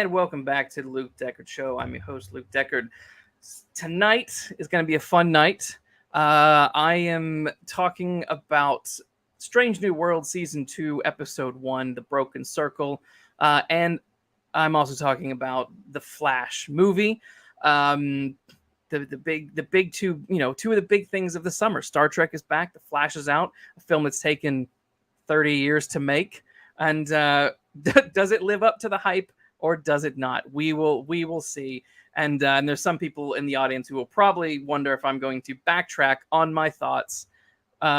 and welcome back to the Luke Deckard Show. I'm your host, Luke Deckard. Tonight is going to be a fun night. I am talking about Strange New World Season 2, Episode 1, The Broken Circle, and I'm also talking about the Flash movie. The big two, two of the big things of the summer. Star Trek is back. The Flash is out. A film that's taken 30 years to make. And does it live up to the hype or does it not? We will see. And there's some people in the audience who will probably wonder if I'm going to backtrack on my thoughts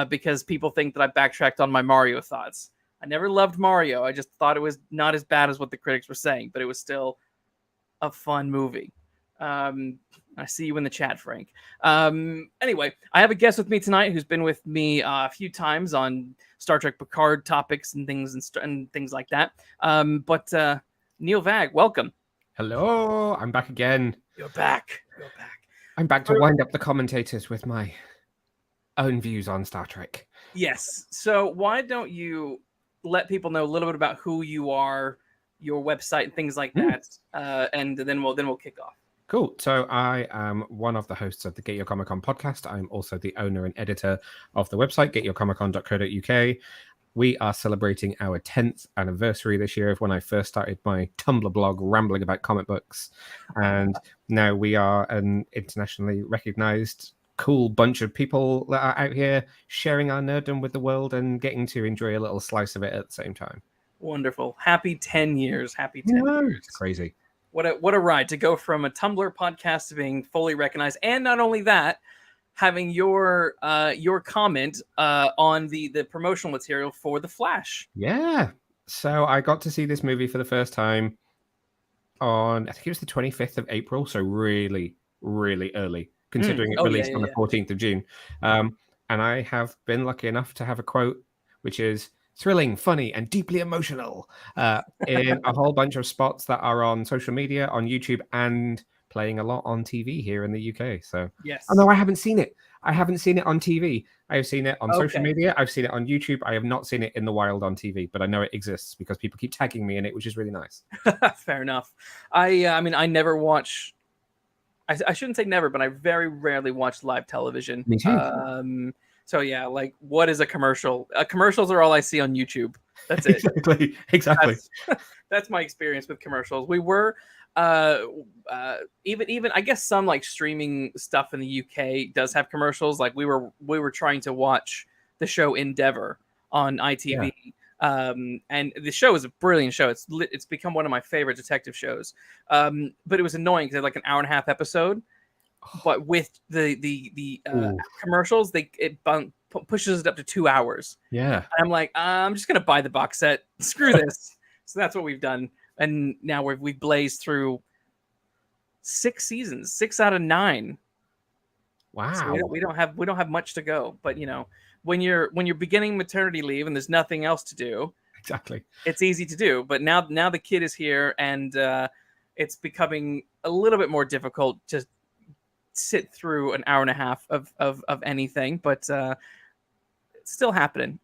because people think that I backtracked on my Mario thoughts. I never loved Mario. I just thought it was not as bad as what the critics were saying, but it was still a fun movie. I see you in the chat, Frank. Anyway, I have a guest with me tonight who's been with me a few times on Star Trek Picard topics and things and things like that. But Neil Vagg, welcome. Hello, I'm back again. You're back. I'm back to wind up the commentators with my own views on Star Trek. Yes. So why don't you let people know a little bit about who you are, your website, and things like that, and then we'll kick off. Cool. So I am one of the hosts of the Get Your Comic Con podcast. I'm also the owner and editor of the website, getyourcomiccon.co.uk. We are celebrating our 10th anniversary this year of when I first started my Tumblr blog rambling about comic books. And now we are an internationally recognized, cool bunch of people that are out here sharing our nerddom with the world and getting to enjoy a little slice of it at the same time. Wonderful. Happy 10 years. Happy 10 years. It's crazy. What a ride to go from a Tumblr podcast to being fully recognized. And not only that, having your comment on the promotional material for The Flash. Yeah. So I got to see this movie for the first time on, I think it was the 25th of April. So really, really early, considering it released on the 14th of June. And I have been lucky enough to have a quote, which is thrilling, funny, and deeply emotional in a whole bunch of spots that are on social media, on YouTube, and playing a lot on TV here in the UK. So, yes. Oh, no, I haven't seen it. I haven't seen it on TV. I have seen it on social media. I've seen it on YouTube. I have not seen it in the wild on TV, but I know it exists because people keep tagging me in it, which is really nice. Fair enough. I mean, I never watch. I shouldn't say never, but I very rarely watch live television. Me too. So yeah, like, what is a commercial? Commercials are all I see on YouTube. That's it. Exactly. That's my experience with commercials. We were even I guess some like streaming stuff in the UK does have commercials. Like we were trying to watch the show Endeavour on ITV. Yeah. And the show is a brilliant show. It's become one of my favorite detective shows. But it was annoying because it had like an hour and a half episode. But with the commercials, it pushes it up to 2 hours. Yeah. And I'm like, I'm just gonna buy the box set. Screw this. So that's what we've done. And now we've blazed through 6 seasons, 6 out of 9. Wow. So we don't have much to go. But when you're beginning maternity leave and there's nothing else to do, exactly, it's easy to do. But now the kid is here and it's becoming a little bit more difficult to sit through an hour and a half of anything, but it's still happening.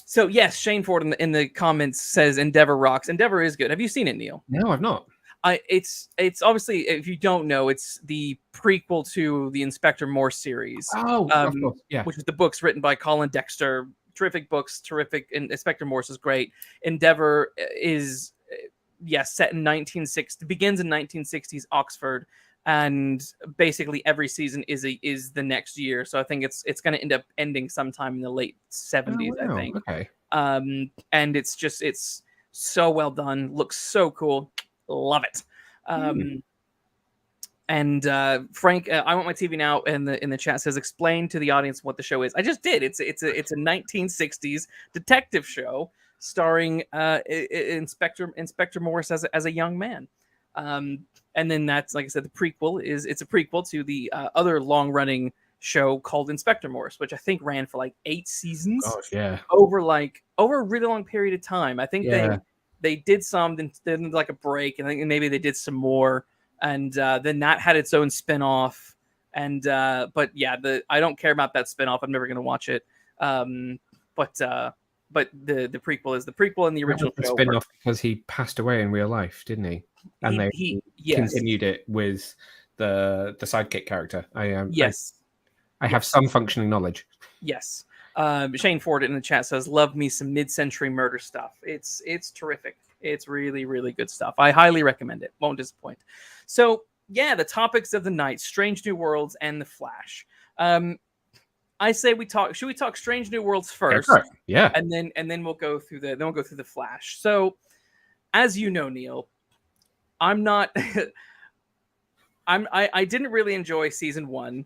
So yes, Shane Ford in the comments says Endeavour rocks. Endeavour is good. Have you seen it, Neil? No, I've not. It's obviously, if you don't know, it's the prequel to the Inspector Morse series. Oh, of course. Yeah. Which is the books written by Colin Dexter. Terrific books, terrific, and Inspector Morse is great. Endeavour is set in 1960, begins in 1960s Oxford, and basically every season is the next year. So I think it's going to end up ending sometime in the late 70s. I think. Okay. And it's so well done, looks so cool, love it. And Frank, I want my TV now in the chat says explain to the audience what the show is. I just did. It's a 1960s detective show starring Inspector Morse as a young man. And then that's, like I said, it's a prequel to the other long-running show called Inspector Morse, which I think ran for like 8 seasons. Gosh, yeah. Over a really long period of time. I think they did some, then like a break, and I think maybe they did some more, and then that had its own spin-off. And but yeah, I don't care about that spin-off. I'm never gonna watch it. But but the prequel is the prequel, and the original show. Spin off because he passed away in real life, didn't he? And they continued it with the sidekick character. I have some functioning knowledge. Yes. Shane Ford in the chat says, "Love me some mid-century murder stuff. It's terrific. It's really, really good stuff. I highly recommend it. Won't disappoint." So yeah, the topics of the night: Strange New Worlds and The Flash. I say we talk. Should we talk Strange New Worlds first? Yeah. And then we'll go through the Flash. So, as you know, Neil, I'm not. I didn't really enjoy season 1.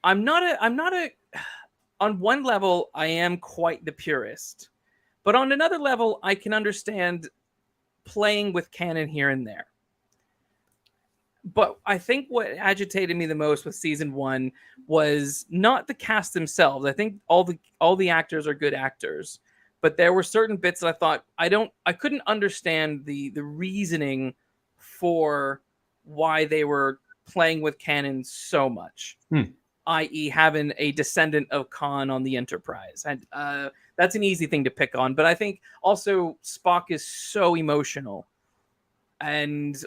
I'm not a. On one level, I am quite the purist, but on another level, I can understand playing with canon here and there. But I think what agitated me the most with season 1 was not the cast themselves. I think all the actors are good actors, but there were certain bits that I thought I couldn't understand the reasoning for why they were playing with canon so much. I.e., having a descendant of Khan on the Enterprise. And that's an easy thing to pick on. But I think also Spock is so emotional. And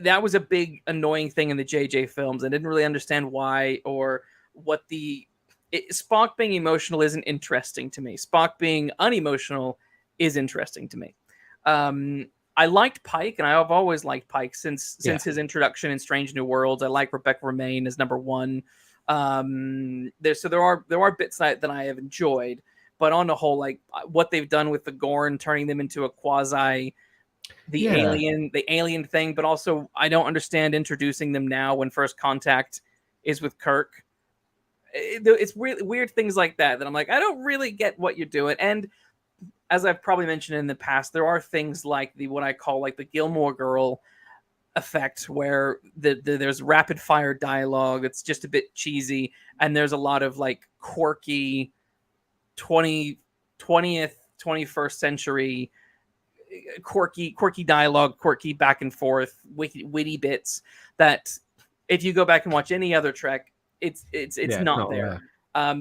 that was a big annoying thing in the JJ films. I didn't really understand why or what Spock being emotional isn't interesting to me. Spock being unemotional is interesting to me. I liked Pike, and I've always liked Pike since his introduction in Strange New Worlds. I like Rebecca Romijn as number 1. There are bits that I have enjoyed, but on the whole, like what they've done with the Gorn, turning them into a quasi alien thing, but also I don't understand introducing them now when First Contact is with Kirk. It's really weird things like that I'm like, I don't really get what you're doing. And as I've probably mentioned in the past, there are things like what I call like the Gilmore Girl effect, where there's rapid fire dialogue that's just a bit cheesy, and there's a lot of like quirky 20th, 21st century quirky dialogue, quirky back and forth, witty bits that if you go back and watch any other Trek, it's not there.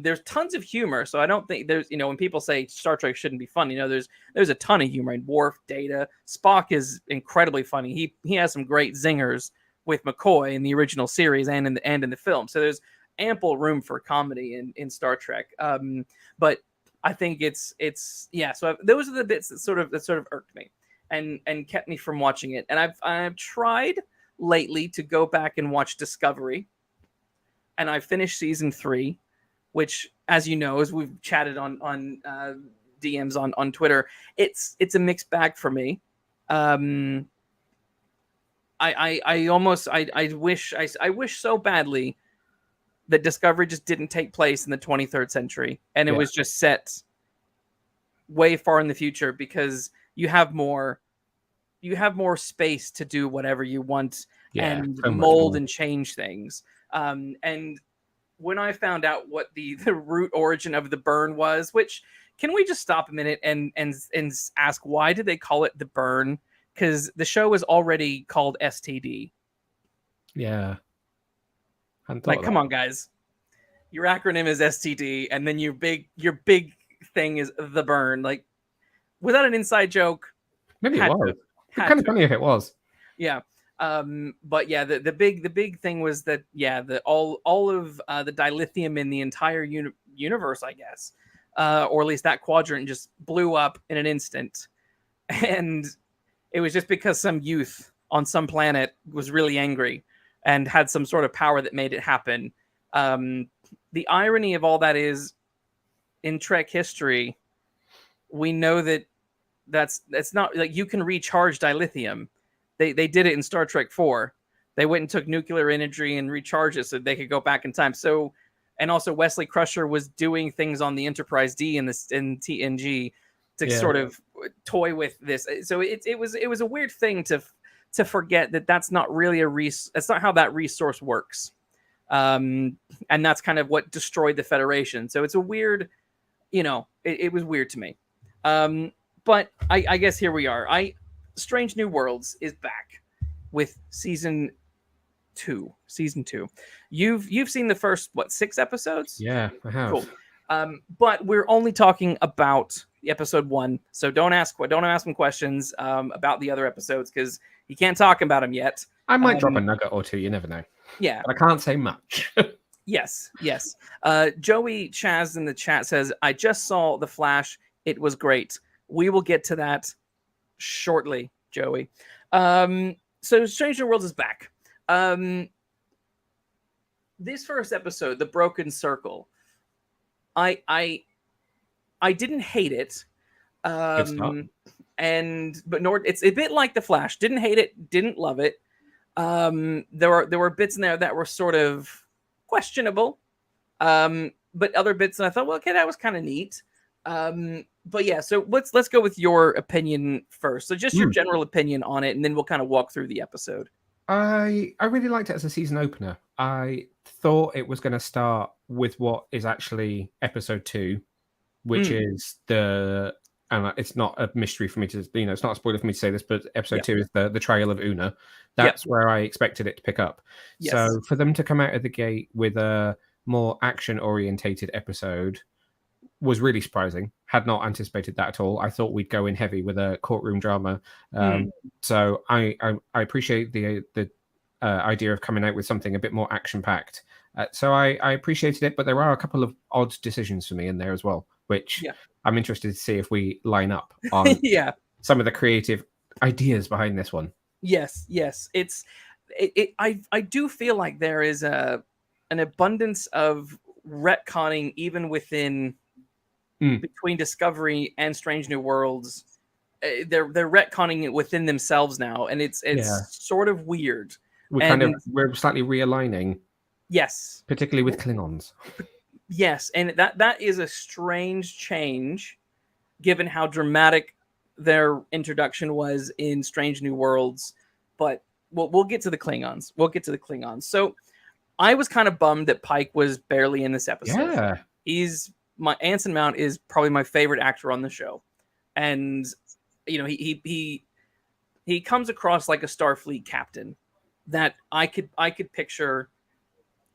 There's tons of humor, so I don't think there's, when people say Star Trek shouldn't be funny, there's a ton of humor in Worf, Data. Spock is incredibly funny. He has some great zingers with McCoy in the original series and in the film. So there's ample room for comedy in Star Trek. But I think it's So those are the bits that sort of irked me and kept me from watching it. And I've tried lately to go back and watch Discovery, and I finished season 3. Which, as you know, as we've chatted on DMs on Twitter, it's a mixed bag for me. I wish so badly that Discovery just didn't take place in the 23rd century, and it was just set way far in the future, because you have more space to do whatever you want and mold and change things. And when I found out what the root origin of the burn was, which, can we just stop a minute and ask, why did they call it the burn? Because the show was already called STD. Yeah. Like, come on, guys. Your acronym is STD, and then your big thing is the burn. Like, was that an inside joke? Maybe it was. It's kind of funny if it was. Yeah. But yeah, the big thing was that all of the dilithium in the entire universe, I guess, or at least that quadrant, just blew up in an instant, and it was just because some youth on some planet was really angry and had some sort of power that made it happen. The irony of all that is, in Trek history, we know that's not like you can recharge dilithium. They did it in Star Trek 4. They went and took nuclear energy and recharged it so they could go back in time. So, and also Wesley Crusher was doing things on the Enterprise D in TNG to sort of toy with this. So it was a weird thing to forget that that's not really that's not how that resource works. And that's kind of what destroyed the Federation. So it's a weird, it was weird to me. But I guess here we are. Strange New Worlds is back with season 2. You've seen the first 6 episodes? Yeah, I have. Cool. But we're only talking about episode 1, so don't ask him questions about the other episodes because he can't talk about them yet. I might drop a nugget or two. You never know. Yeah, but I can't say much. yes. Joey Chaz in the chat says, "I just saw The Flash. It was great. We will get to that shortly, Joey." So Strange New Worlds is back. This first episode, The Broken Circle, I didn't hate it. But it's a bit like The Flash. Didn't hate it, didn't love it. There were bits in there that were sort of questionable. But other bits that I thought, well, okay, that was kind of neat. But yeah, so let's go with your opinion first. So just your general opinion on it, and then we'll kind of walk through the episode. I really liked it as a season opener. I thought it was going to start with what is actually episode 2, which is and it's not a mystery for me to, it's not a spoiler for me to say this, but episode 2 is the trail of Una. That's where I expected it to pick up. Yes. So for them to come out of the gate with a more action-orientated episode was really surprising. Had not anticipated that at all. I thought we'd go in heavy with a courtroom drama. So I appreciate the idea of coming out with something a bit more action-packed. So I appreciated it, but there are a couple of odd decisions for me in there as well, which I'm interested to see if we line up on some of the creative ideas behind this one. Yes. I do feel like there is an abundance of retconning even within between Discovery and Strange New Worlds. They're retconning it within themselves now, and it's sort of weird. We're slightly realigning. Yes. Particularly with Klingons. Yes, and that is a strange change given how dramatic their introduction was in Strange New Worlds, but we'll get to the Klingons. So I was kind of bummed that Pike was barely in this episode. Yeah. Anson Mount is probably my favorite actor on the show. And he comes across like a Starfleet captain that I could picture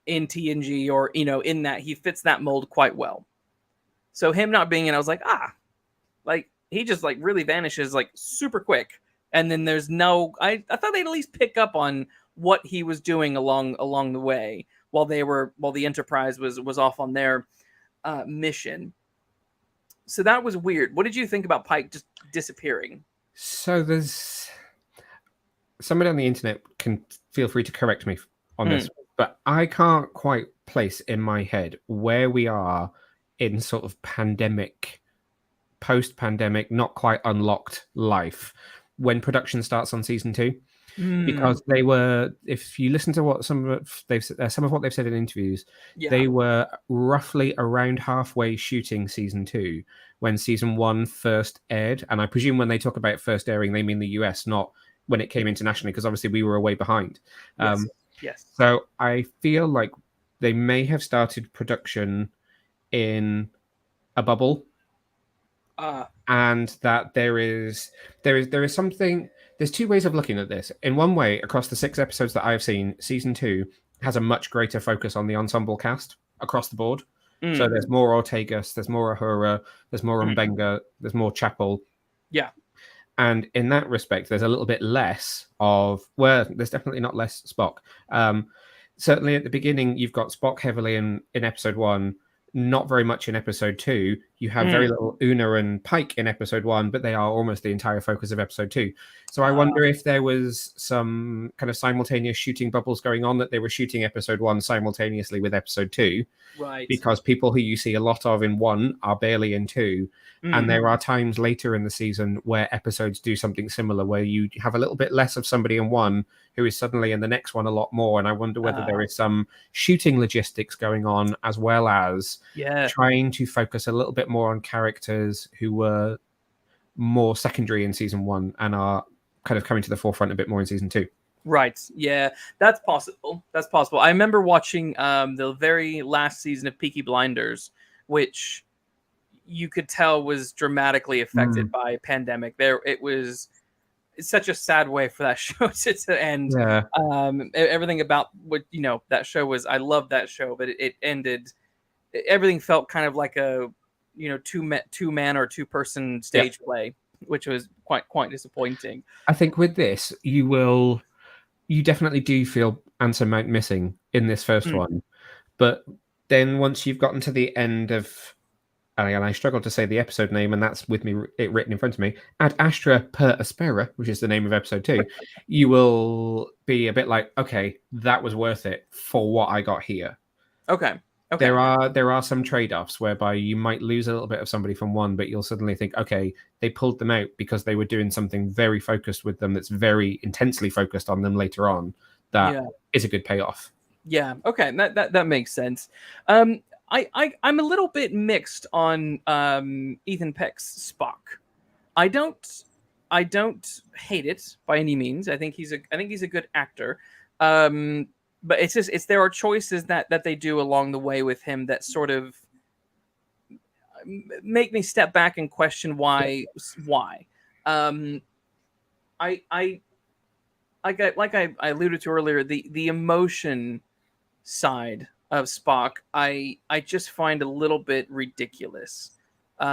in TNG or in that he fits that mold quite well. So him not being in, I was like, he just like really vanishes like super quick. And then there's I thought they'd at least pick up on what he was doing along the way while the Enterprise was off on their mission. So that was weird. What did you think about Pike just disappearing? So there's somebody on the internet can feel free to correct me on this, but I can't quite place in my head where we are in sort of post-pandemic, not quite unlocked life when production starts on season 2. Because they were, if you listen to what some of what they've said in interviews, they were roughly around halfway shooting season 2 when season 1 first aired. And I presume when they talk about first airing, they mean the US, not when it came internationally, because obviously we were way behind. Yes. So I feel like they may have started production in a bubble, and that there is something. There's 2 ways of looking at this. In one way, across the 6 episodes that I've seen, season 2 has a much greater focus on the ensemble cast across the board. So there's more Ortegas, there's more Uhura, there's more Mbenga, there's more Chapel. Yeah. And in that respect, there's a little bit less of, there's definitely not less Spock. Certainly at the beginning, you've got Spock heavily in episode 1, not very much in episode 2. You have very little Una and Pike in episode 1, but they are almost the entire focus of episode 2. So I wonder if there was some kind of simultaneous shooting bubbles going on, that they were shooting episode 1 simultaneously with episode 2. Right. Because people who you see a lot of in 1 are barely in 2. And there are times later in the season where episodes do something similar, where you have a little bit less of somebody in 1 who is suddenly in the next one a lot more. And I wonder whether there is some shooting logistics going on, as well as trying to focus a little bit more on characters who were more secondary in season 1 and are kind of coming to the forefront a bit more in season 2. Right. Yeah, that's possible. I remember watching the very last season of Peaky Blinders, which you could tell was dramatically affected by a pandemic. It's such a sad way for that show to end. Everything about what that show was, I loved that show, but it ended everything felt kind of like a two man or two person stage play, which was quite disappointing. I think with this, you definitely do feel Anson Mount missing in this first one, but then once you've gotten to the end of, and I struggle to say the episode name, and that's with me it written in front of me, Ad Astra per Aspera, which is the name of episode 2, you will be a bit like, okay, that was worth it for what I got here. Okay. There are some trade-offs whereby you might lose a little bit of somebody from one, but you'll suddenly think, okay, they pulled them out because they were doing something very focused with them that's very intensely focused on them later on. That is a good payoff. Yeah. Okay. That makes sense. I'm a little bit mixed on Ethan Peck's Spock. I don't hate it by any means. I think he's a good actor. But there are choices that they do along the way with him that sort of make me step back and question why. I alluded to earlier, the emotion side of Spock, I just find a little bit ridiculous. He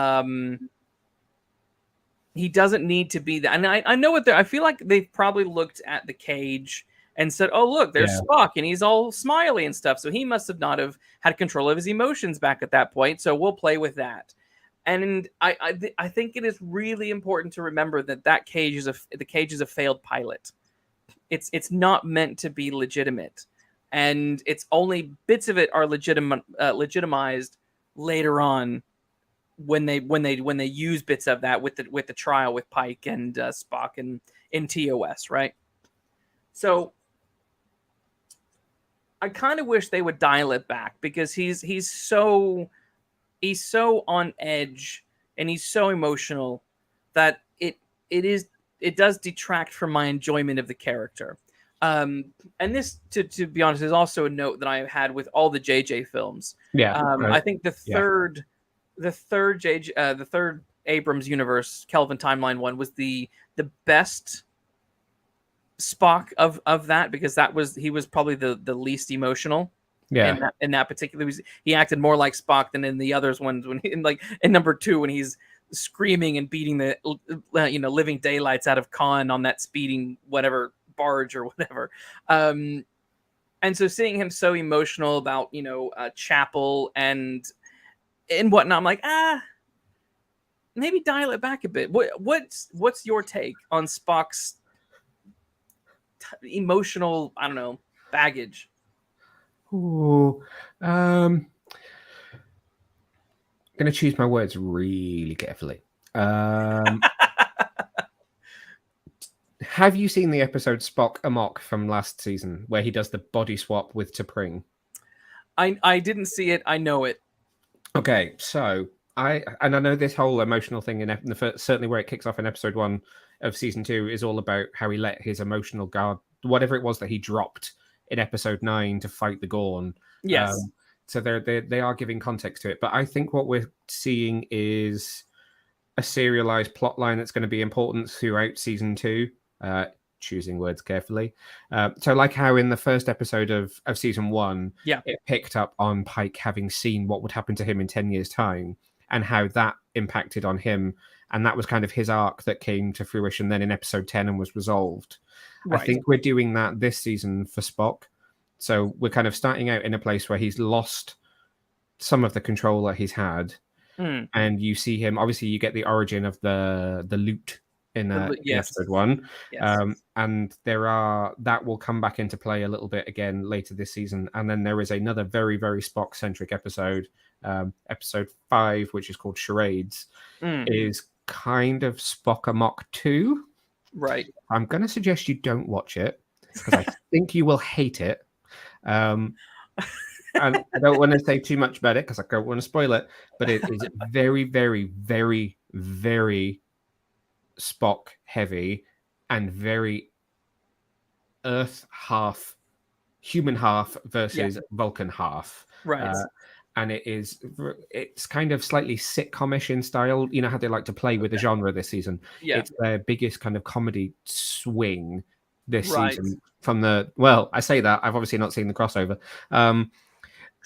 doesn't need to be that, and I know what I feel like they've probably looked at the cage and said, "Oh, look, there's Spock, and he's all smiley and stuff. So he must have not have had control of his emotions back at that point. So we'll play with that." And I think it is really important to remember that cage is a failed pilot. It's not meant to be legitimate, and it's only bits of it are legitimized later on when they use bits of that with the trial with Pike and Spock and in TOS, right? So I kind of wish they would dial it back, because he's so on edge and he's so emotional that it does detract from my enjoyment of the character. And this, to be honest, is also a note that I had with all the JJ films. I think the third Abrams universe Kelvin timeline one was the best Spock of that, because he was probably the least emotional. In that particular, he acted more like Spock than in the others ones. When in number 2, when he's screaming and beating the living daylights out of Khan on that speeding whatever barge or whatever. And so seeing him so emotional about Chapel and whatnot, I'm like, maybe dial it back a bit. What's your take on Spock's emotional, I don't know, baggage? Ooh, I'm going to choose my words really carefully. Have you seen the episode Spock Amok from last season, where he does the body swap with T'Pring? I didn't see it. I know it. Okay, so I know this whole emotional thing in the first, certainly where it kicks off in episode 1 of season 2, is all about how he let his emotional guard, whatever it was that he dropped in episode 9 to fight the Gorn. Yes. So they are giving context to it, but I think what we're seeing is a serialized plot line that's going to be important throughout season 2. Choosing words carefully. So like how in the first episode of season 1, it picked up on Pike having seen what would happen to him in 10 years' time and how that impacted on him. And that was kind of his arc that came to fruition then in episode 10 and was resolved. Right. I think we're doing that this season for Spock. So we're kind of starting out in a place where he's lost some of the control that he's had. And you see him, obviously you get the origin of the loot in episode 1. Yes. And that will come back into play a little bit again later this season. And then there is another very, very Spock-centric episode, episode 5, which is called Charades, is kind of Spock Amok 2. Right. I'm going to suggest you don't watch it, because I think you will hate it. And I don't want to say too much about it, because I don't want to spoil it, but it is very, very, very, very Spock heavy and very Earth half, human half versus Vulcan half. Right. And it's kind of slightly sitcomish in style. You know how they like to play with the genre this season. It's their biggest kind of comedy swing this season from I say that, I've obviously not seen the crossover.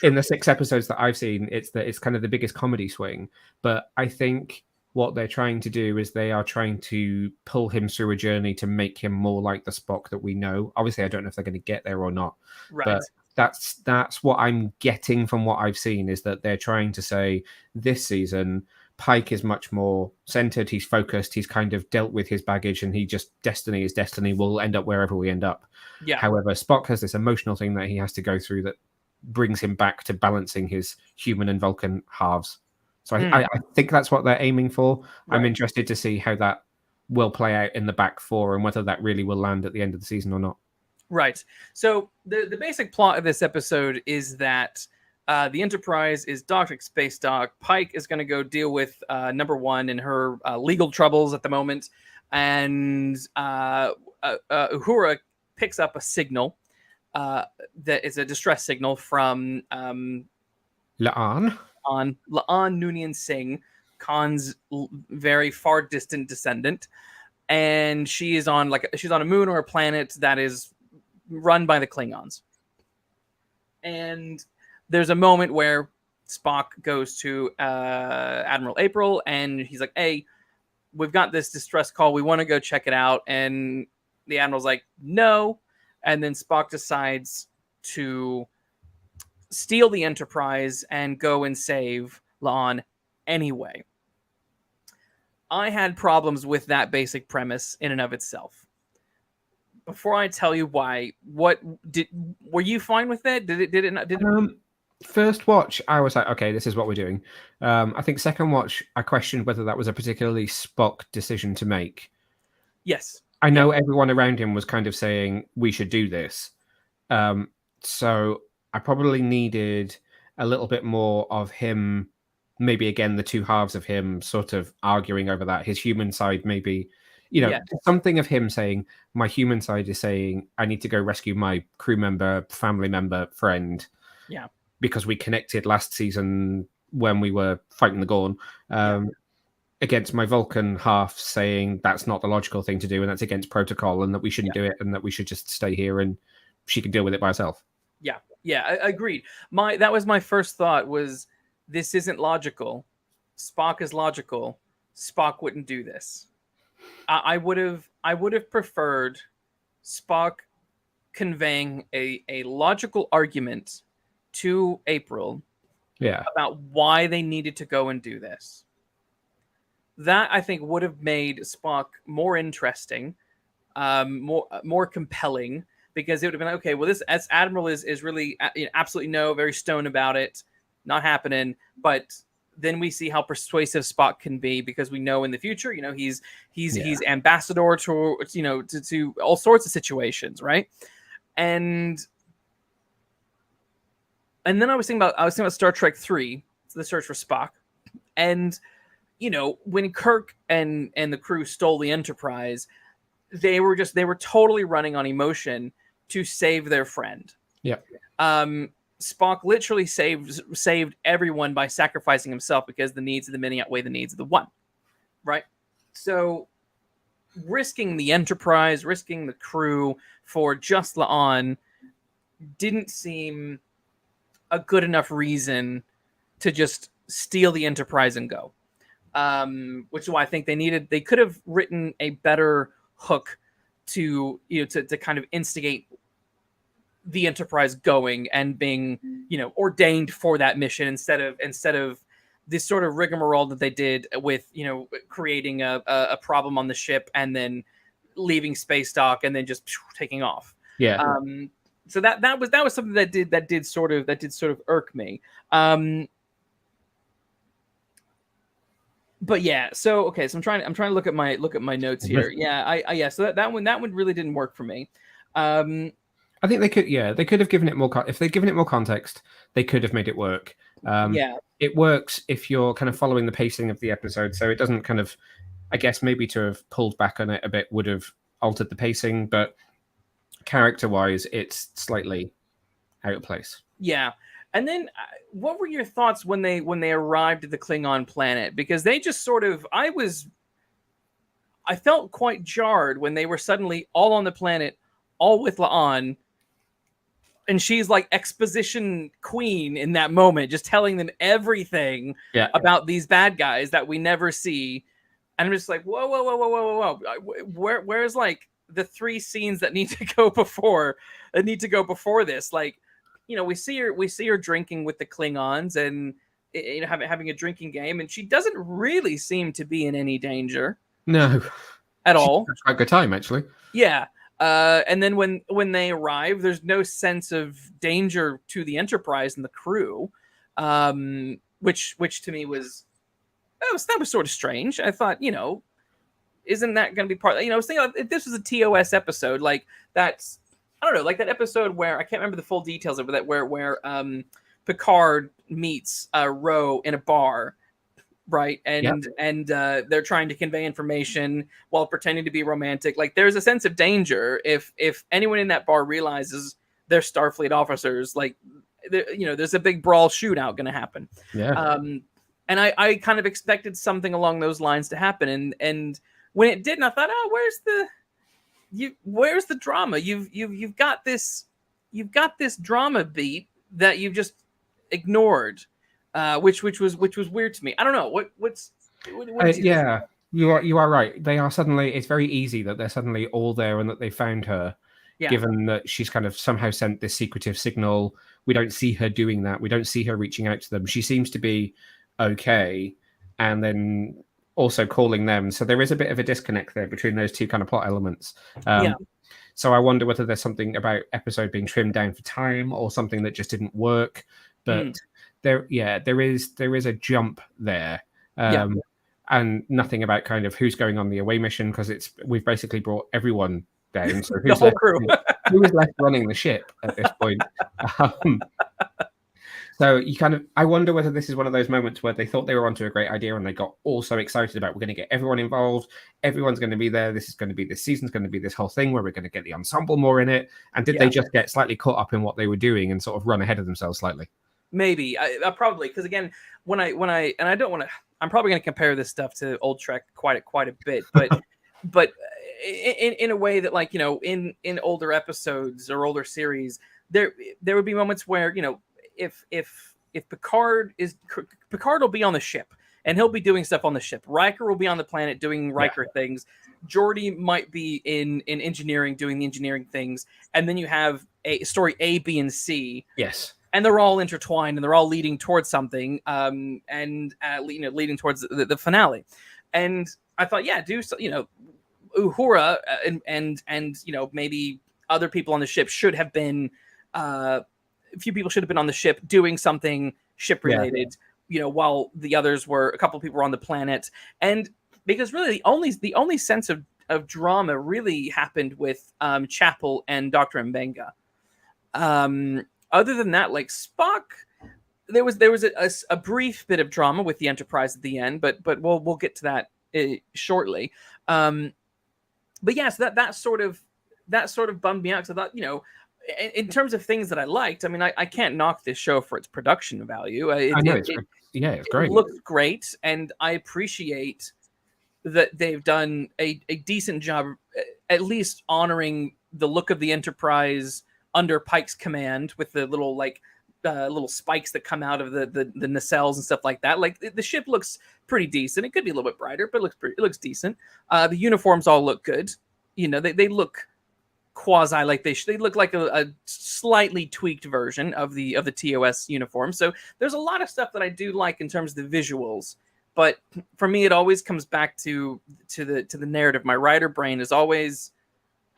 in the 6 episodes that I've seen, it's kind of the biggest comedy swing. But I think what they're trying to do is they are trying to pull him through a journey to make him more like the Spock that we know. Obviously, I don't know if they're going to get there or not, Right. but that's what I'm getting from what I've seen, is that they're trying to say this season Pike is much more centered, he's focused, he's kind of dealt with his baggage, and he just, destiny is destiny, we'll end up wherever we end up. Yeah. However, Spock has this emotional thing that he has to go through that brings him back to balancing his human and Vulcan halves. So I think that's what they're aiming for. Right. I'm interested to see how that will play out in the back four and whether that really will land at the end of the season or not. Right. So the basic plot of this episode is that the Enterprise is docked at space dock. Pike is going to go deal with number one in her legal troubles at the moment, and Uhura picks up a signal that is a distress signal from La'an Noonien Singh, Khan's very far distant descendant, and she's on a moon or a planet that is run by the Klingons. And there's a moment where Spock goes to Admiral April, and he's like, "Hey, we've got this distress call. We want to go check it out." And the Admiral's like, "No." And then Spock decides to steal the Enterprise and go and save La'an anyway. I had problems with that basic premise in and of itself. Before I tell you why, were you fine with it? Did it not? First watch, I was like, okay, this is what we're doing. I think second watch, I questioned whether that was a particularly Spock decision to make. Yes. I know everyone around him was kind of saying we should do this. So I probably needed a little bit more of him, maybe again, the two halves of him sort of arguing over that. His human side, maybe, something of him saying, my human side is saying, I need to go rescue my crew member, family member, friend. Yeah. Because we connected last season when we were fighting the Gorn. Against my Vulcan half saying that's not the logical thing to do and that's against protocol and that we shouldn't do it and that we should just stay here and she can deal with it by herself. Yeah, I agreed. That was my first thought, was this isn't logical. Spock is logical. Spock wouldn't do this. I would have preferred Spock conveying a logical argument to April about why they needed to go and do this. That, I think, would have made Spock more interesting, more compelling, because it would have been okay. Well, this as Admiral is really absolutely very stoned about it, not happening. But then we see how persuasive Spock can be, because we know in the future, he's ambassador to all sorts of situations, right? And then I was thinking about Star Trek 3, The Search for Spock, and when Kirk and the crew stole the Enterprise, they were totally running on emotion to save their friend. Yeah. Spock literally saved everyone by sacrificing himself, because the needs of the many outweigh the needs of the one. Right? So risking the Enterprise, risking the crew for just La'an didn't seem a good enough reason to just steal the Enterprise and go. Which is why I think they could have written a better hook to kind of instigate the Enterprise going and being ordained for that mission, instead of this sort of rigmarole that they did with creating a problem on the ship and then leaving space dock and then just taking off. So that was something that did sort of irk me. But yeah, so I'm trying to look at my notes here. Yeah, so that one really didn't work for me. I think they could have given it more. If they'd given it more context, they could have made it work. It works if you're kind of following the pacing of the episode, so it doesn't kind of, I guess maybe to have pulled back on it a bit would have altered the pacing, but character-wise, it's slightly out of place. Yeah. And then what were your thoughts when they arrived at the Klingon planet? Because they just sort of, I felt quite jarred when they were suddenly all on the planet, all with La'an. and she's like exposition queen in that moment, just telling them everything about these bad guys that we never see. And I'm just like, whoa. Where's like the 3 scenes that need to go before this? Like, we see her drinking with the Klingons and having a drinking game, and she doesn't really seem to be in any danger. No, at all. It's quite a good time, actually. Yeah. And then when they arrive, there's no sense of danger to the Enterprise and the crew, which to me was sort of strange. I thought, isn't that going to be part? I was thinking if this was a TOS episode, like that's, I don't know, like that episode where I can't remember the full details of it, where Picard meets Ro in a bar. Right. And they're trying to convey information while pretending to be romantic. Like there's a sense of danger if anyone in that bar realizes they're Starfleet officers, like, there's a big brawl shootout going to happen. Yeah. And I kind of expected something along those lines to happen. And when it didn't, I thought, where's the drama? You've got this drama beat that you've just ignored. Which was weird to me. I don't know what yeah, you are right. They are suddenly. It's very easy that they're suddenly all there and that they found her. Yeah. Given that she's kind of somehow sent this secretive signal, we don't see her doing that. We don't see her reaching out to them. She seems to be okay, and then also calling them. So there is a bit of a disconnect there between those two kind of plot elements. So I wonder whether there's something about episode being trimmed down for time or something that just didn't work. But there is a jump there, and nothing about kind of who's going on the away mission, because we've basically brought everyone down. So the whole crew. Who is left running the ship at this point? So I wonder whether this is one of those moments where they thought they were onto a great idea and they got all so excited about, we're going to get everyone involved, everyone's going to be there, this season's going to be this whole thing where we're going to get the ensemble more in it, and did they just get slightly caught up in what they were doing and sort of run ahead of themselves slightly? Maybe I probably, because again, when I and I don't want to, I'm probably going to compare this stuff to old Trek quite a bit, but in a way that, like, in older episodes or older series, there would be moments where, if Picard will be on the ship and he'll be doing stuff on the ship. Riker will be on the planet doing Riker things. Geordi might be in engineering doing the engineering things, and then you have a story A, B, and C. Yes. And they're all intertwined and they're all leading towards something, leading towards the finale. And I thought, Uhura and maybe other people on the ship should have been, a few people should have been on the ship doing something ship related, while the others a couple of people were on the planet. And because really the only sense of drama really happened with Chapel and Dr. Mbenga. Other than that, like Spock, there was a brief bit of drama with the Enterprise at the end, but we'll get to that shortly. But yeah, so that sort of bummed me out, because I thought, in terms of things that I liked, I mean, I can't knock this show for its production value. It's great. It looks great, and I appreciate that they've done a decent job, at least honoring the look of the Enterprise under Pike's command, with the little little spikes that come out of the nacelles and stuff like that. Like the ship looks pretty decent. It could be a little bit brighter, but it looks decent. The uniforms all look good. They look quasi like they look like a slightly tweaked version of the TOS uniform. So there's a lot of stuff that I do like in terms of the visuals. But for me, it always comes back to the narrative. My writer brain is always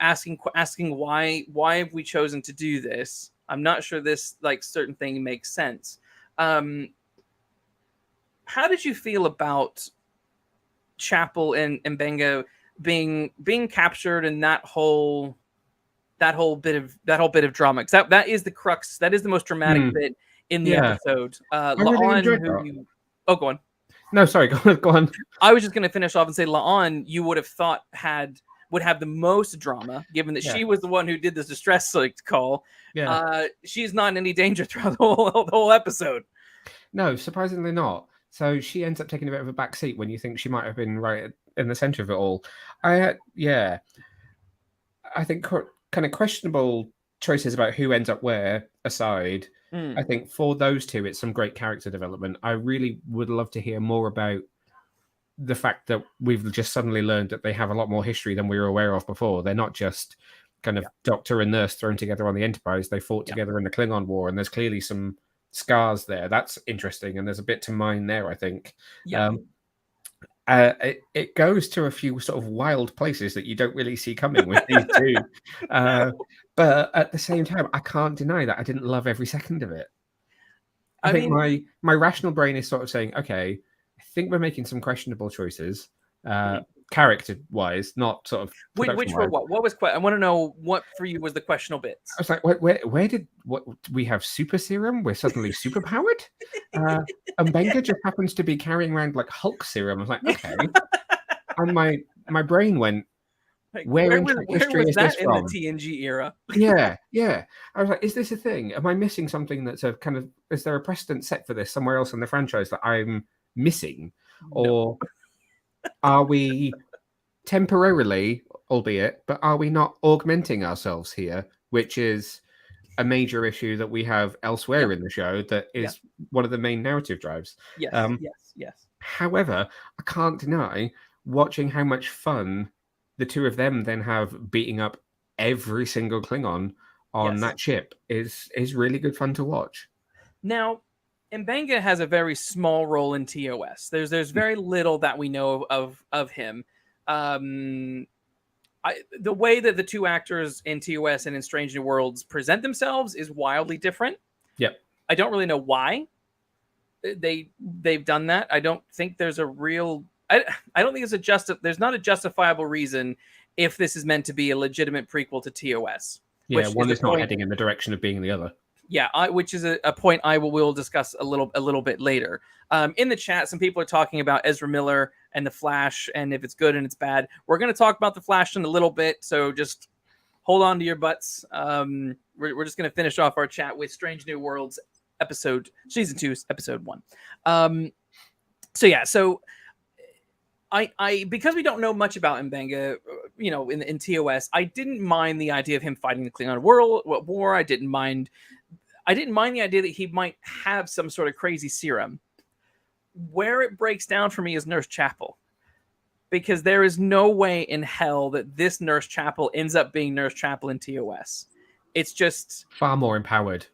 asking why have we chosen to do this? I'm not sure this certain thing makes sense. How did you feel about Chapel and Mbenga being captured in that whole bit of drama? Because that is the crux. That is the most dramatic bit in the episode. La'an, go on. No, sorry, go on. I was just going to finish off and say La'an, you would have thought would have the most drama, given that she was the one who did this distress call. Yeah. She's not in any danger throughout the whole episode. No, surprisingly not. So she ends up taking a bit of a back seat when you think she might have been right in the center of it all. I think kind of questionable choices about who ends up where aside, I think for those two, it's some great character development. I really would love to hear more about the fact that we've just suddenly learned that they have a lot more history than we were aware of before. They're not just kind of doctor and nurse thrown together on the Enterprise. They fought together in the Klingon War, and there's clearly some scars there. That's interesting, and there's a bit to mine there, I think. Yeah. It goes to a few sort of wild places that you don't really see coming with these two. But at the same time, I can't deny that I didn't love every second of it. I think my rational brain is sort of saying, okay, I think we're making some questionable choices, character-wise, not sort of. Which were what? What was? I want to know what for you was the questionable bits. I was like, where did we have super serum? We're suddenly super powered, and Benga just happens to be carrying around like Hulk serum. I was like, okay, and my brain went, like, where was that in the TNG era? Yeah. I was like, is this a thing? Am I missing something that's a kind of? Is there a precedent set for this somewhere else in the franchise that I'm missing, or are we temporarily, albeit, but are we not augmenting ourselves here, which is a major issue that we have elsewhere in the show that is one of the main narrative drives. Yes. However, I can't deny watching how much fun the two of them then have beating up every single Klingon on that ship is really good fun to watch. Now, M'Benga has a very small role in TOS. There's very little that we know of him. The way that the two actors in TOS and in Strange New Worlds present themselves is wildly different. Yep. I don't really know why they've done that. I don't think there's a real. I don't think there's not a justifiable reason if this is meant to be a legitimate prequel to TOS. Yeah, one is not heading in the direction of being the other. Yeah, which is a point I will discuss a little bit later. In the chat, some people are talking about Ezra Miller and the Flash, and if it's good and it's bad. We're going to talk about the Flash in a little bit, so just hold on to your butts. We're just going to finish off our chat with Strange New Worlds season 2, episode 1. So I because we don't know much about M'Benga, in TOS, I didn't mind the idea of him fighting the Klingon war. I didn't mind the idea that he might have some sort of crazy serum. Where it breaks down for me is Nurse Chapel, because there is no way in hell that this Nurse Chapel ends up being Nurse Chapel in TOS. It's just far more empowered.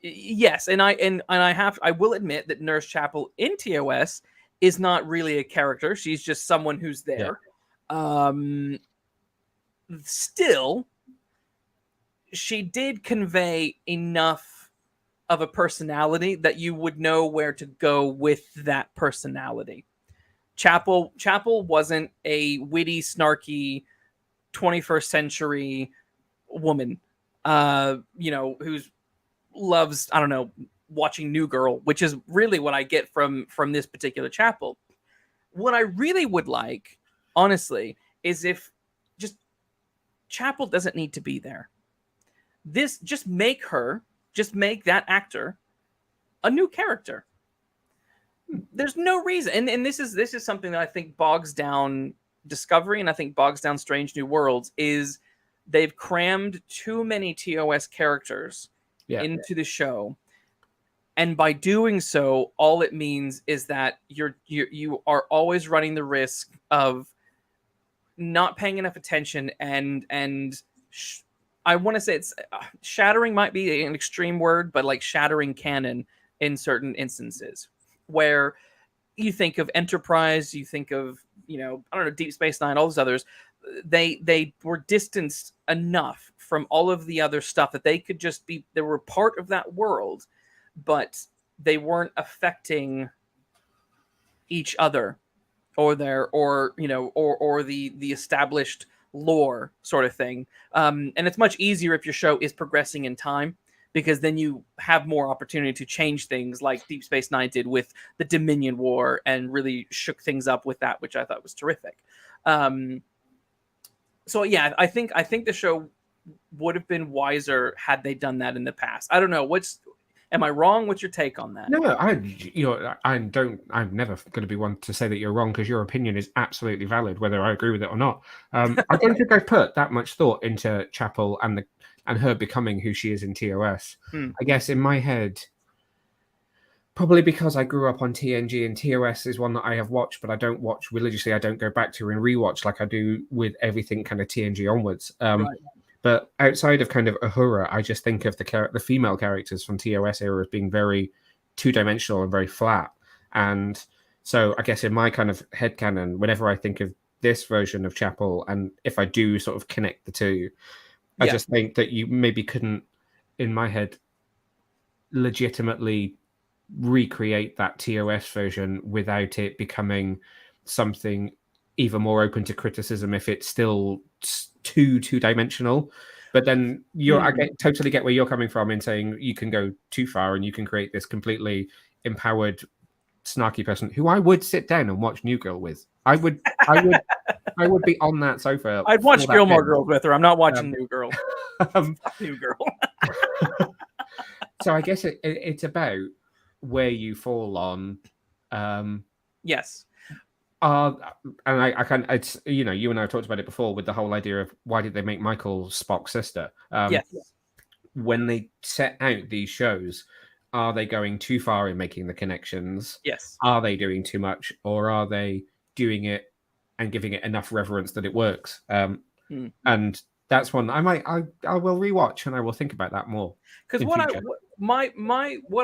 Yes, and I will admit that Nurse Chapel in TOS is not really a character. She's just someone who's there. Yeah. Still, she did convey enough of a personality that you would know where to go with that personality. Chapel wasn't a witty, snarky 21st century woman, who's loves, I don't know, watching New Girl, which is really what I get from this particular Chapel. What I really would like, honestly, is if just Chapel doesn't need to be there. Just make that actor a new character. There's no reason, and this is something that I think bogs down Discovery, and I think bogs down Strange New Worlds, is they've crammed too many TOS characters into the show. And by doing so, all it means is that you are always running the risk of not paying enough attention, and I want to say it's shattering might be an extreme word, but like shattering canon in certain instances where you think of Enterprise, you think of, I don't know, Deep Space Nine, all those others. They were distanced enough from all of the other stuff that they could just be, they were part of that world, but they weren't affecting each other or the established lore sort of thing. And it's much easier if your show is progressing in time, because then you have more opportunity to change things like Deep Space Nine did with the Dominion War and really shook things up with that, which I thought was terrific. So yeah, I think the show would have been wiser had they done that in the past. I don't know. Am I wrong? What's your take on that? No, I'm never going to be one to say that you're wrong, because your opinion is absolutely valid, whether I agree with it or not. I don't think I've put that much thought into Chapel and and her becoming who she is in TOS. Hmm. I guess in my head, probably because I grew up on TNG, and TOS is one that I have watched, but I don't watch religiously. I don't go back to and rewatch like I do with everything kind of TNG onwards. Right. But outside of kind of Uhura, I just think of the female characters from TOS era as being very two-dimensional and very flat. And so I guess in my kind of headcanon, whenever I think of this version of Chapel, and if I do sort of connect the two, I just think that you maybe couldn't, in my head, legitimately recreate that TOS version without it becoming something even more open to criticism if it's still too two-dimensional. But then totally get where you're coming from in saying you can go too far and you can create this completely empowered, snarky person who I would sit down and watch New Girl with. I would be on that sofa. I'd watch Gilmore Girls with her. I'm not watching New Girl. New Girl. So I guess it's about where you fall on. Yes. And I can, it's, you and I have talked about it before with the whole idea of why did they make Michael Spock's sister? Yes. When they set out these shows, are they going too far in making the connections? Yes. Are they doing too much, or are they doing it and giving it enough reverence that it works? And that's one I will rewatch, and I will think about that more. Because what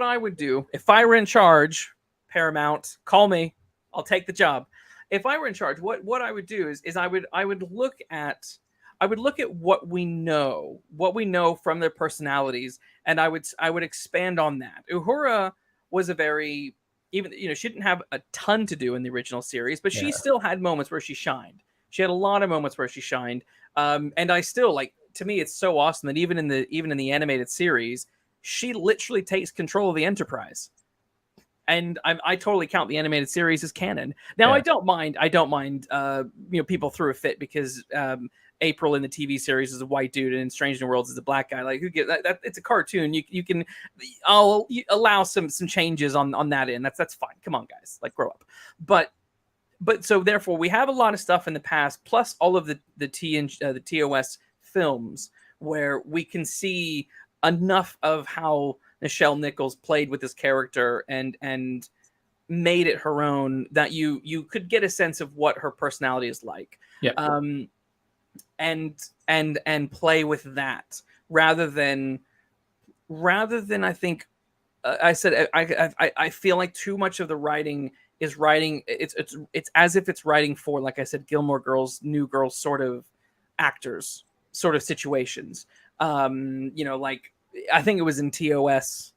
I would do if I were in charge, Paramount, call me, I'll take the job. If I were in charge, what I would do is I would look at what we know from their personalities, and I would expand on that. Uhura was a very, even she didn't have a ton to do in the original series, but she still had moments where she shined. She had a lot of moments where she shined, and I still to me it's so awesome that even in the animated series, she literally takes control of the Enterprise. And I totally count the animated series as canon. Now, I don't mind. People threw a fit because April in the TV series is a white dude and in Strange New Worlds is a black guy. Like, who get that? It's a cartoon. You can, I'll allow some changes on that end. That's fine. Come on, guys, grow up. But so therefore, we have a lot of stuff in the past, plus all of the TOS films where we can see enough of how Nichelle Nichols played with this character and made it her own, that you could get a sense of what her personality is like. Yeah. And play with that rather than I think I said I feel like too much of the writing is writing. It's as if it's writing for, like I said, Gilmore Girls, New Girls sort of actors, sort of situations. I think it was in TOS.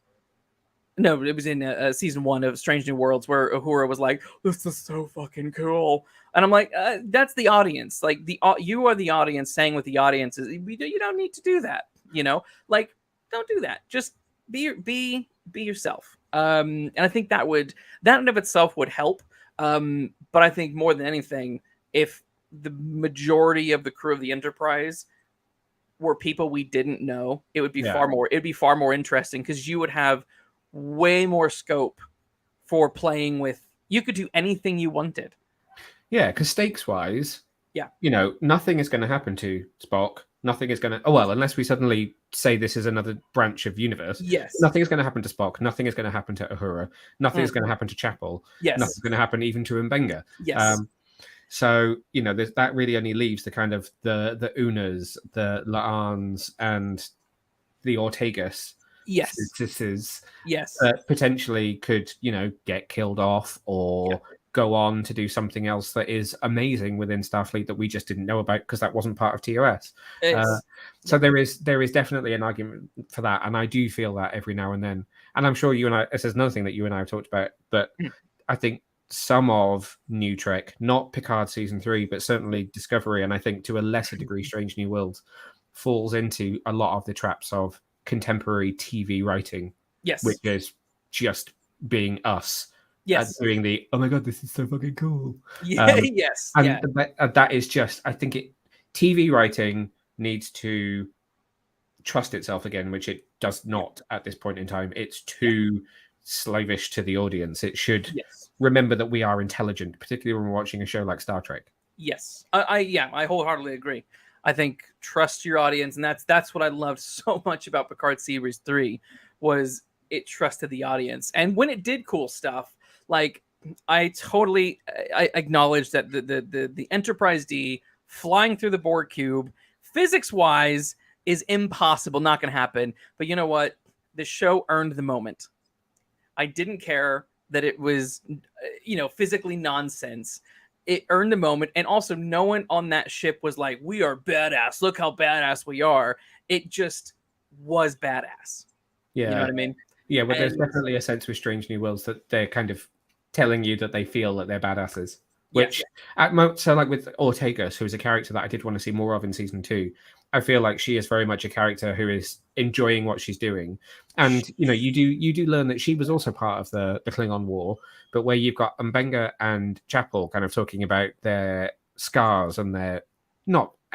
No, it was in season 1 of Strange New Worlds where Uhura was like, "This is so fucking cool," and I'm like, "That's the audience. You are the audience saying what the audience is. You don't need to do that. Don't do that. Just be yourself." And I think that in of itself would help. But I think more than anything, if the majority of the crew of the Enterprise were people we didn't know, it would be far more interesting, because you would have way more scope for playing with. You could do anything you wanted. Yeah, because stakes wise, nothing is going to happen to Spock. Nothing is going to, unless we suddenly say this is another branch of universe. Yes. Nothing is going to happen to Spock. Nothing is going to happen to Uhura. Nothing is going to happen to Chapel. Yes. Nothing's going to happen even to Mbenga. Yes. So, that really only leaves the kind of the Unas, the Laans, and the Ortegas. Yes. Yes. Potentially could, get killed off or go on to do something else that is amazing within Starfleet that we just didn't know about because that wasn't part of TOS. So there is definitely an argument for that. And I do feel that every now and then. And I'm sure you and I, this is another thing that you and I have talked about, but I think some of New Trek, not Picard season 3, but certainly Discovery, and I think to a lesser degree Strange New Worlds, falls into a lot of the traps of contemporary TV writing. Yes. Which is just being us. Yes. Doing the, oh my God, this is so fucking cool. Yeah. Yes. And that is just, I think TV writing needs to trust itself again, which it does not at this point in time. It's too slavish to the audience. It should remember that we are intelligent, particularly when we're watching a show like Star Trek. Yes. I wholeheartedly agree. I think trust your audience, and that's what I loved so much about Picard Series 3 was it trusted the audience. And when it did cool stuff, like I totally I acknowledge that the Enterprise D flying through the Borg cube, physics wise, is impossible, not going to happen. But you know what? The show earned the moment. I didn't care that it was, physically nonsense. It earned the moment, and also no one on that ship was like, "We are badass. Look how badass we are." It just was badass. Yeah, you know what I mean. Yeah, but there's definitely a sense with Strange New Worlds that they're kind of telling you that they feel that they're badasses. Which, so like with Ortega, who is a character that I did want to see more of in season 2, I feel like she is very much a character who is enjoying what she's doing. And you do learn that she was also part of the Klingon War, but where you've got Mbenga and Chapel kind of talking about their scars and their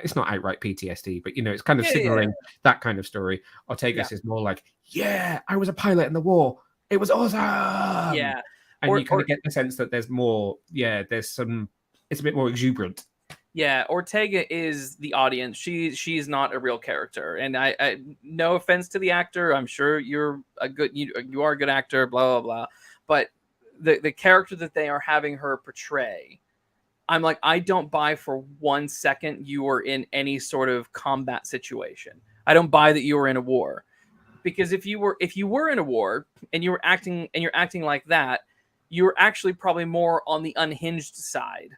it's not outright PTSD, but it's kind of signaling that kind of story. Ortega's is more like, I was a pilot in the war. It was awesome. Yeah. And you kind of get the sense that there's more, it's a bit more exuberant. Yeah, Ortega is the audience. She's not a real character. And I no offense to the actor. I'm sure you're you are a good actor, blah, blah, blah. But the character that they are having her portray, I'm like, I don't buy for 1 second you were in any sort of combat situation. I don't buy that you were in a war. Because if you were in a war and you're acting like that, you're actually probably more on the unhinged side,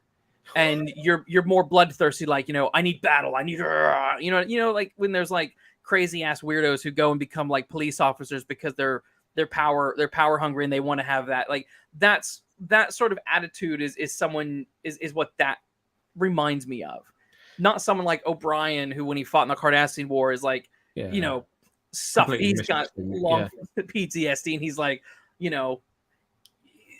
and you're more bloodthirsty. Like, I need battle. I need, like when there's like crazy ass weirdos who go and become like police officers because they're power hungry and they want to have that. Like that sort of attitude is what that reminds me of. Not someone like O'Brien who, when he fought in the Cardassian War, is like, suffer. He's got long PTSD, and he's like,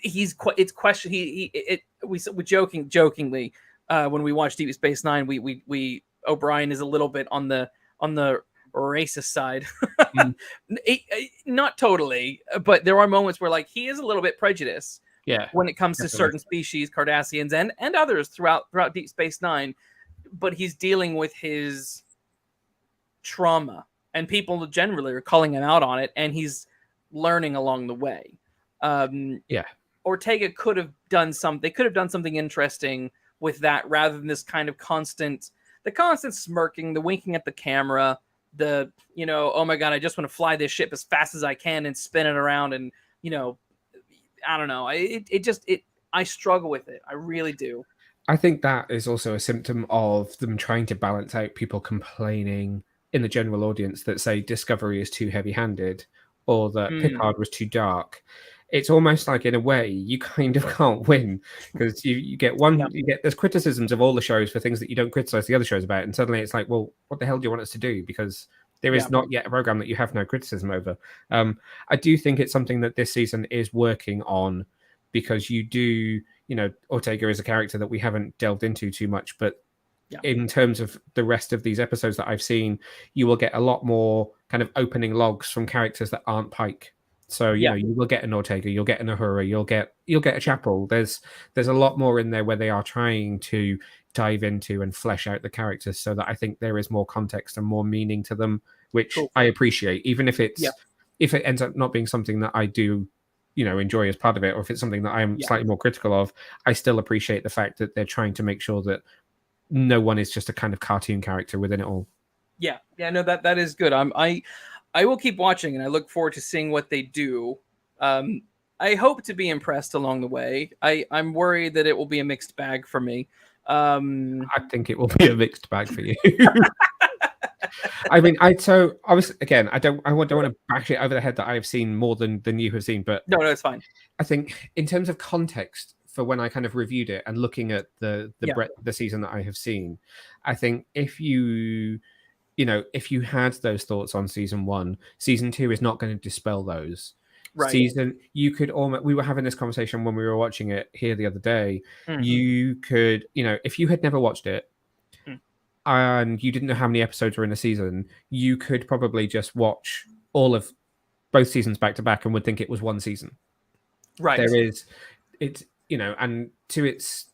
it's question. We jokingly when we watched Deep Space Nine, we O'Brien is a little bit on the racist side. Not totally, but there are moments where like he is a little bit prejudiced. Yeah, when it comes to certain species, Cardassians and others throughout Deep Space Nine, but he's dealing with his trauma, and people generally are calling him out on it, and he's learning along the way. Ortega could have done something. They could have done something interesting with that, rather than this kind of constant smirking, the winking at the camera, the oh my god, I just want to fly this ship as fast as I can and spin it around, and I don't know. I struggle with it. I really do. I think that is also a symptom of them trying to balance out people complaining in the general audience that say Discovery is too heavy-handed or that Picard was too dark. It's almost like, in a way, you kind of can't win, because you get there's criticisms of all the shows for things that you don't criticize the other shows about, and suddenly it's like, well, what the hell do you want us to do? Because there is not yet a program that you have no criticism over. I do think it's something that this season is working on, because you do, Ortega is a character that we haven't delved into too much, but in terms of the rest of these episodes that I've seen, you will get a lot more kind of opening logs from characters that aren't Pike. So you will get an Ortega, you'll get an Uhura, you'll get a Chapel. There's a lot more in there where they are trying to dive into and flesh out the characters, so that I think there is more context and more meaning to them, which I appreciate, even if if it ends up not being something that I do enjoy as part of it, or if it's something that I'm slightly more critical of. I still appreciate the fact that they're trying to make sure that no one is just a kind of cartoon character within it all. No, that is good. I will keep watching, and I look forward to seeing what they do. I hope to be impressed along the way. I'm worried that it will be a mixed bag for me. I think it will be a mixed bag for you. I mean, so obviously, again, I don't want to bash it over the head that I have seen more than you have seen, but no, it's fine. I think in terms of context for when I kind of reviewed it and looking at the breadth of the season that I have seen, I think if you had those thoughts on season 1, season 2 is not going to dispel those. Right. We were having this conversation when we were watching it here the other day. You could, if you had never watched it and you didn't know how many episodes were in a season, you could probably just watch all of both seasons back to back and would think it was one season. Right. And to its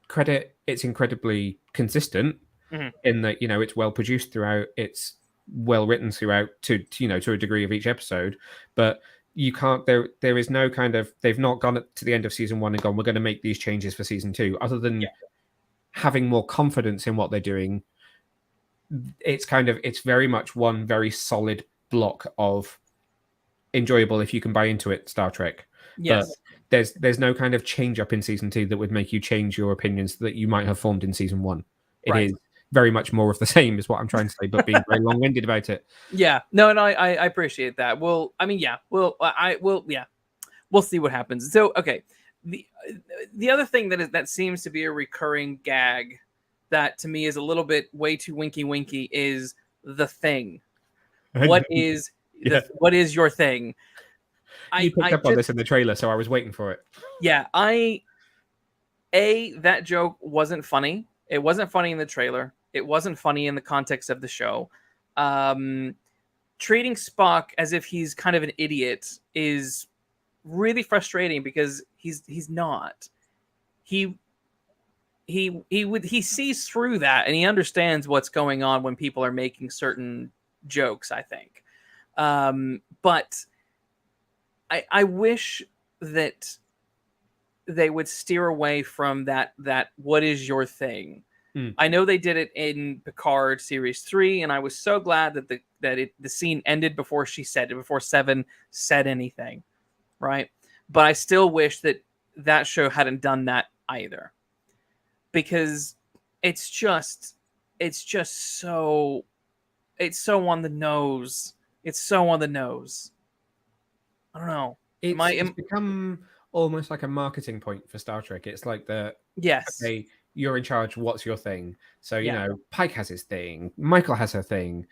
credit, it's incredibly consistent. Mhm. in that, it's well produced throughout, it's well written throughout to to a degree of each episode, but you can't there is no kind of, they've not gone to the end of season 1 and gone, we're going to make these changes for season 2, other than Yeah. having more confidence in what they're doing. It's very much one very solid block of enjoyable, if you can buy into it, Star Trek. Yes. But there's no kind of change up in season 2 that would make you change your opinions that you might have formed in season 1. It Right. is very much more of the same, is what I'm trying to say, but being very long-winded about it. Yeah. No, and I appreciate that. Well, I mean, yeah. Well, yeah. We'll see what happens. So, okay. The other thing that seems to be a recurring gag that to me is a little bit way too winky is the thing. What is what is your thing? You picked up on this in the trailer, so I was waiting for it. Yeah, that joke wasn't funny. It wasn't funny in the trailer. It wasn't funny in the context of the show. Treating Spock as if he's kind of an idiot is really frustrating, because he's not. He sees through that, and he understands what's going on when people are making certain jokes, I think. But I wish that they would steer away from that what is your thing. I know they did it in Picard Series 3, and I was so glad that the scene ended before Seven said anything, right? But I still wish that show hadn't done that either, because it's so on the nose. It's so on the nose. I don't know. It's become almost like a marketing point for Star Trek. It's like yes. Okay, you're in charge. What's your thing? So, Pike has his thing. Michael has her thing.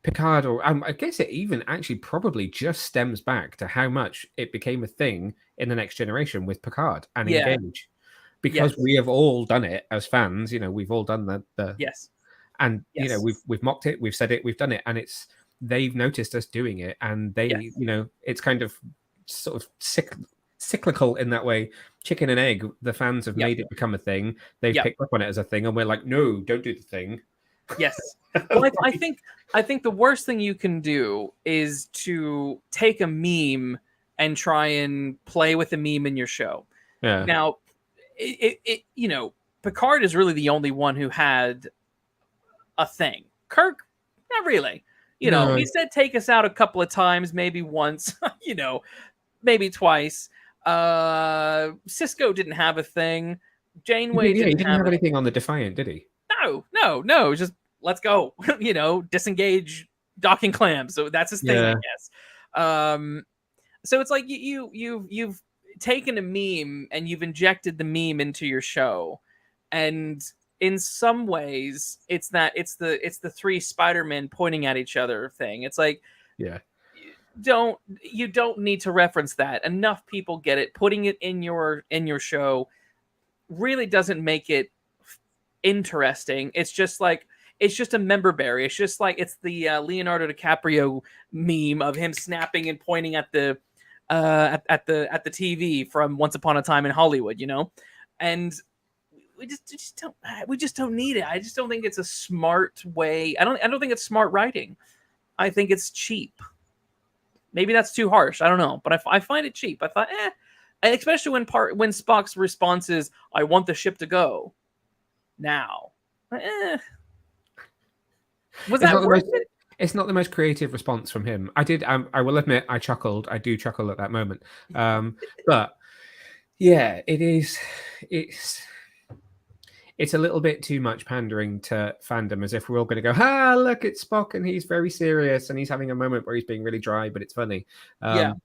Picard, or I guess it even actually probably just stems back to how much it became a thing in the Next Generation with Picard and Engage. Because we have all done it as fans. We've all done the yes. And, we've mocked it. We've said it. We've done it. And they've noticed us doing it. And they, it's kind of sort of cyclical in that way. Chicken and egg. The fans have made it become a thing. They've picked up on it as a thing, and we're like, no, don't do the thing. Yes. Well, I think the worst thing you can do is to take a meme and try and play with the meme in your show. Yeah. Now, Picard is really the only one who had a thing. Kirk, not really. He said take us out a couple of times, maybe once, maybe twice. Cisco didn't have a thing. Janeway didn't have anything on the Defiant, did he? No. Just let's go. Disengage docking clamps. So that's his thing, I guess. So it's like you've taken a meme and you've injected the meme into your show, and in some ways it's the three Spider-Men pointing at each other thing. It's like, you don't need to reference that. Enough people get it. Putting it in your show really doesn't make it interesting. It's just a member berry. It's just like it's the Leonardo DiCaprio meme of him snapping and pointing at the at the TV from Once Upon a Time in Hollywood, and we just don't need it. I just don't think it's a smart way. I don't think it's smart writing. I think it's cheap. Maybe that's too harsh. I don't know, but I find it cheap. I thought, and especially when Spock's response is, "I want the ship to go now." Was that worth it? It's not the most creative response from him. I will admit, I chuckled. I do chuckle at that moment. But yeah, it is. It's a little bit too much pandering to fandom, as if we're all going to go, look at Spock and he's very serious and he's having a moment where he's being really dry, but it's funny. But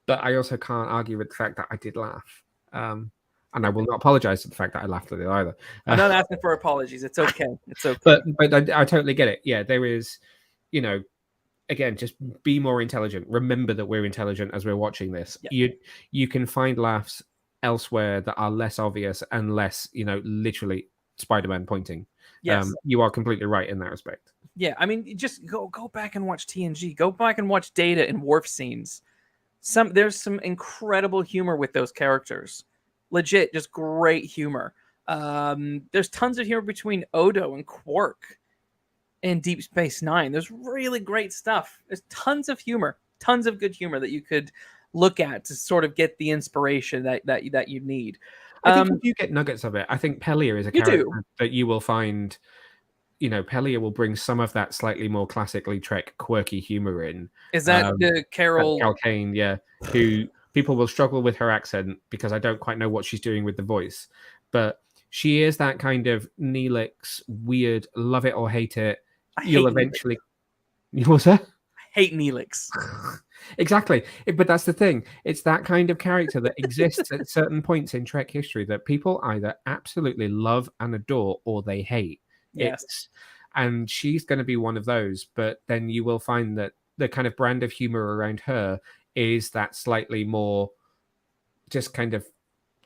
I also can't argue with the fact that I did laugh. And I will not apologize for the fact that I laughed at it either. I'm not asking for apologies. It's okay. It's okay. But I totally get it. Yeah, there is, again, just be more intelligent. Remember that we're intelligent as we're watching this. Yeah. You can find laughs elsewhere that are less obvious and less, literally Spider-Man pointing. Yes. You are completely right in that respect. Yeah, I mean, just go back and watch TNG. Go back and watch Data and Worf scenes. There's some incredible humor with those characters. Legit, just great humor. There's tons of humor between Odo and Quark in Deep Space Nine. There's really great stuff. There's tons of humor, tons of good humor that you could look at to sort of get the inspiration that you need. I think you do get nuggets of it. I think Pelia is a character that you will find. Pelia will bring some of that slightly more classically Trek quirky humor in. Is that the Carol Kane? Yeah, who people will struggle with her accent because I don't quite know what she's doing with the voice, but she is that kind of Neelix weird, love it or hate it. You'll eventually. What's that? I hate Neelix. Exactly, but that's the thing. It's that kind of character that exists at certain points in Trek history that people either absolutely love and adore or they hate. Yes. And she's going to be one of those, but then you will find that the kind of brand of humor around her is that slightly more just kind of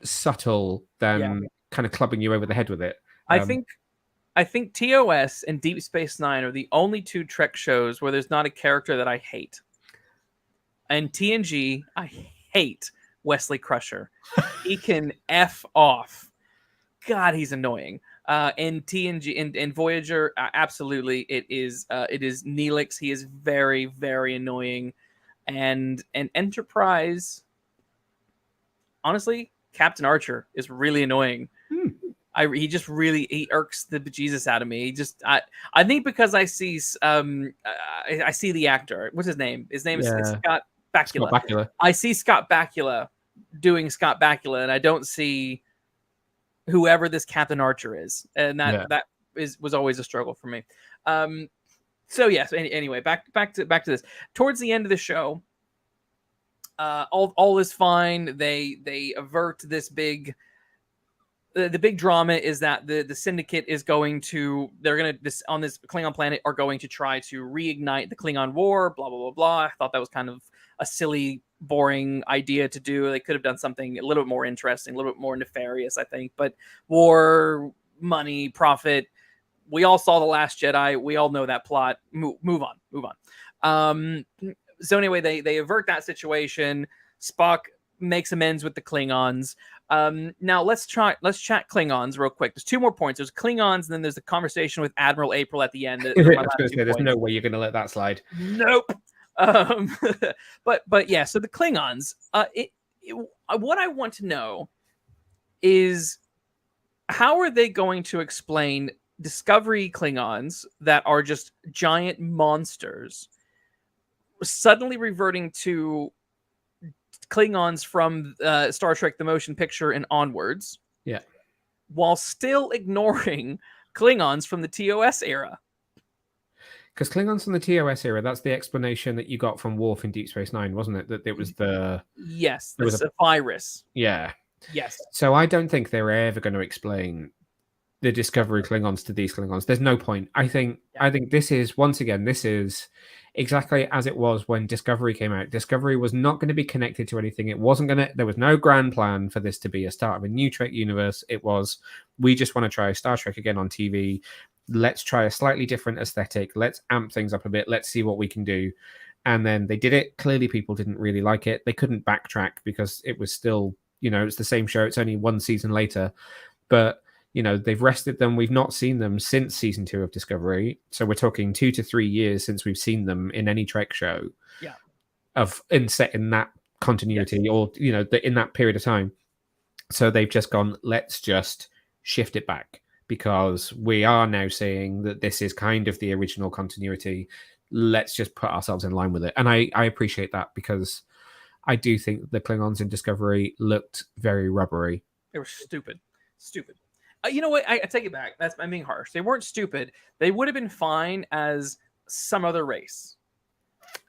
subtle than kind of clubbing you over the head with it. I think TOS and Deep Space Nine are the only two Trek shows where there's not a character that I hate. And TNG, I hate Wesley Crusher. He can F off. God, he's annoying. In TNG, in Voyager, absolutely, it is Neelix. He is very, very annoying. And Enterprise, honestly, Captain Archer is really annoying. He irks the bejesus out of me. I think because I see the actor. What's his name? His name is Scott Bakula. Scott Bakula. I see Scott Bakula doing Scott Bakula, and I don't see whoever this Captain Archer is, and that was always a struggle for me. So yes. Anyway, back to this. Towards the end of the show, all is fine. They avert this big. The big drama is that the Syndicate is going to on this Klingon planet are going to try to reignite the Klingon War. Blah blah blah blah. I thought that was kind of a silly, boring idea to do. They could have done something a little bit more interesting, a little bit more nefarious, I think. But war, money, profit. We all saw The Last Jedi. We all know that plot. Move on. So anyway, they avert that situation. Spock makes amends with the Klingons. Now let's chat Klingons real quick. There's two more points. There's Klingons, and then there's the conversation with Admiral April at the end. There's no way you're going to let that slide. Nope. But yeah. So the Klingons. What I want to know is how are they going to explain Discovery Klingons that are just giant monsters suddenly reverting to Klingons from Star Trek the Motion Picture and onwards, while still ignoring Klingons from the TOS era. Because Klingons from the TOS era, that's the explanation that you got from Worf in Deep Space Nine, wasn't it? That it was the virus. Yeah. Yes. So I don't think they're ever going to explain the Discovery Klingons to these Klingons. There's no point. I think this is exactly as it was when Discovery came out. Discovery was not going to be connected to anything. There was no grand plan for this to be a start of a new Trek universe. It was, we just want to try Star Trek again on TV. Let's try a slightly different aesthetic. Let's amp things up a bit. Let's see what we can do. And then they did it. Clearly people didn't really like it. They couldn't backtrack because it was still, it's the same show. It's only one season later. But they've rested them. We've not seen them since season 2 of Discovery. So we're talking 2 to 3 years since we've seen them in any Trek show. Yeah. Set in that continuity or, in that period of time. So they've just gone, let's just shift it back because we are now saying that this is kind of the original continuity. Let's just put ourselves in line with it. And I appreciate that because I do think the Klingons in Discovery looked very rubbery. They were stupid. You know what? I take it back. I'm being harsh. They weren't stupid. They would have been fine as some other race.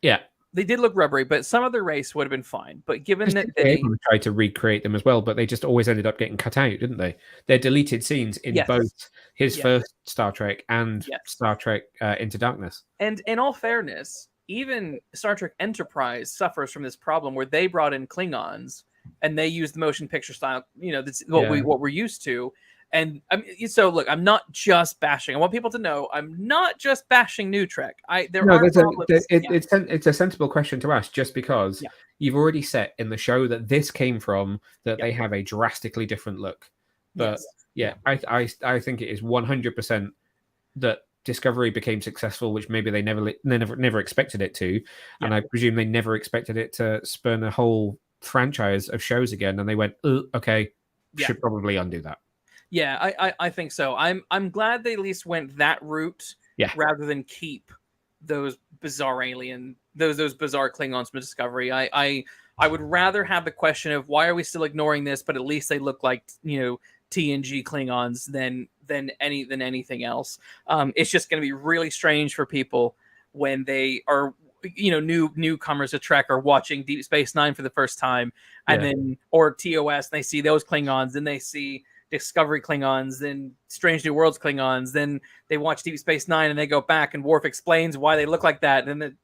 Yeah. They did look rubbery, but some other race would have been fine. But given that they tried to recreate them as well, but they just always ended up getting cut out, didn't they? They're deleted scenes in both his first Star Trek and Star Trek Into Darkness. And in all fairness, even Star Trek Enterprise suffers from this problem where they brought in Klingons and they used the motion picture style. That's what we're used to. And so look, I'm not just bashing. I want people to know I'm not just bashing New Trek. It's a sensible question to ask, just because you've already set in the show that this came from that they have a drastically different look. But Yes. yeah, I think it is 100% that Discovery became successful, which maybe they never expected it to, and Yeah. I presume they never expected it to spurn a whole franchise of shows again, and they went, okay, Yeah. should probably undo that. Yeah, I think so. I'm glad they at least went that route Yeah. rather than keep those bizarre those bizarre Klingons from Discovery. I would rather have the question of why are we still ignoring this, but at least they look like TNG Klingons than anything else. It's just going to be really strange for people when they are newcomers to Trek are watching Deep Space Nine for the first time, and then or TOS, and they see those Klingons, and they see Discovery Klingons, then Strange New Worlds Klingons, then they watch Deep Space Nine and they go back and Worf explains why they look like that, and then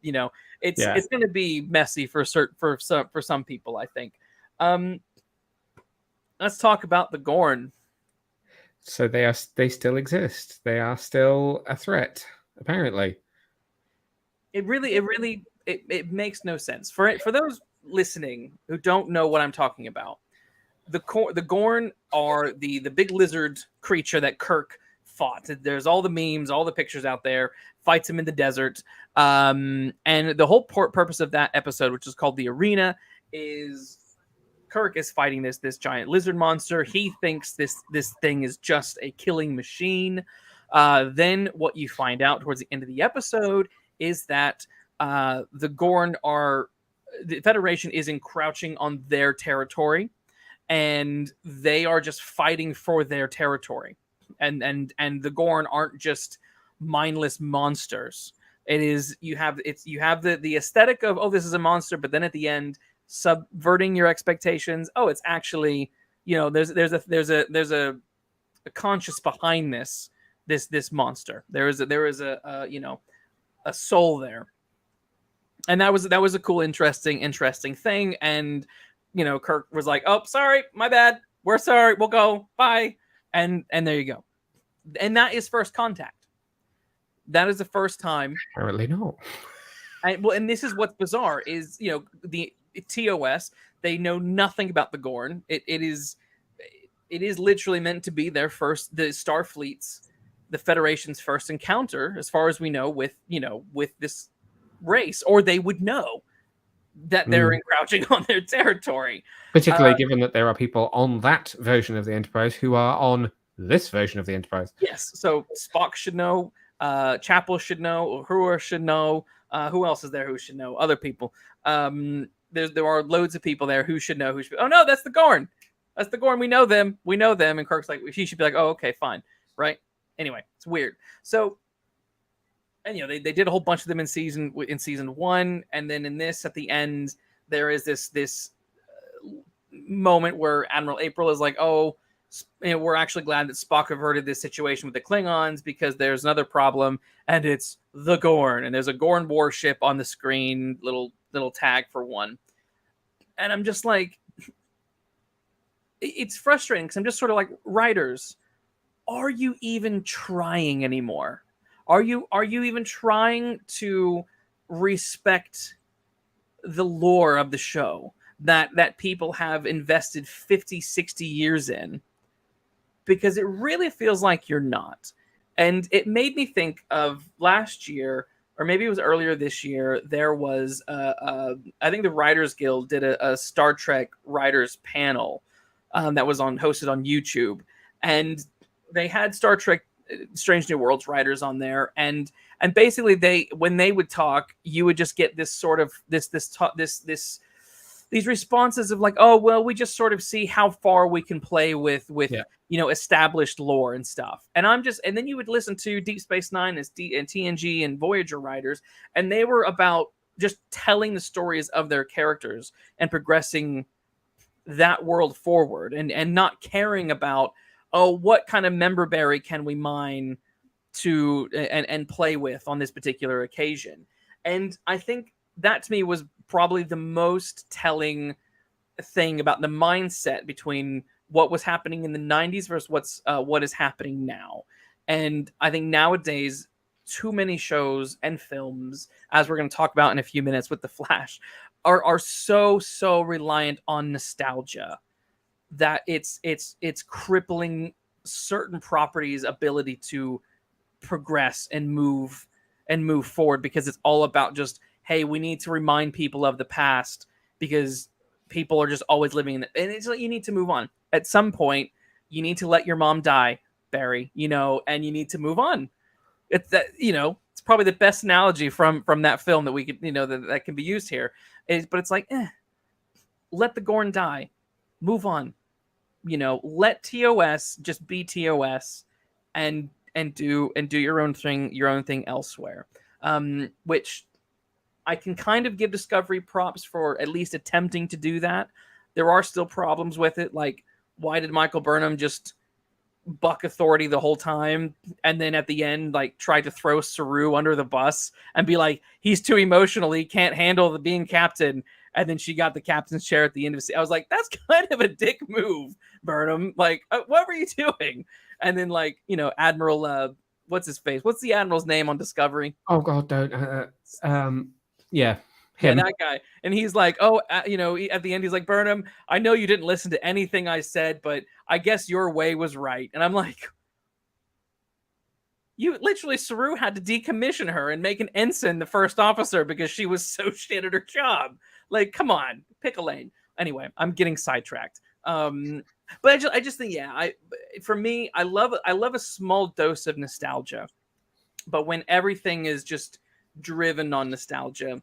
it's going to be messy for some people, I think. Let's talk about the Gorn. So they still exist. They are still a threat, apparently. It makes no sense for those listening who don't know what I'm talking about. The Gorn are the big lizard creature that Kirk fought. There's all the memes, all the pictures out there. Fights him in the desert, and the whole purpose of that episode, which is called the Arena, is Kirk is fighting this giant lizard monster. He thinks this thing is just a killing machine. Then what you find out towards the end of the episode is that the Gorn the Federation is encroaching on their territory, and they are just fighting for their territory. And the Gorn aren't just mindless monsters. It is you have the aesthetic of, oh, this is a monster, but then at the end, subverting your expectations. Oh, it's actually, there's a conscious behind this monster. There is a soul there. And that was a cool, interesting thing. And Kirk was like, "Oh, sorry, my bad. We're sorry. We'll go. Bye." And there you go. And that is first contact. That is the first time. Apparently no. And this is what's bizarre is the TOS, they know nothing about the Gorn. It is literally meant to be the Starfleet's, the Federation's first encounter, as far as we know, with this race, or they would know that they're encroaching on their territory. Particularly given that there are people on that version of the Enterprise who are on this version of the Enterprise. Yes, so Spock should know, Chapel should know, Uhura should know. Who else is there who should know? Other people. There are loads of people there who should know. Oh no, that's the Gorn. That's the Gorn. We know them. And Kirk's like, he should be like, oh, okay, fine, right? Anyway, it's weird. So, and they did a whole bunch of them in season 1, and then in this at the end there is this moment where Admiral April is like, oh, we're actually glad that Spock averted this situation with the Klingons because there's another problem, and it's the Gorn, and there's a Gorn warship on the screen, little tag for one, and I'm just like, it's frustrating because I'm just sort of like, writers, are you even trying anymore? Are you even trying to respect the lore of the show that people have invested 50, 60 years in? Because it really feels like you're not. And it made me think of last year, or maybe it was earlier this year, there was, I think the Writers Guild did a Star Trek writers panel that was hosted on YouTube. And they had Star Trek Strange New Worlds writers on there, and basically when they would talk, you would just get this sort of these responses of like, oh well, we just sort of see how far we can play with established lore and stuff. And then you would listen to Deep Space Nine and TNG and Voyager writers, and they were about just telling the stories of their characters and progressing that world forward, and not caring about, oh, what kind of member berry can we mine to and play with on this particular occasion. And I think that to me was probably the most telling thing about the mindset between what was happening in the 90s versus what is happening now. And I think nowadays, too many shows and films, as we're going to talk about in a few minutes with The Flash, are so reliant on nostalgia that it's crippling certain properties' ability to progress and move forward, because it's all about just, hey, we need to remind people of the past because people are just always living in it. And it's like, you need to move on. At some point, you need to let your mom die, Barry, and you need to move on. It's that, it's probably the best analogy from that film that we could, that can be used here. But it's like, let the Gorn die, move on. Let TOS just be TOS, and do your own thing elsewhere. Which I can kind of give Discovery props for at least attempting to do that. There are still problems with it, like, why did Michael Burnham just buck authority the whole time, and then at the end, like, try to throw Saru under the bus and be like, he's too emotional, he can't handle the being captain, and then she got the captain's chair at the end of it. I was like, that's kind of a dick move, Burnham. Like, what were you doing? And then, like, Admiral, what's his face? What's the Admiral's name on Discovery? Oh God, don't. Yeah. Him. Yeah, that guy. And he's like, at the end, he's like, Burnham, I know you didn't listen to anything I said, but I guess your way was right. And I'm like, Saru had to decommission her and make an ensign the first officer because she was so shit at her job. Like, come on, pick a lane. Anyway, I'm getting sidetracked. But I just think, for me, I love a small dose of nostalgia, but when everything is just driven on nostalgia,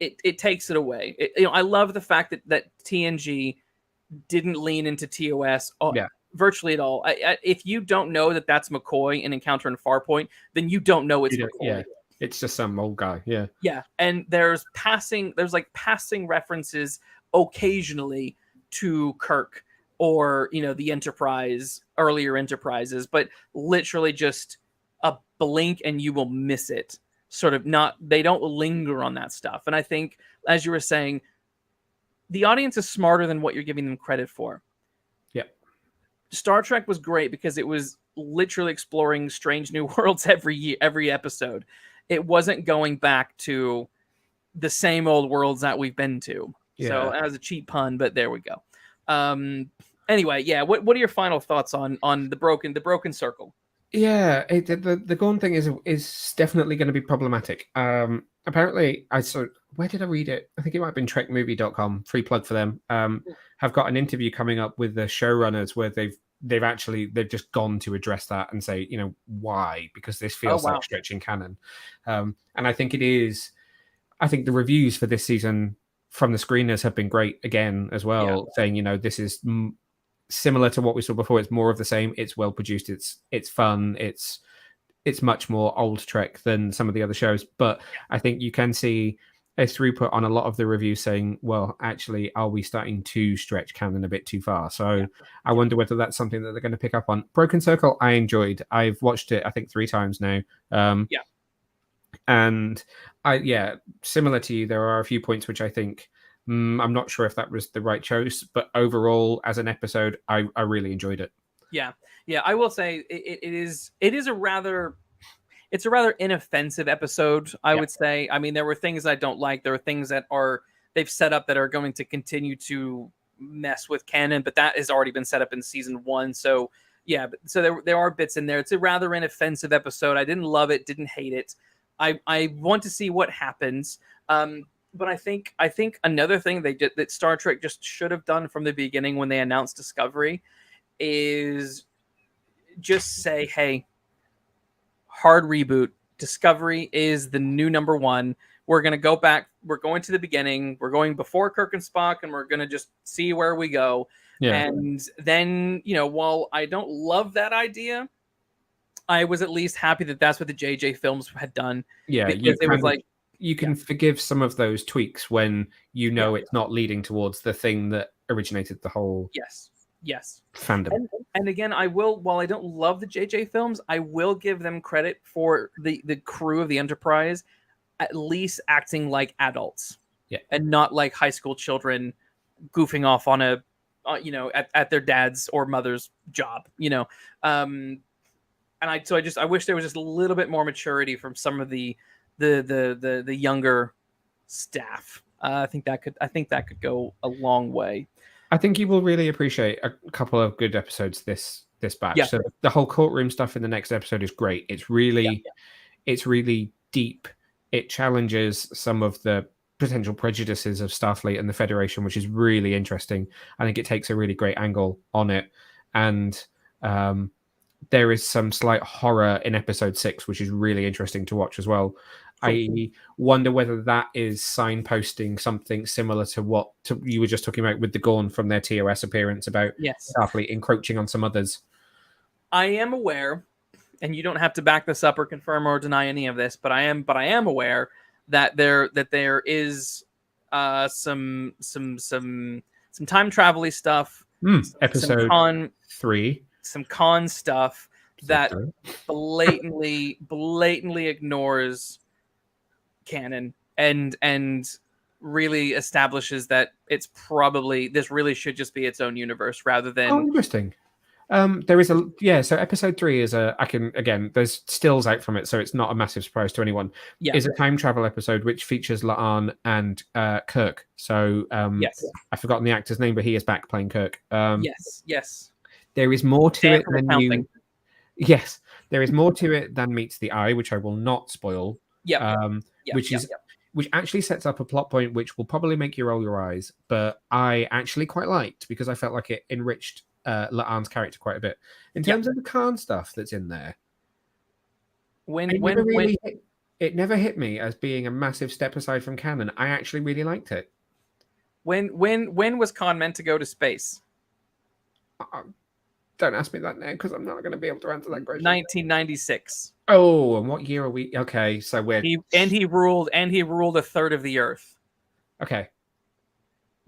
it takes it away. I love the fact that TNG didn't lean into TOS virtually at all. If you don't know that that's McCoy in Encounter in Farpoint, then you don't know it's McCoy. Yeah, it's just some old guy. Yeah. Yeah, and there's passing references occasionally to Kirk or the Enterprise, earlier Enterprises, but literally just a blink and you will miss it. They don't linger on that stuff. And I think, as you were saying, the audience is smarter than what you're giving them credit for. Yeah. Star Trek was great because it was literally exploring strange new worlds every episode. It wasn't going back to the same old worlds that we've been to. Yeah. So that was a cheap pun, but there we go. Anyway, yeah. What are your final thoughts on the broken circle? Yeah, the Gorn thing is definitely going to be problematic. Apparently, where did I read it? I think it might have been trekmovie.com, free plug for them. Have got an interview coming up with the showrunners where they've just gone to address that and say, why? Because this feels like stretching canon. And I think it is. I think the reviews for this season from the screeners have been great again as well, saying, this is similar to what we saw before. It's more of the same. It's well produced. It's fun. It's much more old Trek than some of the other shows. But I think you can see a throughput on a lot of the reviews saying, well, actually, are we starting to stretch canon a bit too far? So I wonder whether that's something that they're going to pick up on. Broken Circle, I enjoyed. I've watched it, I think, 3 times now. And similar to you, there are a few points which I think I'm not sure if that was the right choice, but overall, as an episode, I really enjoyed it. Yeah. I will say it is a rather inoffensive episode, I would say. I mean, there were things I don't like. There are things that they've set up that are going to continue to mess with canon, but that has already been set up in season 1. So so there are bits in there. It's a rather inoffensive episode. I didn't love it, didn't hate it. I want to see what happens. But I think another thing that Star Trek just should have done from the beginning when they announced Discovery is just say, hey, hard reboot. Discovery is the new number 1. We're going to go back. We're going to the beginning. We're going before Kirk and Spock, and we're going to just see where we go. Yeah. And then, while I don't love that idea, I was at least happy that that's what the JJ films had done. Yeah, because it was like, you can forgive some of those tweaks when it's not leading towards the thing that originated the whole fandom. And again, while I don't love the JJ films, I will give them credit for the crew of the Enterprise at least acting like adults, and not like high school children goofing off on a at their dad's or mother's job. And I wish there was just a little bit more maturity from some of the younger staff. I think that could go a long way. I think you will really appreciate a couple of good episodes this batch. Yeah. So the whole courtroom stuff in the next episode is great. It's really deep. It challenges some of the potential prejudices of Starfleet and the Federation, which is really interesting. I think it takes a really great angle on it, and there is some slight horror in episode 6, which is really interesting to watch as well. Cool. I wonder whether that is signposting something similar to what you were just talking about with the Gorn from their TOS appearance about Starfleet encroaching on some others. I am aware, and you don't have to back this up or confirm or deny any of this, but I am aware that there is some time travel-y stuff. Episode 3. Some con stuff that blatantly ignores canon and really establishes that it's probably this really should just be its own universe rather than. Oh, interesting. There is so episode 3 is there's stills out from it, so it's not a massive surprise to anyone. Is a time travel episode which features La'an and Kirk. So I've forgotten the actor's name, but he is back playing Kirk. Yes. There is more to it than you. Yes, there is more to it than meets the eye, which I will not spoil. Which actually sets up a plot point which will probably make you roll your eyes, but I actually quite liked because I felt like it enriched La'an's character quite a bit. In terms of the Khan stuff that's in there, it never hit me as being a massive step aside from canon. I actually really liked it. When was Khan meant to go to space? Don't ask me that now because I'm not going to be able to answer that question. 1996. Oh, and what year are we? Okay, so he ruled a third of the Earth. Okay.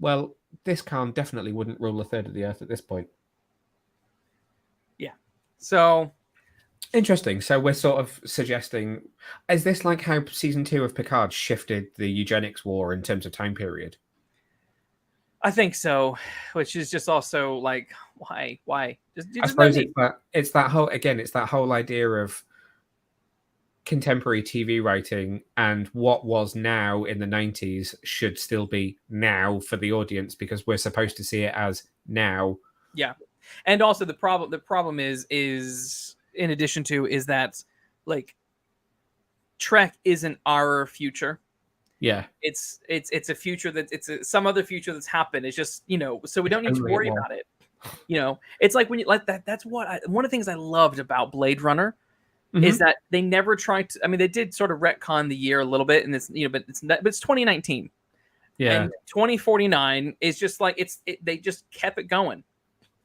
Well, this Khan definitely wouldn't rule a third of the Earth at this point. Yeah. So interesting. So we're sort of suggesting, is this like how season 2 of Picard shifted the eugenics war in terms of time period? I think so, which is just also like, why? I suppose it's that whole idea of contemporary TV writing and what was now in the 90s should still be now for the audience because we're supposed to see it as now. Yeah, and also the problem is in addition to is that like Trek isn't our future. Yeah, it's a future that some other future that's happened. It's just so we don't need to worry about it. It's like when you like that. That's one of the things I loved about Blade Runner is that they never tried to. I mean, they did sort of retcon the year a little bit, and it's but it's 2019. Yeah, and 2049 is just like they just kept it going.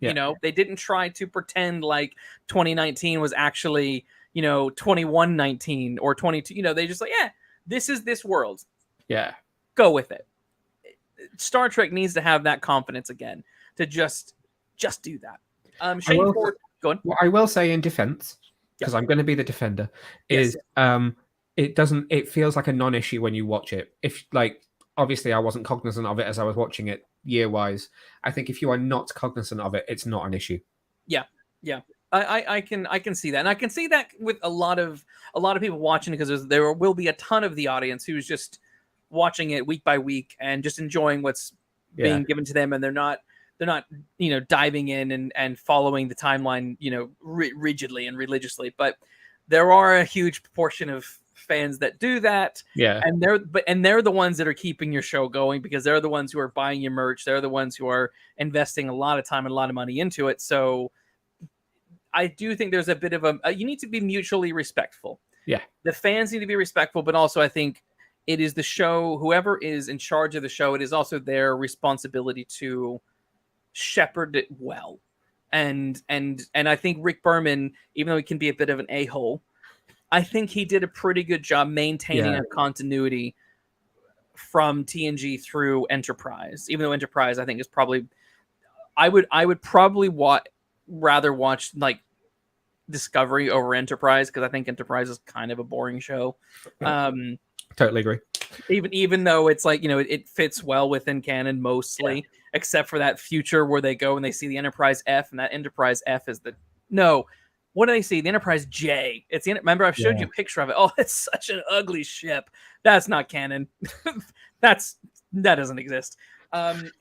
Yeah. They didn't try to pretend like 2019 was actually 2119 or 22. They just like this is this world. Yeah, go with it. Star Trek needs to have that confidence again to just do that. Shane Ford, go on. What I will say in defense, because I'm going to be the defender, is it feels like a non-issue when you watch it. If obviously I wasn't cognizant of it as I was watching it year-wise. I think if you are not cognizant of it, it's not an issue. Yeah. I can see that, and I can see that with a lot of people watching it because there will be a ton of the audience who's just watching it week by week and just enjoying what's being given to them, and they're not diving in and following the timeline rigidly and religiously. But there are a huge proportion of fans that do that, and they're the ones that are keeping your show going because they're the ones who are buying your merch. They're the ones who are investing a lot of time and a lot of money into it. So I do think there's a bit of you need to be mutually respectful. Yeah. The fans need to be respectful, but also I think it is the show, whoever is in charge of the show, it is also their responsibility to shepherd it well. And I think Rick Berman, even though he can be a bit of an a-hole, I think he did a pretty good job maintaining a continuity from TNG through Enterprise. Even though Enterprise, I think, is probably I would probably rather watch like Discovery over Enterprise because I think Enterprise is kind of a boring show. Totally agree. Even though it's like it fits well within canon mostly, except for that future where they go and they see the Enterprise F, and that Enterprise F is what do they see? The Enterprise J. It's remember I've showed you a picture of it. Oh, it's such an ugly ship. That's not canon. That doesn't exist.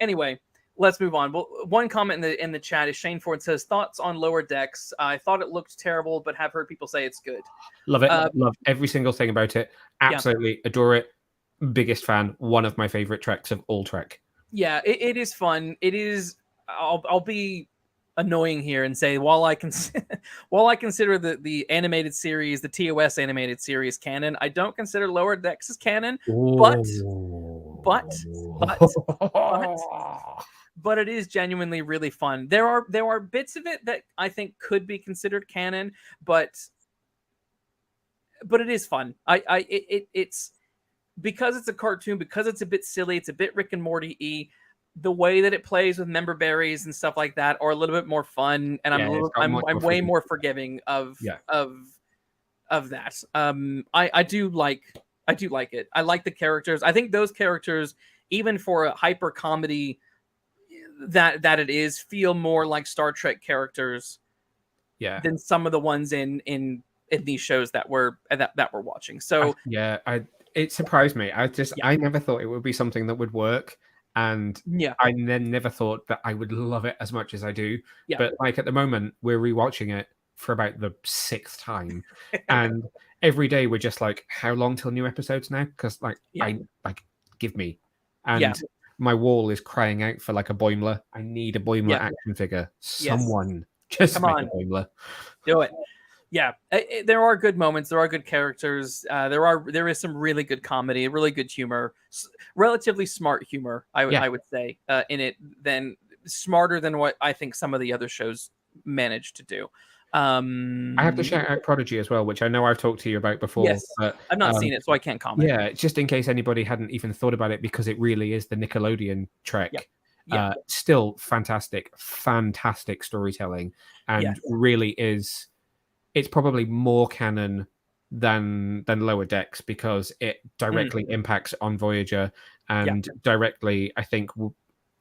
Anyway, let's move on. Well, one comment in the chat is Shane Ford says thoughts on Lower Decks. I thought it looked terrible, but have heard people say it's good. Love it. Love every single thing about it. Absolutely adore it. Biggest fan. One of my favorite treks of all Trek. Yeah, it is fun. It is. I'll be annoying here and say while I consider the animated series, the TOS animated series canon, I don't consider Lower Decks as canon. But it is genuinely really fun. There are bits of it that I think could be considered canon, but it is fun. It's because it's a cartoon, because it's a bit silly, it's a bit Rick and Morty-y. The way that it plays with member berries and stuff like that are a little bit more fun, and I'm way more forgiving of that. I do like it. I like the characters. I think those characters, even for a hyper comedy that it is, feel more like Star Trek characters than some of the ones in these shows that we're watching. So it surprised me. I never thought it would be something that would work. And I then never thought that I would love it as much as I do. Yeah. But like at the moment, we're rewatching it for about the 6th time, and every day we're just like, how long till new episodes now? Because give me. And my wall is crying out for like a Boimler. I need a Boimler action figure. Someone just come on, a Boimler. Do it. Yeah, there are good moments. There are good characters. There is some really good comedy, really good humor, relatively smart humor. I would say in it, than smarter than what I think some of the other shows managed to do. I have to shout out Prodigy as well, which I know I've talked to you about before. Yes, but I've not seen it, so I can't comment. Yeah, just in case anybody hadn't even thought about it, because it really is the Nickelodeon Trek. Yeah. Still fantastic storytelling, and really is. It's probably more canon than Lower Decks because it directly impacts on Voyager and directly, I think, will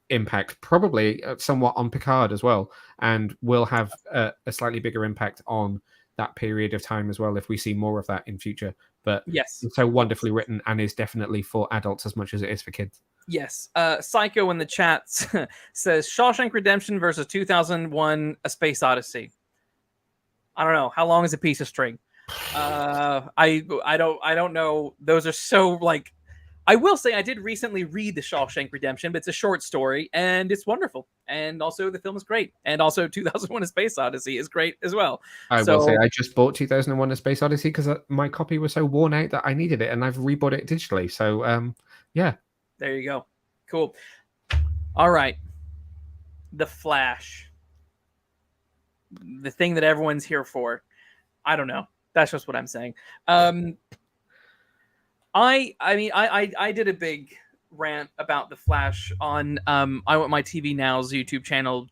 impact probably somewhat on Picard as well, and will have a slightly bigger impact on that period of time as well if we see more of that in future. But it's so wonderfully written and is definitely for adults as much as it is for kids. Yes. Psycho in the chat says Shawshank Redemption versus 2001: A Space Odyssey. I don't know. How long is a piece of string? I don't know. Those are so like. I will say I did recently read The Shawshank Redemption, but it's a short story and it's wonderful. And also the film is great. And also 2001: A Space Odyssey is great as well. I will say I just bought 2001: A Space Odyssey because my copy was so worn out that I needed it, and I've rebought it digitally. So yeah. There you go. Cool. All right. The Flash. The thing that everyone's here for. I don't know. That's just what I'm saying. I did a big rant about The Flash on I Want My TV Now's YouTube channel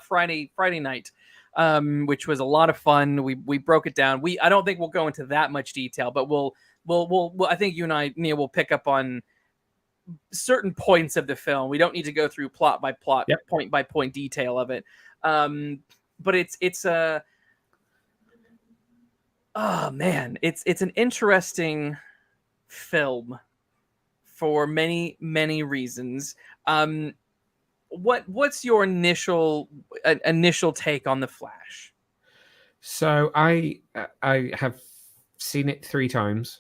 Friday night, which was a lot of fun. We broke it down. I don't think we'll go into that much detail, but we'll I think you and I, Neil, will pick up on certain points of the film. We don't need to go through plot by plot, point by point detail of it. But it's a it's an interesting film for many reasons. What's your initial take on The Flash? So I have seen it 3 times.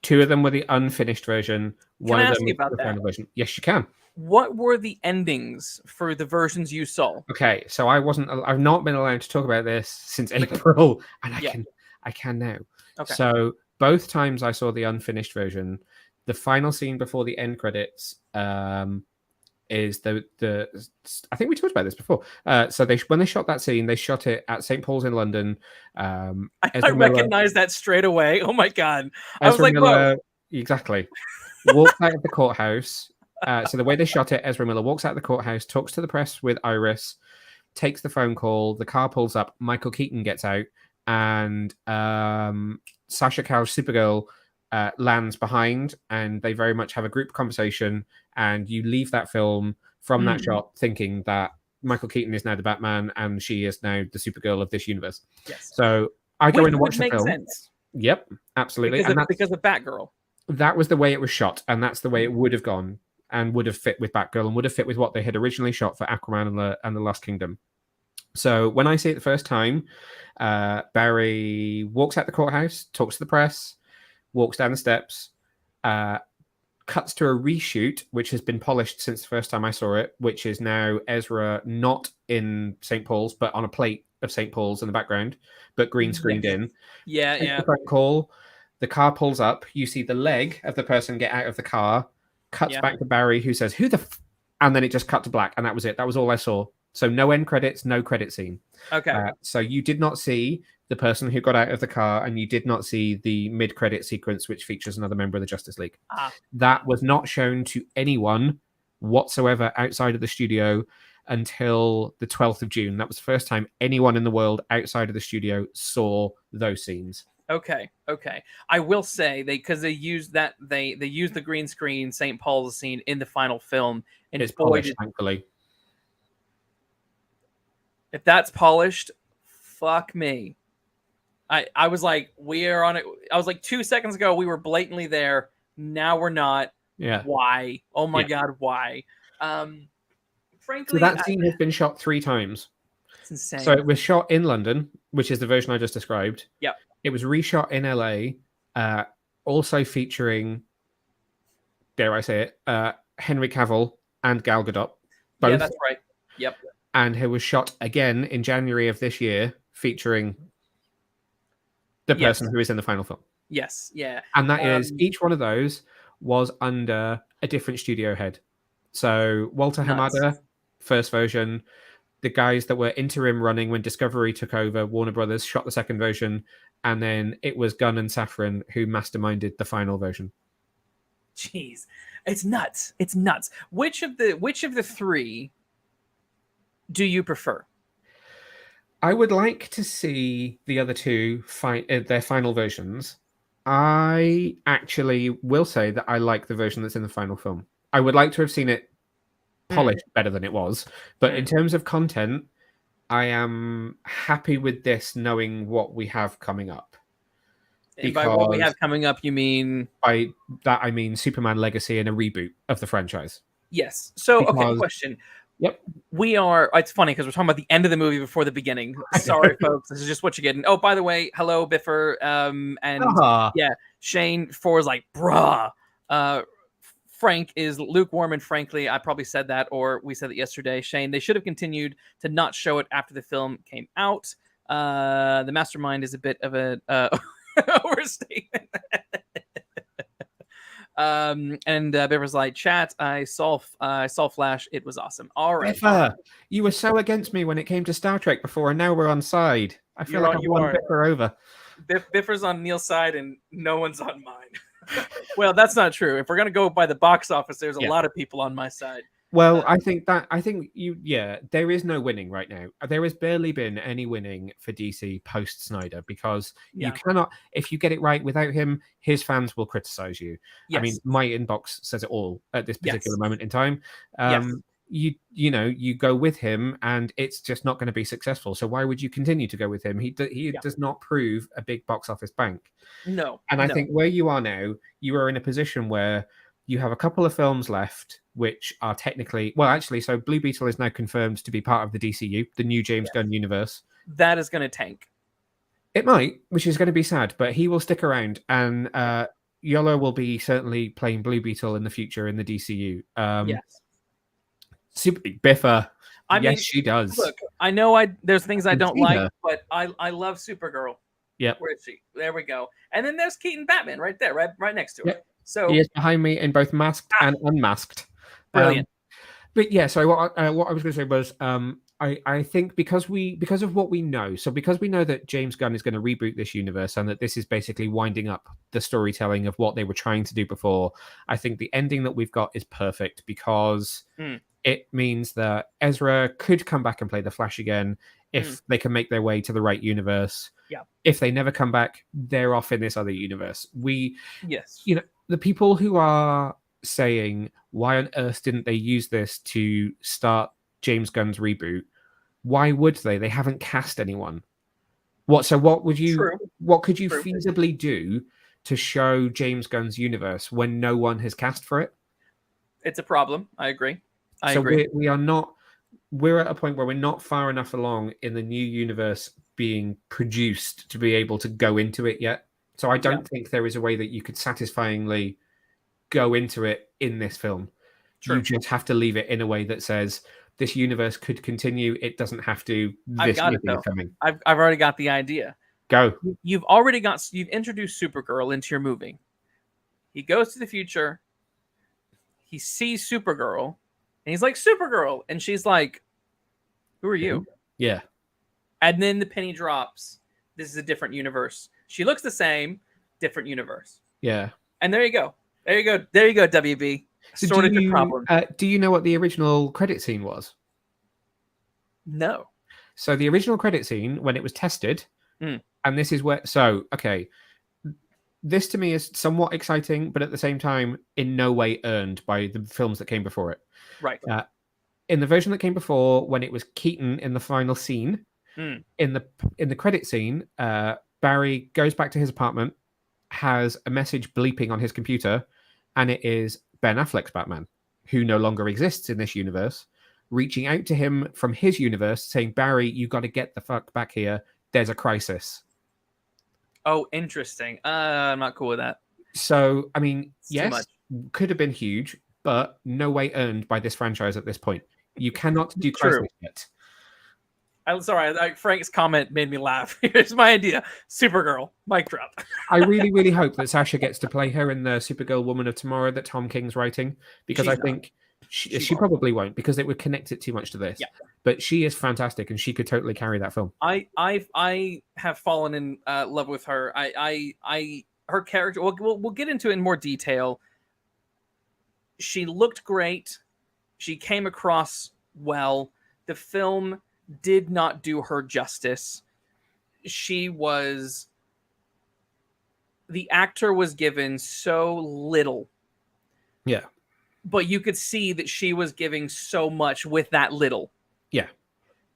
2 of them were the unfinished version. One of them was the final version. Yes, you can. What were the endings for the versions you saw? Okay, so I've not been allowed to talk about this since April, and I can now. Okay. So both times I saw the unfinished version, the final scene before the end credits is the I think we talked about this before. So when they shot that scene, they shot it at St. Paul's in London. I recognized that straight away. Oh my god! I was like, Miller, exactly. Walked out of the courthouse. So the way they shot it, Ezra Miller walks out of the courthouse, talks to the press with Iris, takes the phone call. The car pulls up. Michael Keaton gets out, and Sasha Calle's Supergirl lands behind, and they very much have a group conversation. And you leave that film from that shot thinking that Michael Keaton is now the Batman and she is now the Supergirl of this universe. Yes. So I go in and watch the film. Sense. Yep, absolutely. Because of Batgirl. That was the way it was shot, and that's the way it would have gone. and would have fit with Batgirl and would have fit with what they had originally shot for Aquaman and the Lost Kingdom. So when I see it the first time, Barry walks out the courthouse, talks to the press, walks down the steps, cuts to a reshoot, which has been polished since the first time I saw it, which is now Ezra not in St. Paul's, but on a plate of St. Paul's in the background, but green screened in. Yeah, Takes yeah. the phone call. The car pulls up. You see the leg of the person get out of the car. Cuts back to Barry, who says, "Who the?" And then it just cut to black, and that was it. That was all I saw. So no end credits, no credit scene. Okay. So you did not see the person who got out of the car, and you did not see the mid-credit sequence, which features another member of the Justice League. That was not shown to anyone whatsoever outside of the studio until the 12th of June. That was the first time anyone in the world outside of the studio saw those scenes. Okay. I will say because they used that they used the green screen St. Paul's scene in the final film, and it's polished, thankfully. If that's polished, fuck me. I was like, we are on it. I was like 2 seconds ago, we were blatantly there. Now we're not. Yeah. Why? Oh my God, why? Frankly, so that scene has been shot 3 times. It's insane. So it was shot in London, which is the version I just described. Yep. It was reshot in LA, also featuring, dare I say it, Henry Cavill and Gal Gadot. Both. Yeah, that's right. Yep. And it was shot again in January of this year, featuring the person who is in the final film. Yes, yeah. And that is, each one of those was under a different studio head. So Walter Hamada, first version. The guys that were interim running when Discovery took over, Warner Brothers, shot the second version. And then it was Gunn and Safran who masterminded the final version. Jeez. It's nuts. It's nuts. Which of the 3 do you prefer? I would like to see the other 2 fight their final versions. I actually will say that I like the version that's in the final film. I would like to have seen it polished better than it was. But in terms of content, I am happy with this, knowing what we have coming up. And by what we have coming up, you mean? By that, I mean Superman Legacy and a reboot of the franchise. Yes. So, okay, question. Yep. It's funny because we're talking about the end of the movie before the beginning. Sorry, folks. This is just what you're getting. Oh, by the way, hello, Biffer. Shane 4 is like, bruh. Frank is lukewarm, and frankly, I probably said that, or we said it yesterday. Shane, they should have continued to not show it after the film came out. The mastermind is a bit of an overstatement. And Biffer's like, chat, I saw Flash. It was awesome. All right. Biffer, you were so against me when it came to Star Trek before, and now we're on side. I feel like I've won Biffer over. Biffer's on Neil's side, and no one's on mine. Well, that's not true. If we're gonna go by the box office, there's a lot of people on my side. Well, I think there is no winning right now. There has barely been any winning for DC post Snyder, because you cannot, if you get it right without him, his fans will criticize you. Yes. I mean, my inbox says it all at this particular moment in time. You go with him and it's just not going to be successful. So why would you continue to go with him? He does not prove a big box office bank. No. And I think where you are now, you are in a position where you have a couple of films left, which are technically, so Blue Beetle is now confirmed to be part of the DCU, the new James Gunn universe. That is going to tank. It might, which is going to be sad, but he will stick around, and Yolo will be certainly playing Blue Beetle in the future in the DCU. Yes. Super Biffer. Yes, she does. Look, I know there's things I don't like, but I love Supergirl. Yep. Where is she? There we go. And then there's Keaton Batman right there, right next to her. Yep. So he is behind me in both masked and unmasked. Brilliant. But yeah, so what I was going to say was, I think because of what we know, so because we know that James Gunn is going to reboot this universe and that this is basically winding up the storytelling of what they were trying to do before, I think the ending that we've got is perfect, because it means that Ezra could come back and play the Flash again if they can make their way to the right universe. Yeah. If they never come back, they're off in this other universe. The people who are saying, why on earth didn't they use this to start James Gunn's reboot? Why would they? They haven't cast anyone. What could you feasibly do to show James Gunn's universe when no one has cast for it? It's a problem. I agree. I So agree. we are not. We're at a point where we're not far enough along in the new universe being produced to be able to go into it yet. So I don't think there is a way that you could satisfyingly go into it in this film. True. You just have to leave it in a way that says this universe could continue. It doesn't have to. I've This got it movie is though. coming. I've already got the idea. Go. You've introduced Supergirl into your movie. He goes to the future. He sees Supergirl, and he's like, Supergirl, and she's like, who are you? Yeah. And then the penny drops. This is a different universe. She looks the same, different universe. Yeah. And there you go. There you go. There you go, WB. So Sorted your problem. Do you know what the original credit scene was? No. So the original credit scene, when it was tested, and this is where. So okay, this to me is somewhat exciting, but at the same time, in no way earned by the films that came before it. Right. In the version that came before, when it was Keaton in the final scene, in the credit scene, Barry goes back to his apartment, has a message bleeping on his computer, and it is Ben Affleck's Batman, who no longer exists in this universe, reaching out to him from his universe, saying, Barry, you got to get the fuck back here. There's a crisis. Oh, interesting. I'm not cool with that. So, I mean, It's yes, could have been huge, but no way earned by this franchise at this point. You cannot do crisis yet. I'm sorry. Frank's comment made me laugh. Here's my idea. Supergirl. Mic drop. I really, really hope that Sasha gets to play her in the Supergirl Woman of Tomorrow that Tom King's writing, because I think she probably won't, because it would connect it too much to this. Yeah. But she is fantastic, and she could totally carry that film. I have fallen in love with her. Her character. We'll get into it in more detail. She looked great. She came across well. The film did not do her justice. The actor was given so little. Yeah. But you could see that she was giving so much with that little. Yeah.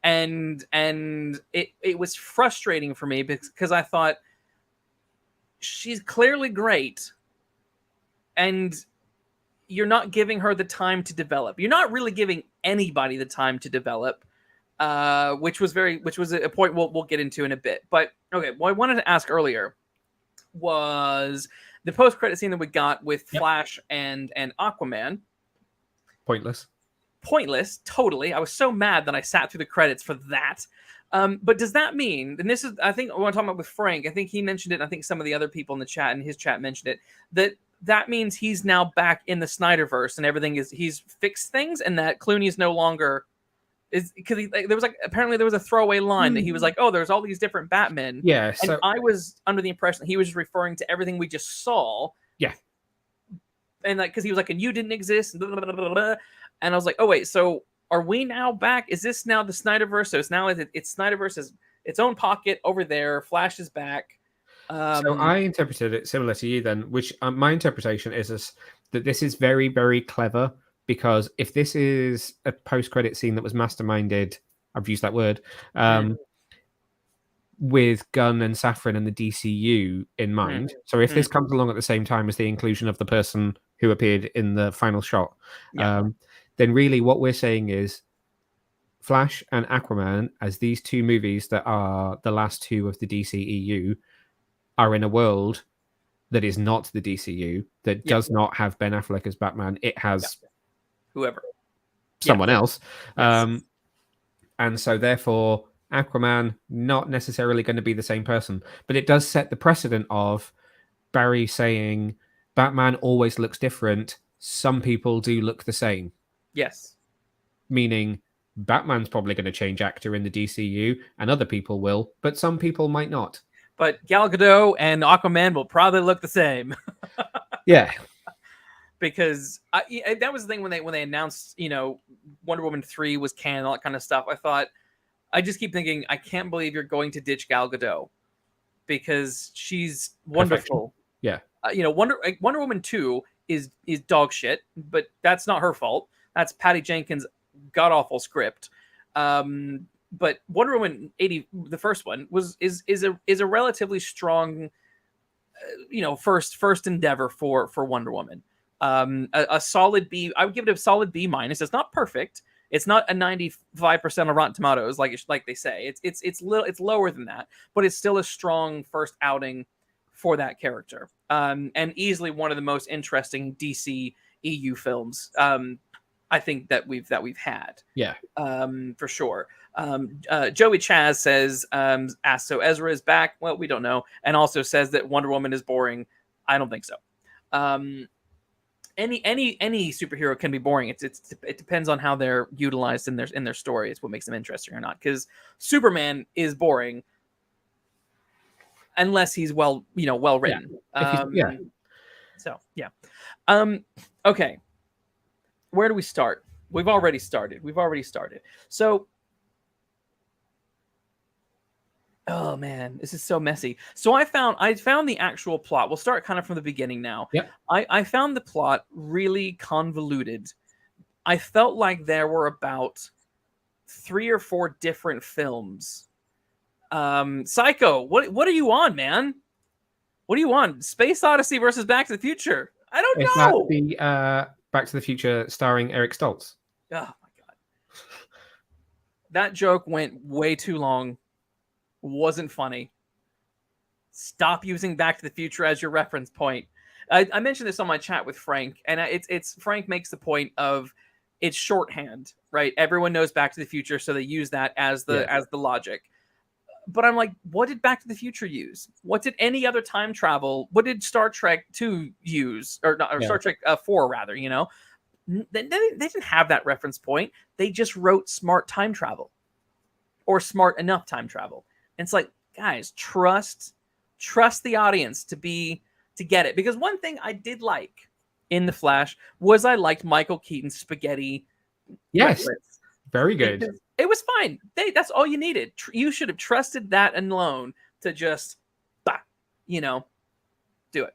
And it was frustrating for me because I thought, she's clearly great, and you're not giving her the time to develop. You're not really giving anybody the time to develop. Which was a point we'll get into in a bit. But okay, what I wanted to ask earlier was the post-credit scene that we got with Flash and Aquaman. Pointless, totally. I was so mad that I sat through the credits for that. But does that mean, and this is, I think, when I'm talking about with Frank, I think he mentioned it, and I think some of the other people in the chat and his chat mentioned it, that means he's now back in the Snyderverse and he's fixed things, and that Clooney is no longer... Is because apparently there was a throwaway line that he was like, oh, there's all these different Batmen. Yeah. So and I was under the impression that he was just referring to everything we just saw. Yeah. And because he was like, and you didn't exist. And, blah, blah, blah, blah. And I was like, oh wait, so are we now back? Is this now the Snyderverse? So it's now it's Snyderverse is its own pocket over there. Flash is back. So I interpreted it similar to you then, which my interpretation is that this is very, very clever. Because if this is a post-credit scene that was masterminded, I've used that word, with Gunn and Safran and the DCU in mind. So if this comes along at the same time as the inclusion of the person who appeared in the final shot, then really what we're saying is Flash and Aquaman, as these two movies that are the last two of the DCEU, are in a world that is not the DCU, that does not have Ben Affleck as Batman. It has... whoever, someone else. And so therefore Aquaman not necessarily going to be the same person, but it does set the precedent of Barry saying Batman always looks different. Some people do look the same. Yes. Meaning Batman's probably going to change actor in the DCU and other people will, but some people might not. But Gal Gadot and Aquaman will probably look the same. Yeah. Because that was the thing when they announced, Wonder Woman 3 was canon, all that kind of stuff. I just keep thinking, I can't believe you're going to ditch Gal Gadot, because she's wonderful. Perfection. Yeah. Wonder Woman 2 is dog shit, but that's not her fault. That's Patty Jenkins' god awful script. But Wonder Woman 80, the first one, is a relatively strong, first endeavor for Wonder Woman. A solid B. I would give it a solid B minus. It's not perfect. It's not a 95% of Rotten Tomatoes like they say. It's lower than that, but it's still a strong first outing for that character. And easily one of the most interesting DC EU films. I think that we've had. Yeah. For sure. Joey Chaz says, asks, so Ezra is back. Well, we don't know. And also says that Wonder Woman is boring. I don't think so. Any superhero can be boring. It depends on how they're utilized in their story. It's what makes them interesting or not. Because Superman is boring unless he's well written. Yeah. So yeah. Okay. Where do we start? We've already started. So, oh man, this is so messy. So I found the actual plot. We'll start kind of from the beginning now. Yep. I found the plot really convoluted. I felt like there were about 3 or 4 different films. Psycho, what are you on, man? What are you on? Space Odyssey versus Back to the Future? I don't know. Is that the Back to the Future starring Eric Stoltz? Oh my god. That joke went way too long. Wasn't funny. Stop using Back to the Future as your reference point. I mentioned this on my chat with Frank, and it's Frank makes the point of it's shorthand, right? Everyone knows Back to the Future, so they use that as the logic. But I'm like, what did Back to the Future use? What did any other time travel? What did Star Trek 2 use, or Star Trek 4 rather? They didn't have that reference point. They just wrote smart time travel, or smart enough time travel. And it's like, guys, trust the audience to get it. Because one thing I did like in The Flash was I liked Michael Keaton's spaghetti. Yes, reference. Very good. It was fine. That's all you needed. You should have trusted that alone to just, do it.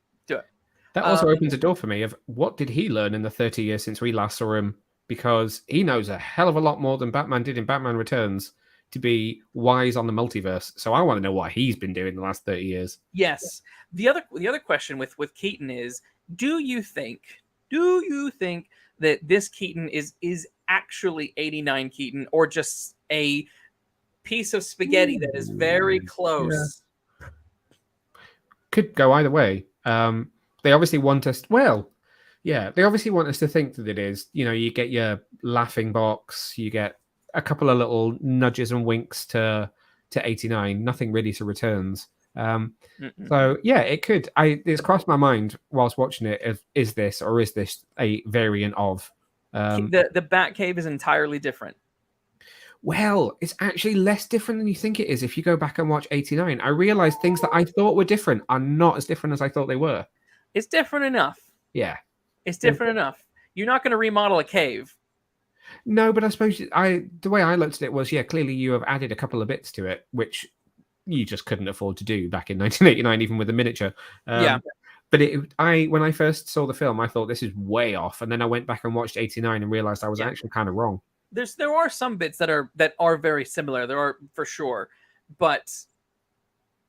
That also opens a door for me of what did he learn in the 30 years since we last saw him? Because he knows a hell of a lot more than Batman did in Batman Returns to be wise on the multiverse. So I want to know what he's been doing the last 30 years. Yes. The other question with Keaton is, do you think that this Keaton is actually 89 Keaton, or just a piece of spaghetti that is very close? Yeah. Could go either way. They obviously want us. Well, yeah, they obviously want us to think that it is. You get your laughing box, you get a couple of little nudges and winks to 89. Nothing really to Returns. So yeah, it could. It's crossed my mind whilst watching it. Is this a variant of? The Batcave is entirely different. Well, it's actually less different than you think it is. If you go back and watch 89, I realized things that I thought were different are not as different as I thought they were. It's different enough. Yeah. It's different enough. You're not going to remodel a cave. No, but I suppose the way I looked at it was, clearly you have added a couple of bits to it, which you just couldn't afford to do back in 1989, even with the miniature. But when I first saw the film, I thought this is way off, and then I went back and watched 89 and realized I was actually kind of wrong. There are some bits that are very similar. There are for sure, but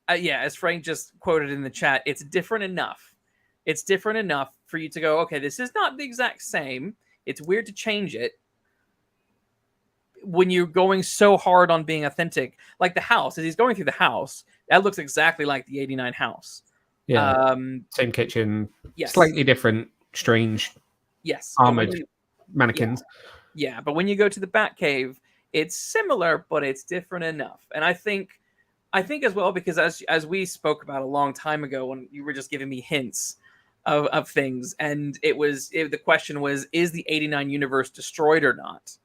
as Frank just quoted in the chat, it's different enough. It's different enough for you to go, okay, this is not the exact same. It's weird to change it when you're going so hard on being authentic. Like the house, as he's going through the house, that looks exactly like the 89 house. Yeah. Same kitchen. Yes. Slightly different, strange. Yes. Armored mannequins. Yeah, but when you go to the Batcave, it's similar, but it's different enough. And I think as well, because as we spoke about a long time ago when you were just giving me hints of things, and the question was, is the 89 universe destroyed or not?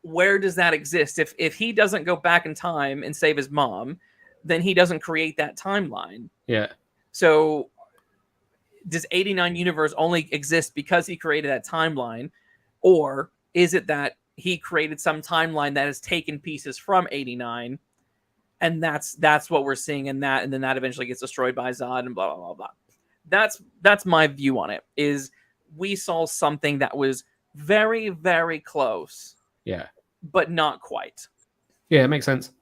Where does that exist? If he doesn't go back in time and save his mom, then he doesn't create that timeline. Yeah. So does 89 universe only exist because he created that timeline, or is it that he created some timeline that has taken pieces from 89, and that's what we're seeing in that, and then that eventually gets destroyed by Zod and blah blah blah blah. That's my view on it. Is we saw something that was very, very close. Yeah. But not quite. Yeah, it makes sense.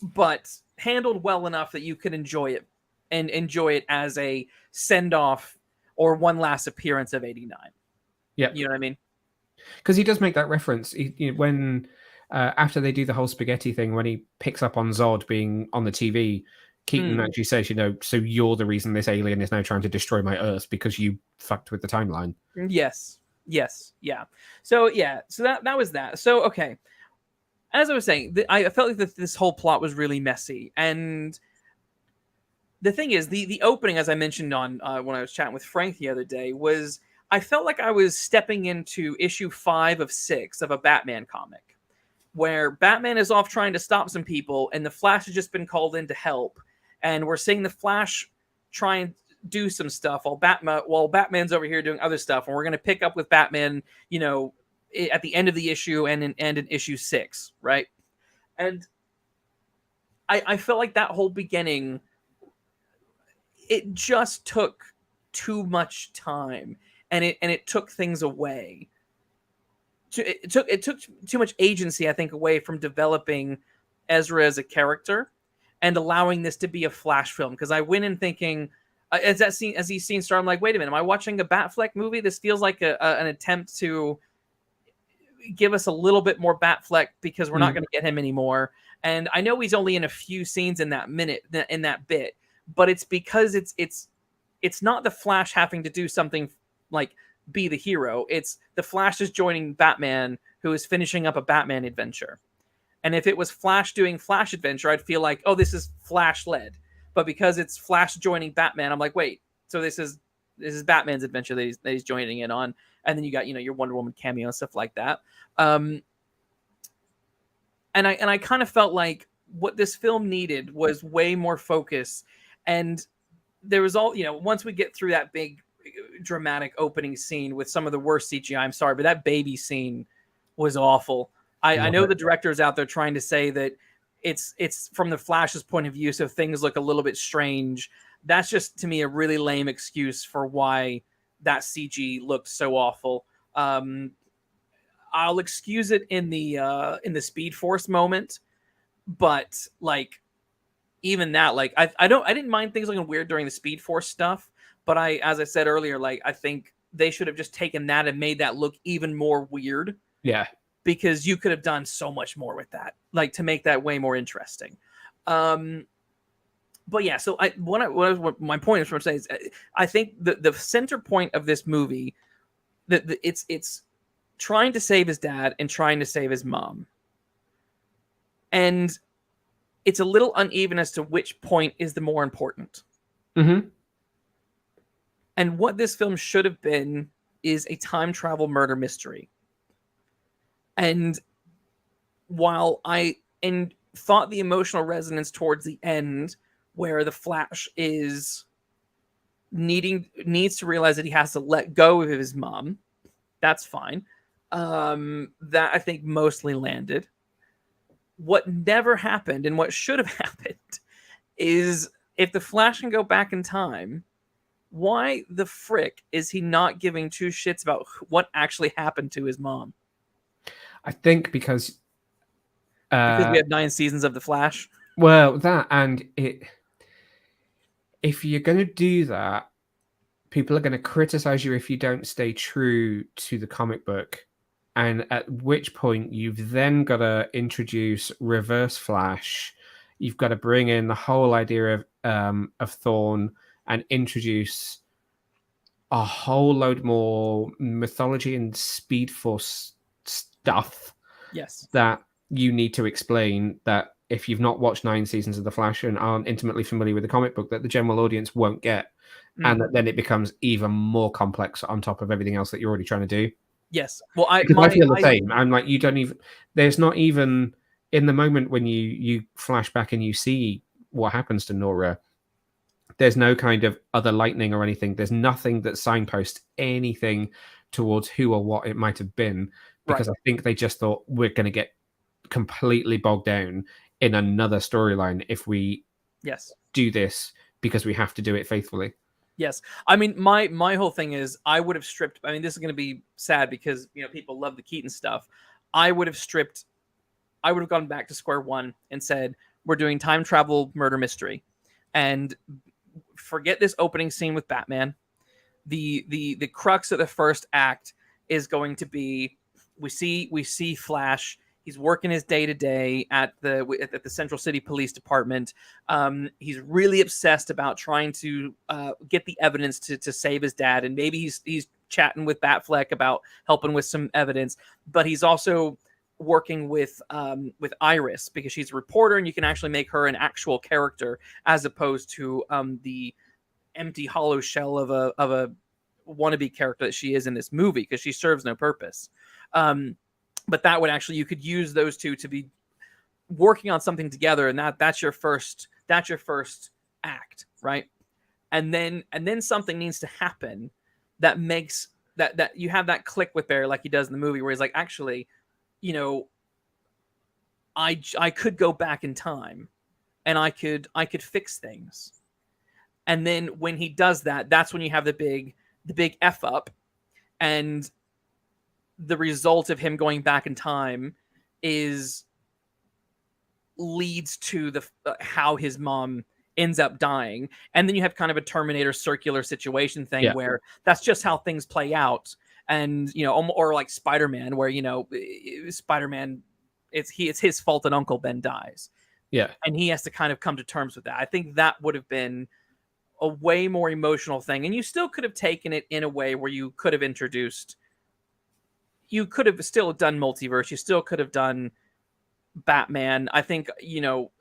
But handled well enough that you could enjoy it, and enjoy it as a send-off or one last appearance of 89. Yeah. You know what I mean? Because he does make that reference when after they do the whole spaghetti thing, when he picks up on Zod being on the TV, Keaton actually says, so you're the reason this alien is now trying to destroy my Earth because you fucked with the timeline. Yes. Yeah. So that was that. So okay, as I was saying, I felt like this whole plot was really messy, and the thing is, the opening, as I mentioned on when I was chatting with Frank the other day, was I felt like I was stepping into issue 5 of 6 of a Batman comic, where Batman is off trying to stop some people, and the Flash has just been called in to help, and we're seeing the Flash try and do some stuff while Batman's over here doing other stuff, and we're going to pick up with Batman, at the end of the issue and in issue 6, right? And I felt like that whole beginning, it just took too much time, and it took things away. It took too much agency, I think, away from developing Ezra as a character and allowing this to be a Flash film. Because I went in thinking, as these scenes start, I'm like, wait a minute, am I watching a Batfleck movie? This feels like an attempt to give us a little bit more Batfleck because we're not going to get him anymore. And I know he's only in a few scenes in that bit, but it's because it's not the Flash having to do something like be the hero. It's the Flash is joining Batman, who is finishing up a Batman adventure. And if it was Flash doing Flash adventure, I'd feel like, oh, this is Flash led. But because it's Flash joining Batman, I'm like, wait, so this is Batman's adventure that he's joining in on. And then you got, your Wonder Woman cameo and stuff like that. And I kind of felt like what this film needed was way more focus. And there was once we get through that big dramatic opening scene with some of the worst CGI, I'm sorry, but that baby scene was awful. I know the director's out there trying to say that it's from the Flash's point of view, so things look a little bit strange. That's just, to me, a really lame excuse for why that CG looked so awful. I'll excuse it in the Speed Force moment, but like even that, like I didn't mind things looking weird during the Speed Force stuff, but as I said earlier, like I think they should have just taken that and made that look even more weird. Yeah. Because you could have done so much more with that, like to make that way more interesting. But yeah, so what my point is from saying is, I think the center point of this movie, that it's trying to save his dad and trying to save his mom, and it's a little uneven as to which point is the more important. Mm-hmm. And what this film should have been is a time travel murder mystery. And while I thought the emotional resonance towards the end, where the Flash needs to realize that he has to let go of his mom, that's fine. That I think mostly landed. What never happened and what should have happened is, if the Flash can go back in time, why the frick is he not giving two shits about what actually happened to his mom? I think because we have 9 seasons of The Flash. Well, that, and if you're going to do that, people are going to criticize you if you don't stay true to the comic book. And at which point you've then got to introduce Reverse Flash. You've got to bring in the whole idea of Thorn and introduce a whole load more mythology and Speed Force stuff. Yes. That you need to explain, that if you've not watched 9 seasons of The Flash and aren't intimately familiar with the comic book, that the general audience won't get. And that then it becomes even more complex on top of everything else that you're already trying to do. Yes. Well, I feel the same. I'm like, you don't even, there's not even, in the moment when you flash back and you see what happens to Nora, there's no kind of other lightning or anything. There's nothing that signposts anything towards who or what it might have been, because right. I think they just thought, we're going to get completely bogged down in another storyline if we do this, because we have to do it faithfully. Yes. I mean, my whole thing is, I would have stripped, I mean, this is going to be sad because, people love the Keaton stuff. I would have gone back to square one and said, we're doing time travel murder mystery, and forget this opening scene with Batman. the crux of the first act is going to be we see Flash. He's working his day to day at the Central City Police Department. He's really obsessed about trying to get the evidence to save his dad, and maybe he's chatting with Batfleck about helping with some evidence. But he's also working with Iris because she's a reporter, and you can actually make her an actual character as opposed to the empty hollow shell of a wannabe character that she is in this movie, because she serves no purpose. But that would actually, you could use those two to be working on something together, and that's your first act, right? And then something needs to happen that makes that you have that click with Barry, like he does in the movie, where he's like, actually, you know, I could go back in time, and I could fix things. And then when he does that, that's when you have the big F up, and the result of him going back in time leads to how his mom ends up dying. And then you have kind of a Terminator circular situation thing where that's just how things play out. And, you know, or like Spider-Man, where, you know, Spider-Man, it's his fault that Uncle Ben dies. Yeah. And he has to kind of come to terms with that. I think that would have been a way more emotional thing. And you still could have taken it in a way where you could have still done multiverse. You still could have done Batman. I think, you know,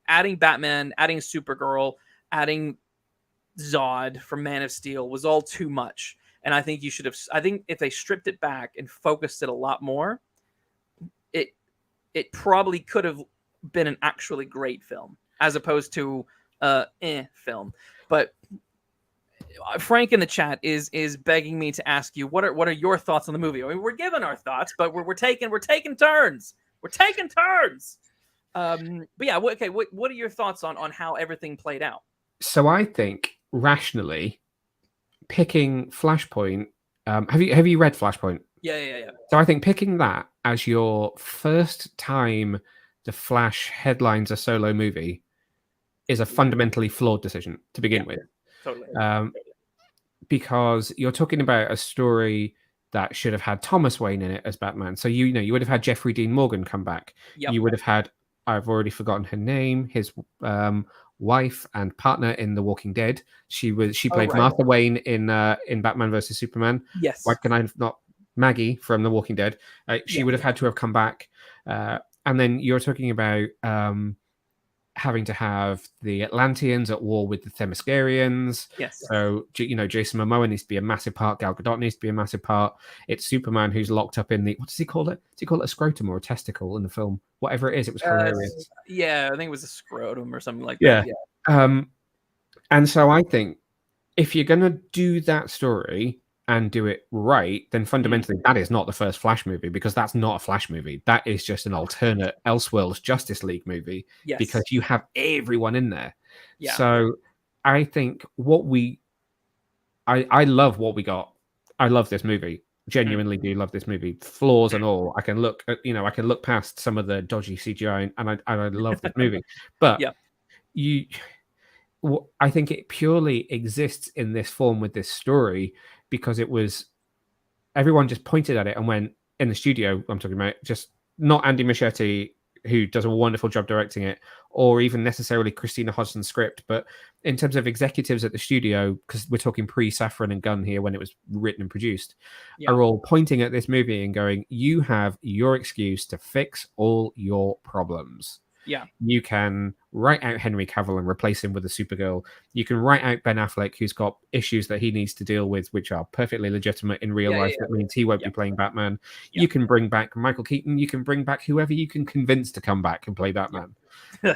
adding Batman, adding Supergirl, adding Zod from Man of Steel was all too much. And I think I think if they stripped it back and focused it a lot more, it probably could have been an actually great film as opposed to film. But Frank in the chat is begging me to ask you, what are your thoughts on the movie? I mean, we're giving our thoughts, but we're taking turns. We're taking turns. But yeah, okay. What are your thoughts on how everything played out? So I think rationally, picking Flashpoint. Have you read Flashpoint? Yeah. So I think picking that as your first time the Flash headlines a solo movie is a fundamentally flawed decision to begin with. Totally. Because you're talking about a story that should have had Thomas Wayne in it as Batman. So you would have had Jeffrey Dean Morgan come back. Yep. You would have had, I've already forgotten her name, his wife and partner in The Walking Dead. She played Martha Wayne in Batman versus Superman. Yes. Why can I not? Maggie from The Walking Dead. She would have had to have come back. And then you're talking about having to have the Atlanteans at war with the Themyscirians. Yes. So, you know, Jason Momoa needs to be a massive part. Gal Gadot needs to be a massive part. It's Superman who's locked up in what does he call it? Does he call it a scrotum or a testicle in the film? Whatever it is, it was hilarious. Yeah, I think it was a scrotum or something like that. Yeah. And so I think if you're going to do that story and do it right, then fundamentally that is not the first Flash movie, because that's not a Flash movie. That is just an alternate Elseworlds Justice League movie, because you have everyone in there. Yeah. So I think I love what we got. I love this movie. Genuinely do love this movie, flaws and all. I can look past some of the dodgy CGI, and I love this movie. But I think it purely exists in this form with this story because everyone just pointed at it and went, in the studio, I'm talking about, just not Andy Muschietti, who does a wonderful job directing it, or even necessarily Christina Hodgson's script, but in terms of executives at the studio, because we're talking pre-Safran and Gunn here when it was written and produced, are all pointing at this movie and going, you have your excuse to fix all your problems. Yeah. You can write out Henry Cavill and replace him with a Supergirl. You can write out Ben Affleck, who's got issues that he needs to deal with, which are perfectly legitimate in real life. That means he won't be playing Batman. You can bring back Michael Keaton. You can bring back whoever you can convince to come back and play Batman.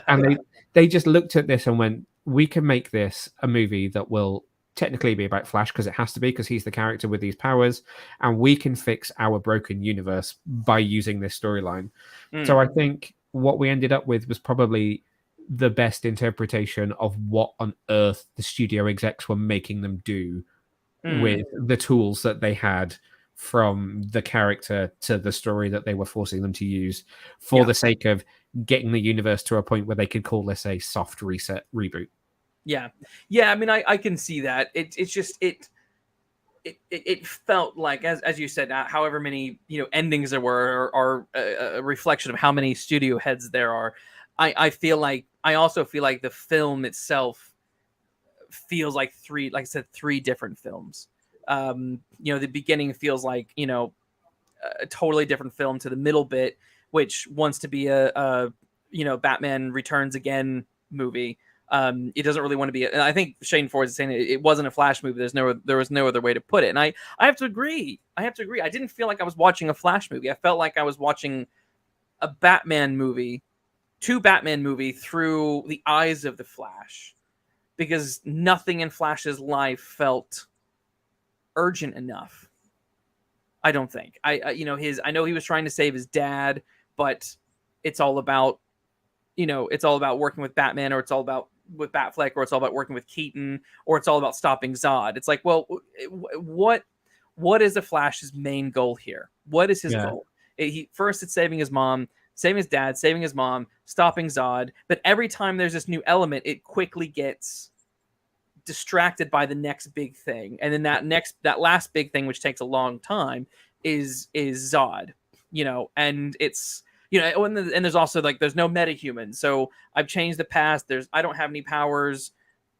And they just looked at this and went, we can make this a movie that will technically be about Flash, because it has to be, because he's the character with these powers, and we can fix our broken universe by using this storyline. So I think what we ended up with was probably the best interpretation of what on earth the studio execs were making them do with the tools that they had, from the character to the story that they were forcing them to use, for the sake of getting the universe to a point where they could call this a soft reset reboot. Yeah. I mean, I can see that. It's just it felt like, as you said, however many endings there were are a reflection of how many studio heads there are. I feel like I also feel like the film itself feels like like I said, three different films. The beginning feels like a totally different film to the middle bit, which wants to be a Batman Returns Again movie. It doesn't really want to be. And I think Shane Ford is saying it wasn't a Flash movie. There was no other way to put it. And I have to agree. I didn't feel like I was watching a Flash movie. I felt like I was watching a Batman movie, through the eyes of the Flash, because nothing in Flash's life felt urgent enough. I don't think. I know he was trying to save his dad, but it's all about working with Batman, or it's all about with Batfleck, or it's all about working with Keaton, or it's all about stopping Zod. It's like, well, what is the Flash's main goal here? What is his goal? First, it's saving his mom, saving his dad, saving his mom, stopping Zod. But every time there's this new element, it quickly gets distracted by the next big thing, and then that last big thing, which takes a long time, is Zod. And it's and there's also like there's no metahuman, so I've changed the past. I don't have any powers.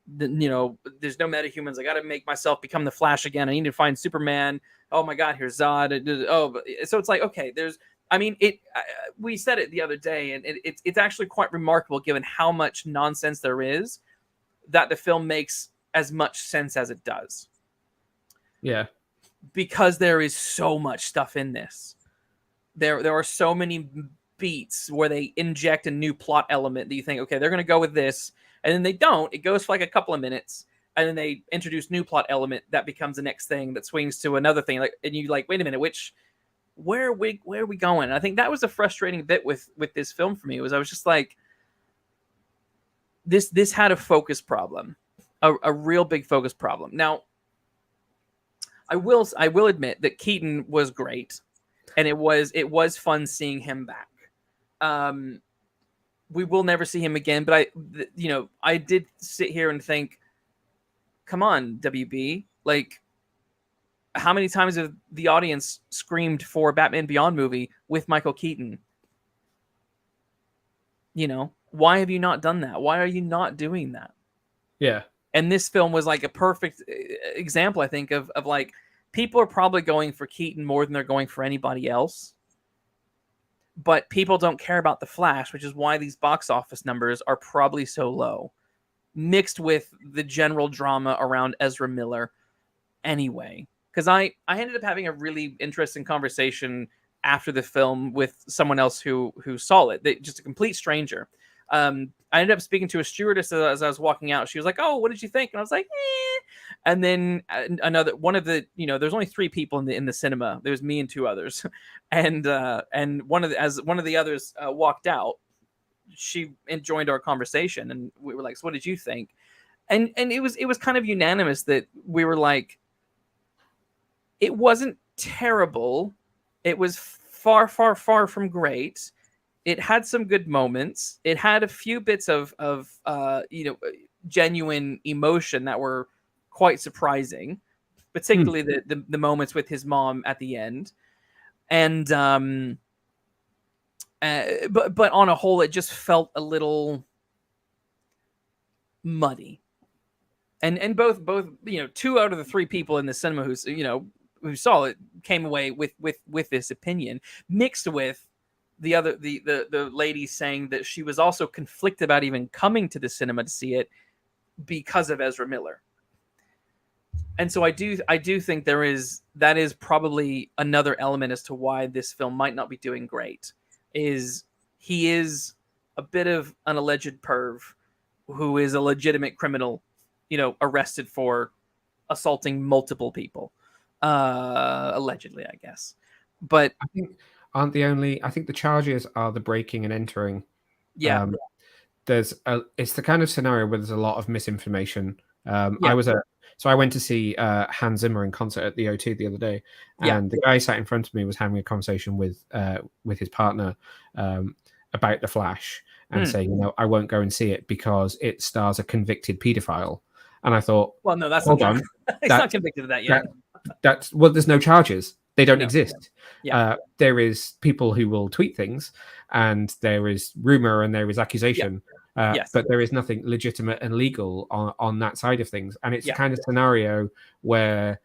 There's no metahumans. I got to make myself become the Flash again. I need to find Superman. Oh my God, here's Zod. So it's like, okay, we said it the other day, and it's actually quite remarkable given how much nonsense there is, that the film makes as much sense as it does. Yeah. Because there is so much stuff in this. There are so many beats where they inject a new plot element that you think, okay, they're going to go with this, and then they don't. It goes for like a couple of minutes, and then they introduce new plot element that becomes the next thing that swings to another thing. And you like, wait a minute, where are we going? And I think that was a frustrating bit with this film for me. I was just like, this had a focus problem, a real big focus problem. Now, I will admit that Keaton was great, and it was fun seeing him back. We will never see him again, but I did sit here and think, come on, WB, like, how many times have the audience screamed for a Batman Beyond movie with Michael Keaton? Why have you not done that? Why are you not doing that? Yeah. And this film was like a perfect example, I think, of like, people are probably going for Keaton more than they're going for anybody else. But people don't care about the Flash, which is why these box office numbers are probably so low, mixed with the general drama around Ezra Miller anyway. Because I ended up having a really interesting conversation after the film with someone else who saw it, just a complete stranger. I ended up speaking to a stewardess as I was walking out. She was like, "Oh, what did you think?" And I was like, "Eh." And then another one of the, there's only 3 people in the cinema. There was me and 2 others, and one of the others walked out, she joined our conversation, and we were like, "So what did you think?" And it was kind of unanimous that we were like, it wasn't terrible. It was far, far, far from great. It had some good moments. It had a few bits of genuine emotion that were quite surprising, particularly the moments with his mom at the end. And but on a whole, it just felt a little muddy. And both 2 out of the 3 people in the cinema who saw it came away with this opinion, mixed with the lady saying that she was also conflicted about even coming to the cinema to see it because of Ezra Miller. And so I do think that is probably another element as to why this film might not be doing great. Is he is a bit of an alleged perv who is a legitimate criminal, arrested for assaulting multiple people, allegedly, I guess. But I think I think the charges are the breaking and entering. Yeah. It's the kind of scenario where there's a lot of misinformation. I went to see Hans Zimmer in concert at the O2 the other day, and the guy sat in front of me was having a conversation with his partner about The Flash, and saying, I won't go and see it because it stars a convicted paedophile. And I thought, well, no, that's hold not on, he's not convicted of that yet. there's no charges. They don't exist. Yeah. There is people who will tweet things, and there is rumor and there is accusation. Yes. But there is nothing legitimate and legal on that side of things. And it's Yeah. the kind of scenario where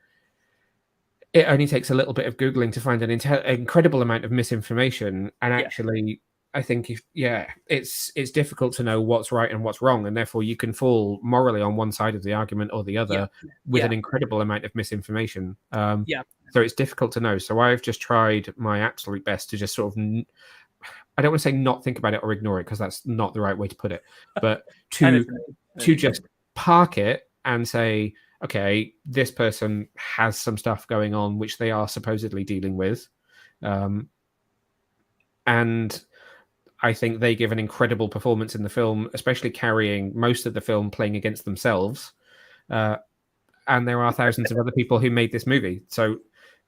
it only takes a little bit of Googling to find an incredible amount of misinformation. And actually, I think it's difficult to know what's right and what's wrong. And therefore, you can fall morally on one side of the argument or the other with an incredible amount of misinformation. So it's difficult to know. So I've just tried my absolute best to just sort of, I don't want to say not think about it or ignore it, because that's not the right way to put it, but to just park it and say, okay, this person has some stuff going on which they are supposedly dealing with. And I think they give an incredible performance in the film, especially carrying most of the film playing against themselves. And there are thousands of other people who made this movie. So,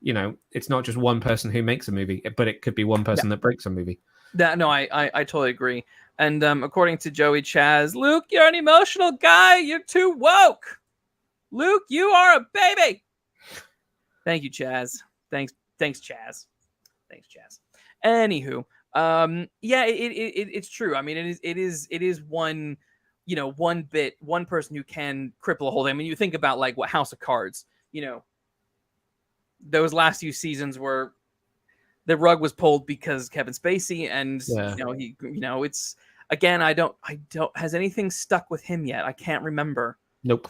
it's not just one person who makes a movie, but it could be one person that breaks a movie. No, I totally agree. And according to Joey Chaz, Luke, you're an emotional guy. You're too woke. Luke, you are a baby. Thank you, Chaz. Thanks, Chaz. Thanks, Chaz. Anywho, it's true. I mean, it is one, one person who can cripple a whole thing. I mean, you think about like what House of Cards, those last few seasons where the rug was pulled because Kevin Spacey, and it's again, I don't has anything stuck with him yet? I can't remember. Nope.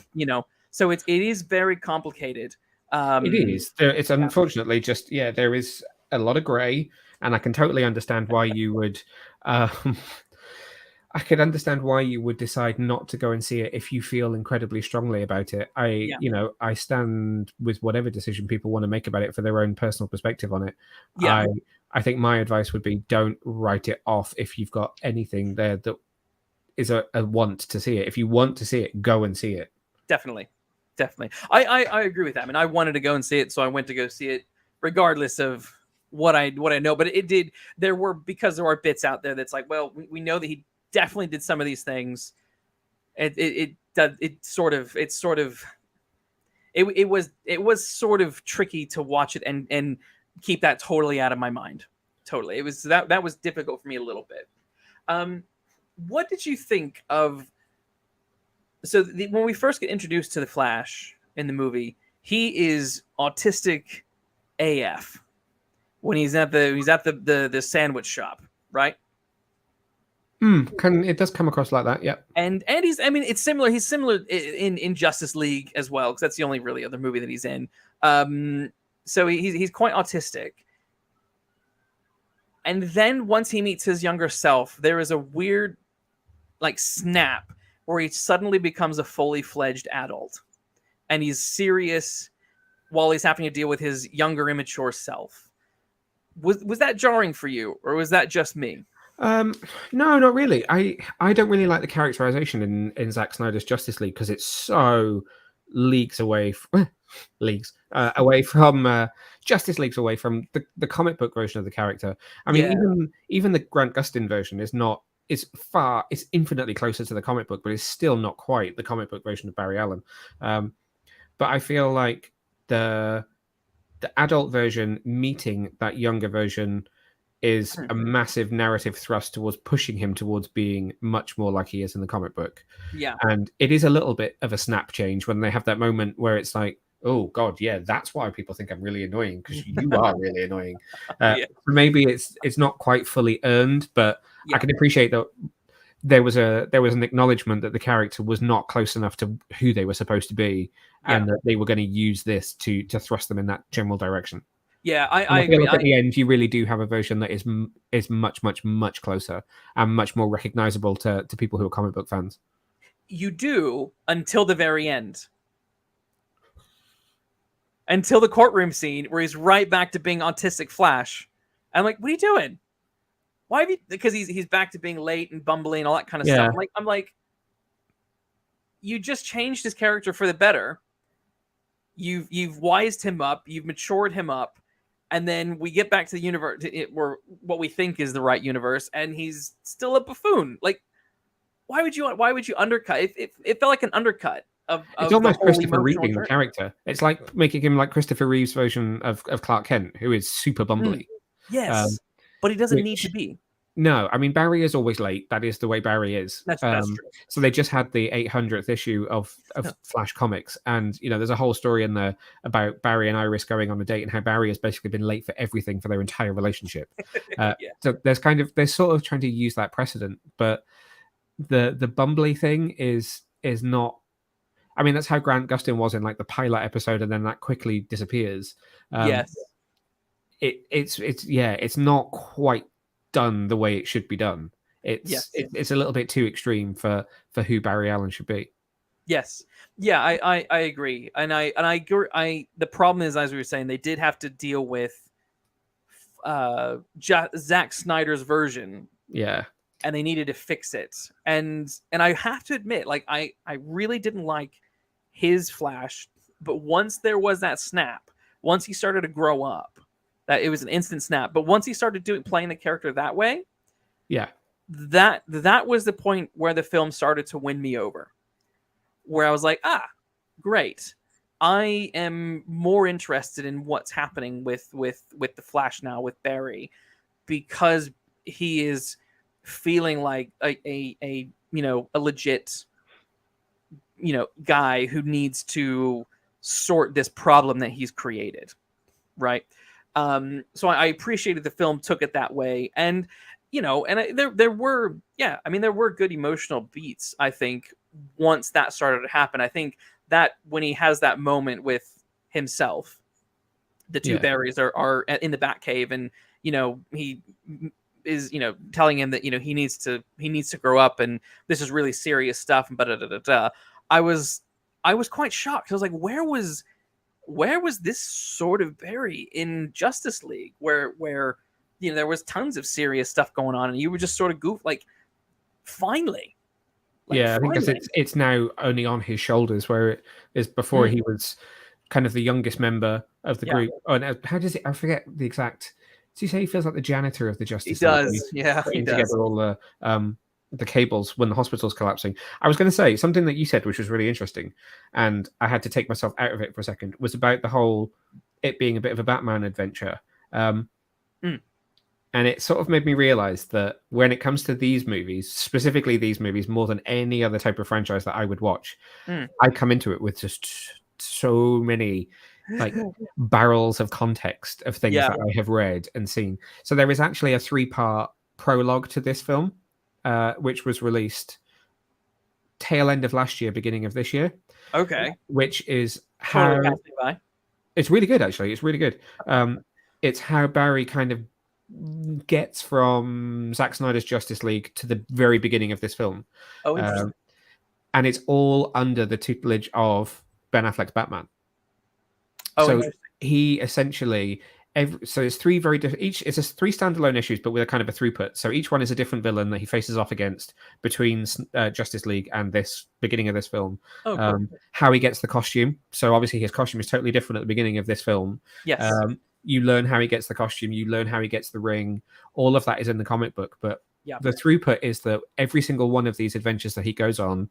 So it is very complicated. It is. It's unfortunately just there is a lot of grey, and I can totally understand why you would. I could understand why you would decide not to go and see it if you feel incredibly strongly about it. I stand with whatever decision people want to make about it for their own personal perspective on it. Yeah. I think my advice would be, don't write it off if you've got anything there that is a want to see it. If you want to see it, go and see it. Definitely. I agree with that. I mean, I wanted to go and see it, so I went to go see it regardless of what I know. But there were bits out there that's like, well, we know that he definitely did some of these things. It was sort of tricky to watch it and keep that totally out of my mind. Totally. It was that was difficult for me a little bit. What did you think of? So when we first get introduced to the Flash in the movie, he is autistic AF when he's at the sandwich shop, right? It does come across like that, yeah. And it's similar. He's similar in Justice League as well, because that's the only really other movie that he's in. So he's quite autistic. And then once he meets his younger self, there is a weird snap where he suddenly becomes a fully fledged adult, and he's serious while he's having to deal with his younger, immature self. Was that jarring for you, or was that just me? No, not really. I don't really like the characterization in Zack Snyder's Justice League, because it's so leagues away from Justice League's away from the comic book version of the character. I mean, even the Grant Gustin version is not. It's infinitely closer to the comic book, but it's still not quite the comic book version of Barry Allen. But I feel like the adult version meeting that younger version is a massive narrative thrust towards pushing him towards being much more like he is in the comic book. Yeah. And it is a little bit of a snap change when they have that moment where it's like, oh God, yeah, that's why people think I'm really annoying, because you are really annoying. Maybe it's not quite fully earned, but I can appreciate that there was an acknowledgement that the character was not close enough to who they were supposed to be, and that they were going to use this to thrust them in that general direction. Yeah, I agree. Like at the end, you really do have a version that is much, much, much closer and much more recognizable to people who are comic book fans. You do, until the very end. Until the courtroom scene where he's right back to being autistic Flash. I'm like, what are you doing? Why have you? Because he's back to being late and bumbling and all that kind of stuff. I'm like, you just changed his character for the better. You've wised him up. You've matured him up. And then we get back to the universe, or what we think is the right universe, and he's still a buffoon. Like, why would you undercut? It felt like an undercut It's the almost whole Christopher emotional Reeving the journey. character. It's like making him like Christopher Reeve's version of Clark Kent, who is super bumbly. Yes, but he doesn't need to Which be. no, I mean Barry is always late. That is the way Barry is. That's true. So they just had the 800th issue of Flash Comics, and there's a whole story in there about Barry and Iris going on a date and how Barry has basically been late for everything for their entire relationship. Yeah. So they're sort of trying to use that precedent, but the bumbly thing is not. I mean, that's how Grant Gustin was in like the pilot episode, and then that quickly disappears. Yes. It's not quite done the way it should be done. It's a little bit too extreme for who Barry Allen should be. Yes. Yeah, I agree. And I agree. The problem is, as we were saying, they did have to deal with Zack Snyder's version. Yeah. And they needed to fix it. And I have to admit, like I really didn't like his Flash, but once there was that snap, once he started to grow up, that it was an instant snap. But once he started playing the character that way, yeah, that was the point where the film started to win me over. Where I was like, great. I am more interested in what's happening with the Flash now with Barry, because he is feeling like a legit guy who needs to sort this problem that he's created, right? So I appreciated the film took it that way, and there were good emotional beats. I think once that started to happen, I think that when he has that moment with himself, the two Barrys are in the Batcave, and he is telling him that he needs to grow up, and this is really serious stuff, and I was quite shocked. I was like, where was this sort of Barry in Justice League, where there was tons of serious stuff going on, and you were just sort of finally. I think because it's now only on his shoulders, where it is before he was kind of the youngest member of the group. Oh, and how does it? I forget the exact. Does he say he feels like the janitor of the Justice League? He does. Yeah, he does. Together all the cables when the hospital's collapsing. I was going to say something that you said, which was really interesting, and I had to take myself out of it for a second, was about the whole it being a bit of a Batman adventure. And it sort of made me realize that when it comes to these movies, specifically these movies, more than any other type of franchise that I would watch, I come into it with just so many like barrels of context of things that I have read and seen. So there is actually a 3-part prologue to this film, which was released tail end of last year, beginning of this year. Okay. Which is how it's really good, actually. It's really good. It's how Barry kind of gets from Zack Snyder's Justice League to the very beginning of this film. Oh, interesting. And it's all under the tutelage of Ben Affleck's Batman. Oh, so he essentially so it's 3 very different. It's just 3 standalone issues, but with a kind of a throughput. So each one is a different villain that he faces off against between Justice League and this beginning of this film. Oh, cool. How he gets the costume. So obviously his costume is totally different at the beginning of this film. Yes. You learn how he gets the costume. You learn how he gets the ring. All of that is in the comic book, but the throughput is that every single one of these adventures that he goes on,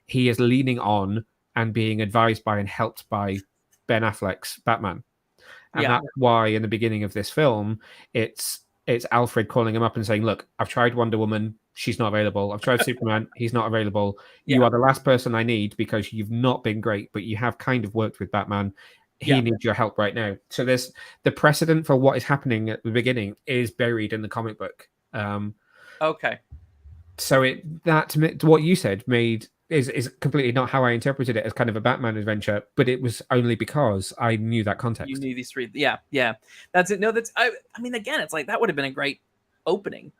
he is leaning on and being advised by and helped by Ben Affleck's Batman. And that's why in the beginning of this film, it's Alfred calling him up and saying, look, I've tried Wonder Woman. She's not available. I've tried Superman. He's not available. You are the last person I need because you've not been great, but you have kind of worked with Batman. He needs your help right now. So there's the precedent for what is happening at the beginning is buried in the comic book. Okay. So what you said is completely not how I interpreted it as kind of a Batman adventure, but it was only because I knew that context. You knew these 3. Yeah. That's it. No, I mean, again, it's like that would have been a great opening.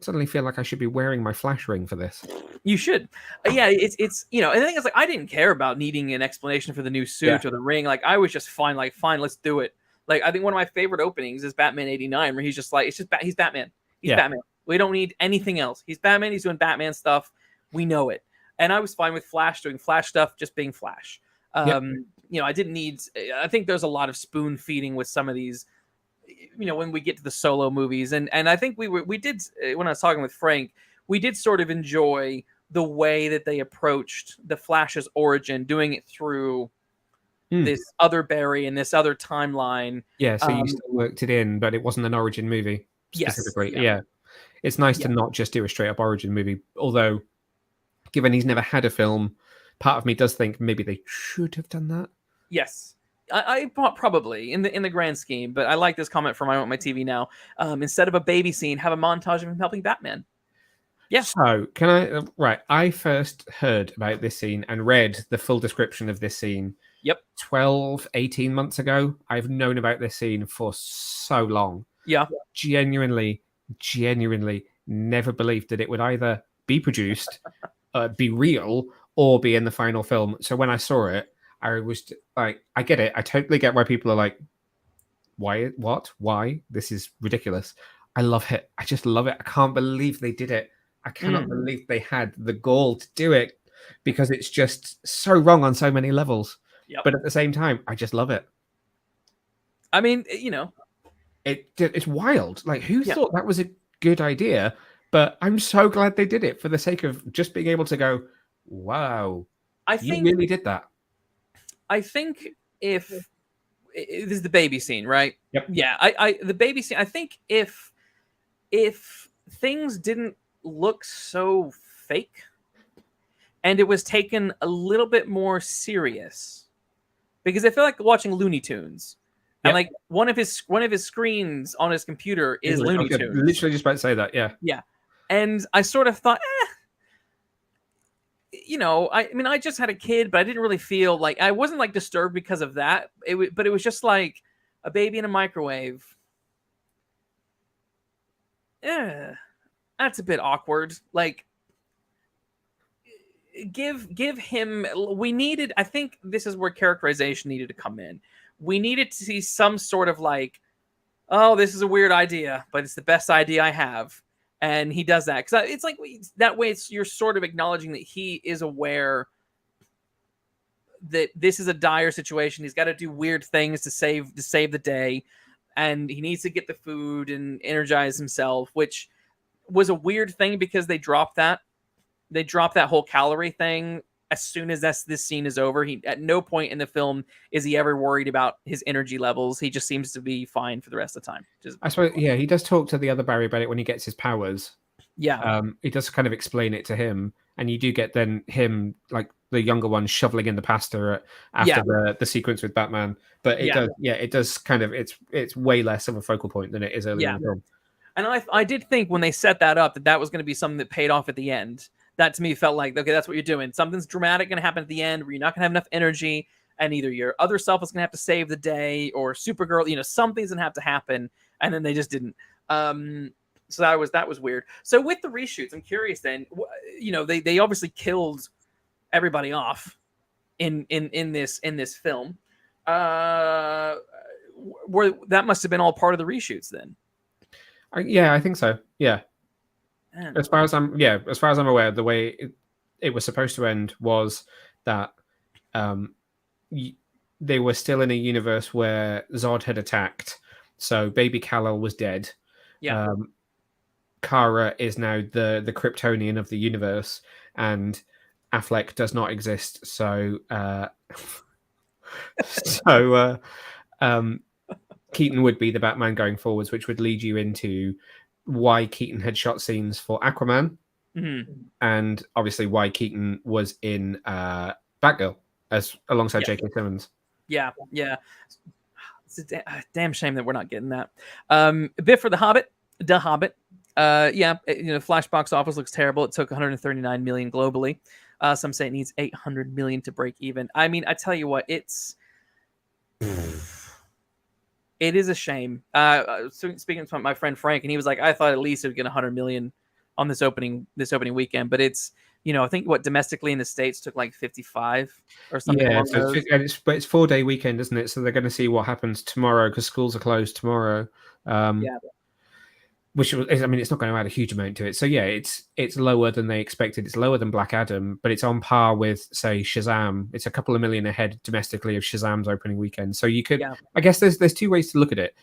Suddenly feel like I should be wearing my Flash ring for this. You should. Yeah, it's and the thing is, like, I didn't care about needing an explanation for the new suit or the ring. Like, I was just fine, let's do it. Like, I think one of my favorite openings is Batman 89, where he's just like, he's Batman. He's Batman. We don't need anything else. He's Batman. He's doing Batman stuff. We know it. And I was fine with Flash doing Flash stuff, just being Flash. I didn't need, I think there's a lot of spoon feeding with some of these, when we get to the solo movies. And I think we did, when I was talking with Frank, we did sort of enjoy the way that they approached the Flash's origin, doing it through this other Barry and this other timeline. Yeah, so you still worked it in, but it wasn't an origin movie specifically. Yes, yeah. It's nice to not just do a straight up origin movie, although given he's never had a film, part of me does think maybe they should have done that. Yes. I probably in the grand scheme, but I like this comment from I Want My TV Now. Instead of a baby scene, have a montage of him helping Batman. Yeah. So can I? Right. I first heard about this scene and read the full description of this scene. Yep. 12, 18 months ago. I've known about this scene for so long. Yeah. Genuinely never believed that it would either be produced, be real, or be in the final film. So when I saw it, I was like, I get it. I totally get why people are like, why? What? Why? This is ridiculous. I love it. I just love it. I can't believe they did it. I cannot believe they had the gall to do it, because it's just so wrong on so many levels. Yep. But at the same time, I just love it. I mean, you know, it's wild. Like, who thought that was a good idea? But I'm so glad they did it for the sake of just being able to go, wow, you really did that. I think if this is the baby scene, right? Yep. Yeah, the baby scene. I think if things didn't look so fake and it was taken a little bit more serious, because I feel like watching Looney Tunes. And like one of his screens on his computer is Looney Tunes. Literally just about to say that, yeah. Yeah. And I sort of thought, you know, I mean, I just had a kid, but I didn't really feel like, I wasn't like disturbed because of that. But it was just like a baby in a microwave. Yeah, that's a bit awkward. Like, give him, we needed, I think this is where characterization needed to come in. We needed to see some sort of like, oh, this is a weird idea, but it's the best idea I have. And he does that. Because it's like, that way you're sort of acknowledging that he is aware that this is a dire situation. He's got to do weird things to save the day. And he needs to get the food and energize himself, which was a weird thing because they dropped that. They dropped that whole calorie thing as soon as this scene is over. He, at no point in the film is he ever worried about his energy levels. He just seems to be fine for the rest of the time. I suppose, yeah, he does talk to the other Barry about it when he gets his powers. Yeah. He does kind of explain it to him, and you do get then him, like the younger one, shoveling in the pasta after the sequence with Batman. But it does kind of, it's way less of a focal point than it is earlier in the film. And I did think when they set that up that was going to be something that paid off at the end. That to me felt like, okay, that's what you're doing. Something's dramatic going to happen at the end where you're not going to have enough energy, and either your other self is going to have to save the day, or Supergirl, you know, something's going to have to happen, and then they just didn't. So that was weird. So with the reshoots, I'm curious then, you know, they obviously killed everybody off in this film. That must have been all part of the reshoots then. Yeah, I think so. Yeah. As far as I'm aware, the way it was supposed to end was that they were still in a universe where Zod had attacked, so Baby Kal-El was dead. Yeah. Kara is now the Kryptonian of the universe, and Affleck does not exist. So, Keaton would be the Batman going forwards, which would lead you into why Keaton had shot scenes for Aquaman, and obviously why Keaton was in Batgirl alongside J.K. Simmons. Yeah. It's a damn shame that we're not getting that. A bit for The Hobbit. Flash box office looks terrible. It took 139 million globally. Some say it needs 800 million to break even. I mean, I tell you what, it is a shame. Speaking to my friend Frank, and he was like, I thought at least it would get 100 million on this opening weekend, but it's, you know, I think what domestically in the States took like 55 or something. Yeah, so it's 4-day weekend, isn't it? So they're going to see what happens tomorrow because schools are closed tomorrow. Which, I mean, it's not going to add a huge amount to it. So yeah, it's lower than they expected. It's lower than Black Adam, but it's on par with, say, Shazam. It's a couple of million ahead domestically of Shazam's opening weekend. So you could, I guess, there's two ways to look at it.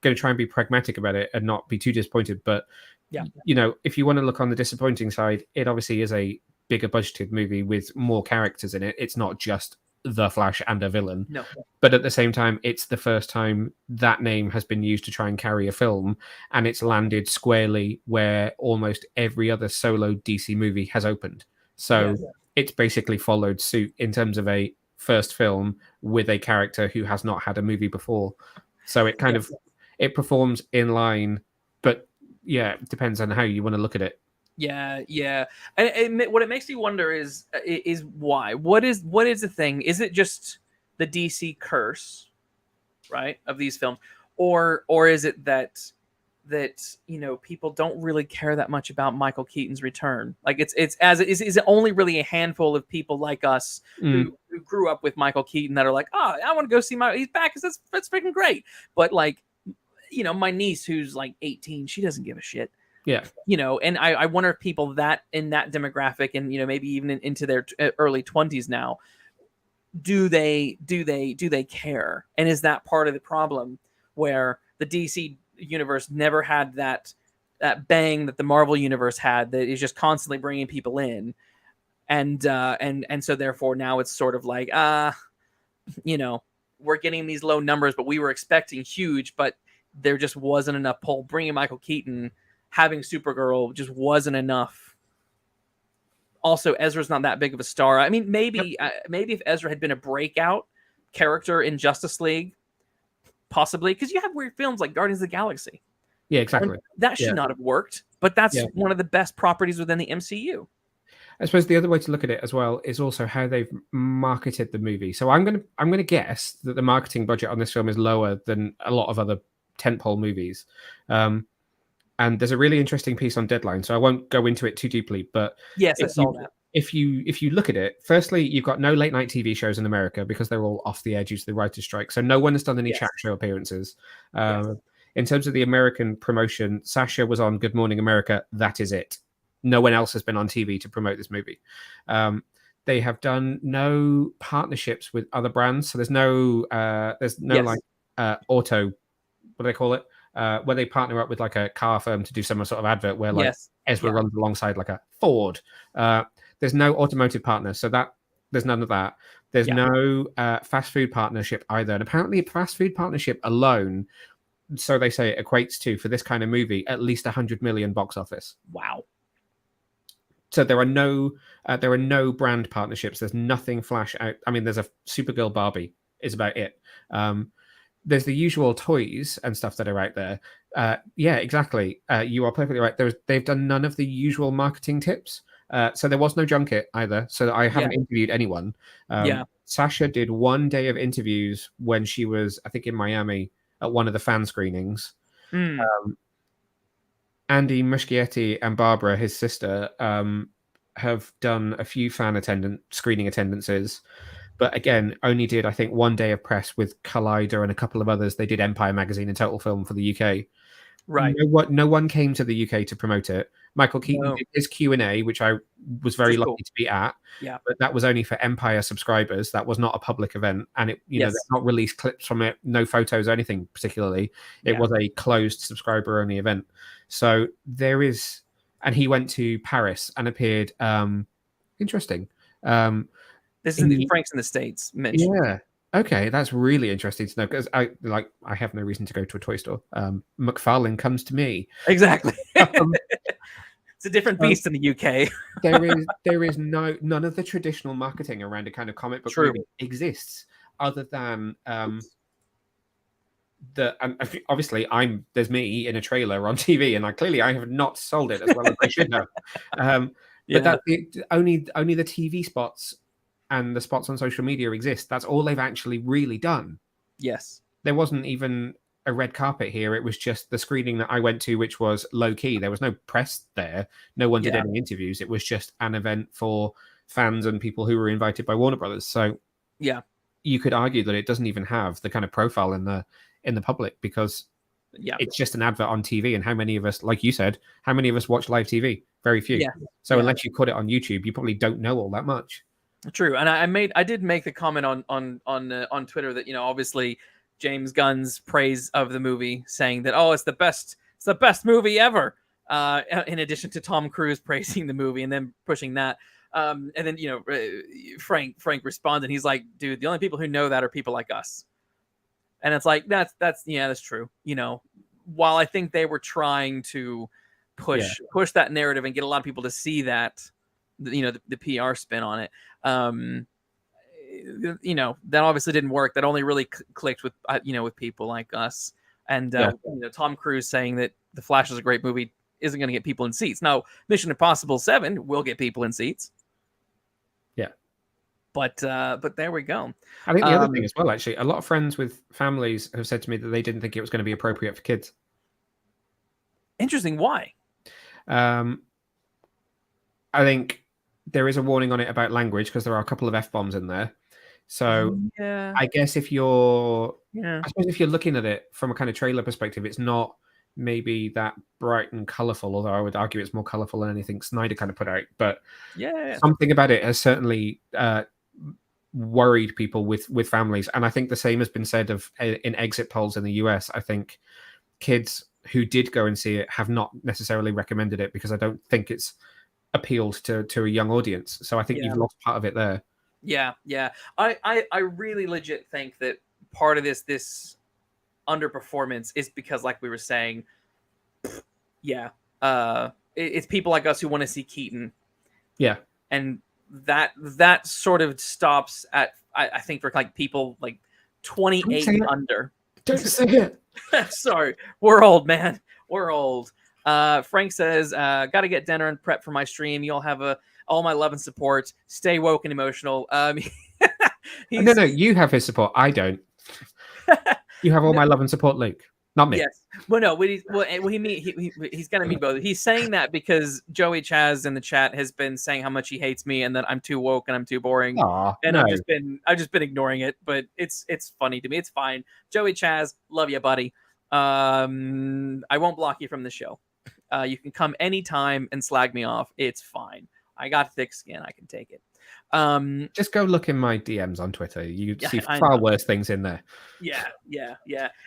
going to try and be pragmatic about it and not be too disappointed. But Yeah. you know, if you want to look on the disappointing side, it obviously is a bigger budgeted movie with more characters in it. It's not just the Flash and a villain. No. But at the same time, it's the first time that name has been used to try and carry a film, and it's landed squarely where almost every other solo DC movie has opened. So it's basically followed suit in terms of a first film with a character who has not had a movie before. So it kind of it performs in line, but yeah, it depends on how you want to look at it. Yeah. And what it makes me wonder is why? What is the thing? Is it just the DC curse, right, of these films, or is it that you know, people don't really care that much about Michael Keaton's return? Like is it only really a handful of people like us who grew up with Michael Keaton that are like, oh, I want to go see he's back because that's freaking great. But like, you know, my niece who's like 18, she doesn't give a shit. Yeah, you know, and I wonder if people that in that demographic and, you know, maybe even into their early 20s now, do they care? And is that part of the problem where the DC universe never had that bang that the Marvel universe had, that is just constantly bringing people in, and so therefore now it's sort of like, you know, we're getting these low numbers, but we were expecting huge, but there just wasn't enough pull. Bringing Michael Keaton, having Supergirl just wasn't enough. Also, Ezra's not that big of a star. I mean, maybe if Ezra had been a breakout character in Justice League, possibly, because you have weird films like Guardians of the Galaxy. Yeah, exactly. And that should not have worked, but that's one of the best properties within the MCU. I suppose the other way to look at it as well is also how they've marketed the movie. So I'm gonna guess that the marketing budget on this film is lower than a lot of other tentpole movies. And there's a really interesting piece on Deadline, so I won't go into it too deeply. But yes, I saw that. If you look at it, firstly, you've got no late night TV shows in America because they're all off the air due to the writer's strike. So no one has done any chat show appearances. In terms of the American promotion, Sasha was on Good Morning America. That is it. No one else has been on TV to promote this movie. They have done no partnerships with other brands. So there's no like auto, what do they call it? Where they partner up with like a car firm to do some sort of advert where like Ezra runs alongside like a Ford. There's no automotive partner, so that there's none of that. There's no fast food partnership either. And apparently a fast food partnership alone, so they say, it equates to, for this kind of movie, at least 100 million box office. Wow. So there are no brand partnerships. There's nothing flash out. I mean, there's a Supergirl Barbie is about it. There's the usual toys and stuff that are out there. Yeah, exactly. You are perfectly right. They've done none of the usual marketing tips. So there was no junket either. So I haven't interviewed anyone. Sasha did one day of interviews when she was, I think, in Miami at one of the fan screenings. Andy Muschietti and Barbara, his sister, have done a few screening attendances. But again, only did, I think, one day of press with Collider and a couple of others. They did Empire Magazine and Total Film for the UK. Right. No one came to the UK to promote it. Michael Keaton did his Q&A, which I was very lucky to be at. Yeah. But that was only for Empire subscribers. That was not a public event. And it, you know, they've not released clips from it, no photos or anything particularly. It was a closed subscriber only event. So there is, and he went to Paris and appeared. Interesting. This is Frank's in the States, Mitch. Yeah. Okay, that's really interesting to know because I have no reason to go to a toy store. McFarlane comes to me. Exactly. It's a different beast in the UK. there is none of the traditional marketing around a kind of comic book movie exists, other than obviously there's me in a trailer on TV, and I have not sold it as well as I should have. But that only the TV spots and the spots on social media exist. That's all they've actually really done. Yes. There wasn't even a red carpet here. It was just the screening that I went to, which was low key. There was no press there. No one did any interviews. It was just an event for fans and people who were invited by Warner Brothers. So you could argue that it doesn't even have the kind of profile in the public because it's just an advert on TV. And how many of us, like you said, how many of us watch live TV? Very few. So unless you put it on YouTube, you probably don't know all that much. True. And I did make the comment on Twitter that, you know, obviously James Gunn's praise of the movie, saying that it's the best movie ever. In addition to Tom Cruise praising the movie and then pushing that. And then Frank responded. He's like, "Dude, the only people who know that are people like us." And it's like that's true. While I think they were trying to push that narrative and get a lot of people to see that, the PR spin on it. That obviously didn't work. That only really clicked with with people like us. And Tom Cruise saying that The Flash is a great movie isn't going to get people in seats. Now, Mission Impossible 7 will get people in seats. Yeah. But there we go. I think the other thing as well, actually, a lot of friends with families have said to me that they didn't think it was going to be appropriate for kids. Interesting. Why? I think there is a warning on it about language because there are a couple of F-bombs in there. So I guess if you're looking at it from a kind of trailer perspective, it's not maybe that bright and colorful, although I would argue it's more colorful than anything Snyder kind of put out. But something about it has certainly worried people with families. And I think the same has been said in exit polls in the US. I think kids who did go and see it have not necessarily recommended it because I don't think it's appealed to a young audience. So I think you've lost part of it there. Yeah. I really legit think that part of this underperformance is because, like we were saying, it's people like us who want to see Keaton. Yeah. And that sort of stops at, I think, for like people like 28 and under. Don't say it. Sorry. We're old, man. We're old. Frank says, gotta get dinner and prep for my stream. You'll have all my love and support. Stay woke and emotional. No, you have his support. I don't. You have all my love and support, Luke. Not me. Yes. Well, no. He's gonna mean both. He's saying that because Joey Chaz in the chat has been saying how much he hates me and that I'm too woke and I'm too boring. And no. I've just been ignoring it. But it's funny to me. It's fine. Joey Chaz, love you, buddy. I won't block you from the show. You can come anytime and slag me off. It's fine. I got thick skin. I can take it. Just go look in my DMs on Twitter. You see far worse things in there. Yeah.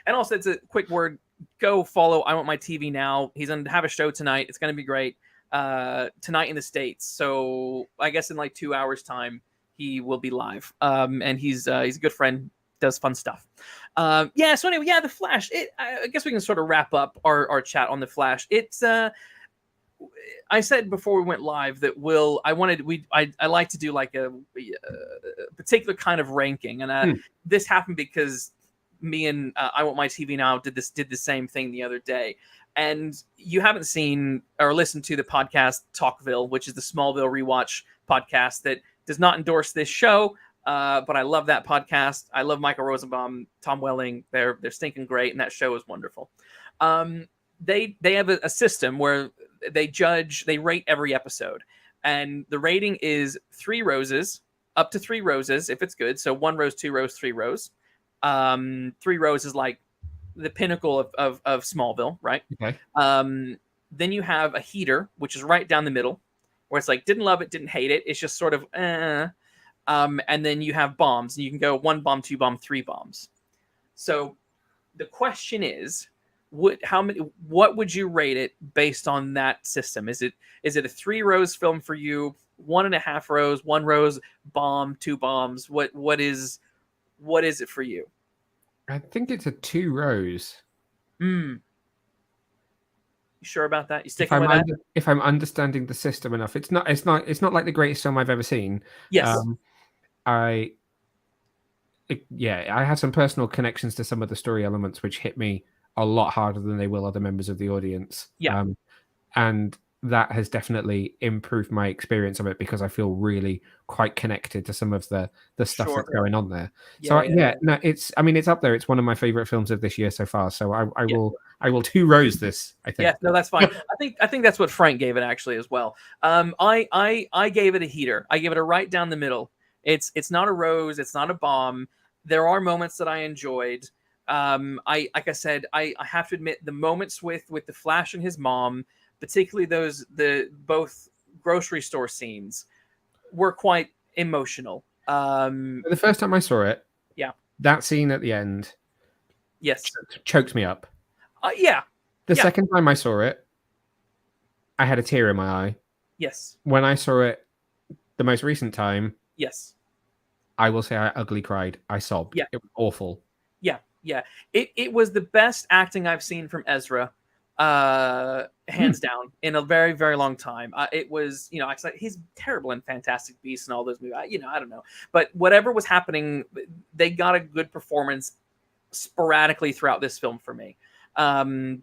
And also, it's a quick word. Go follow I Want My TV Now. He's going to have a show tonight. It's going to be great. Tonight in the States. So I guess in like 2 hours time, he will be live. And he's a good friend. Does fun stuff. So anyway, The Flash. I guess we can sort of wrap up our chat on The Flash. It's I said before we went live that I like to do like a particular kind of ranking, and this happened because me and I Want My TV Now did the same thing the other day. And you haven't seen or listened to the podcast Talkville, which is the Smallville rewatch podcast that does not endorse this show. But I love that podcast. I love Michael Rosenbaum, Tom Welling. They're stinking great, and that show is wonderful. They have a system where they rate every episode, and the rating is 3 roses, up to 3 roses if it's good. So 1 rose, 2 rose, 3 rose. 3 roses is like the pinnacle of Smallville, right? Okay. Then you have a heater, which is right down the middle, where it's like didn't love it, didn't hate it. It's just sort of and then you have bombs, and you can go 1 bomb, 2 bomb, 3 bombs. So the question is, what would you rate it based on that system? Is it a 3 rose film for you, 1.5 rose, 1 rose, bomb, 2 bombs? What is it for you? I think it's a 2 rose. You sure about that? You sticking with that? If I'm understanding the system enough, it's not like the greatest film I've ever seen. Yes. I have some personal connections to some of the story elements which hit me a lot harder than they will other members of the audience. Yeah. And that has definitely improved my experience of it because I feel really quite connected to some of the stuff that's going on there. It's up there. It's one of my favorite films of this year so far. So I will 2 rose this, I think. Yeah, no, that's fine. I think that's what Frank gave it actually as well. I gave it a heater. I gave it a right down the middle. It's not a rose, it's not a bomb. There are moments that I enjoyed. I have to admit the moments with the Flash and his mom, particularly the both grocery store scenes, were quite emotional. The first time I saw it, that scene at the end, Yes. choked me up. Yeah. The Yeah. second time I saw it, I had a tear in my eye. Yes. When I saw it the most recent time, Yes. I will say I ugly cried. I sobbed. Yeah. It was awful. Yeah. Yeah. It was the best acting I've seen from Ezra, hands down, in a very, very long time. It was, he's terrible in Fantastic Beasts and all those movies. I don't know, but whatever was happening, they got a good performance sporadically throughout this film for me. And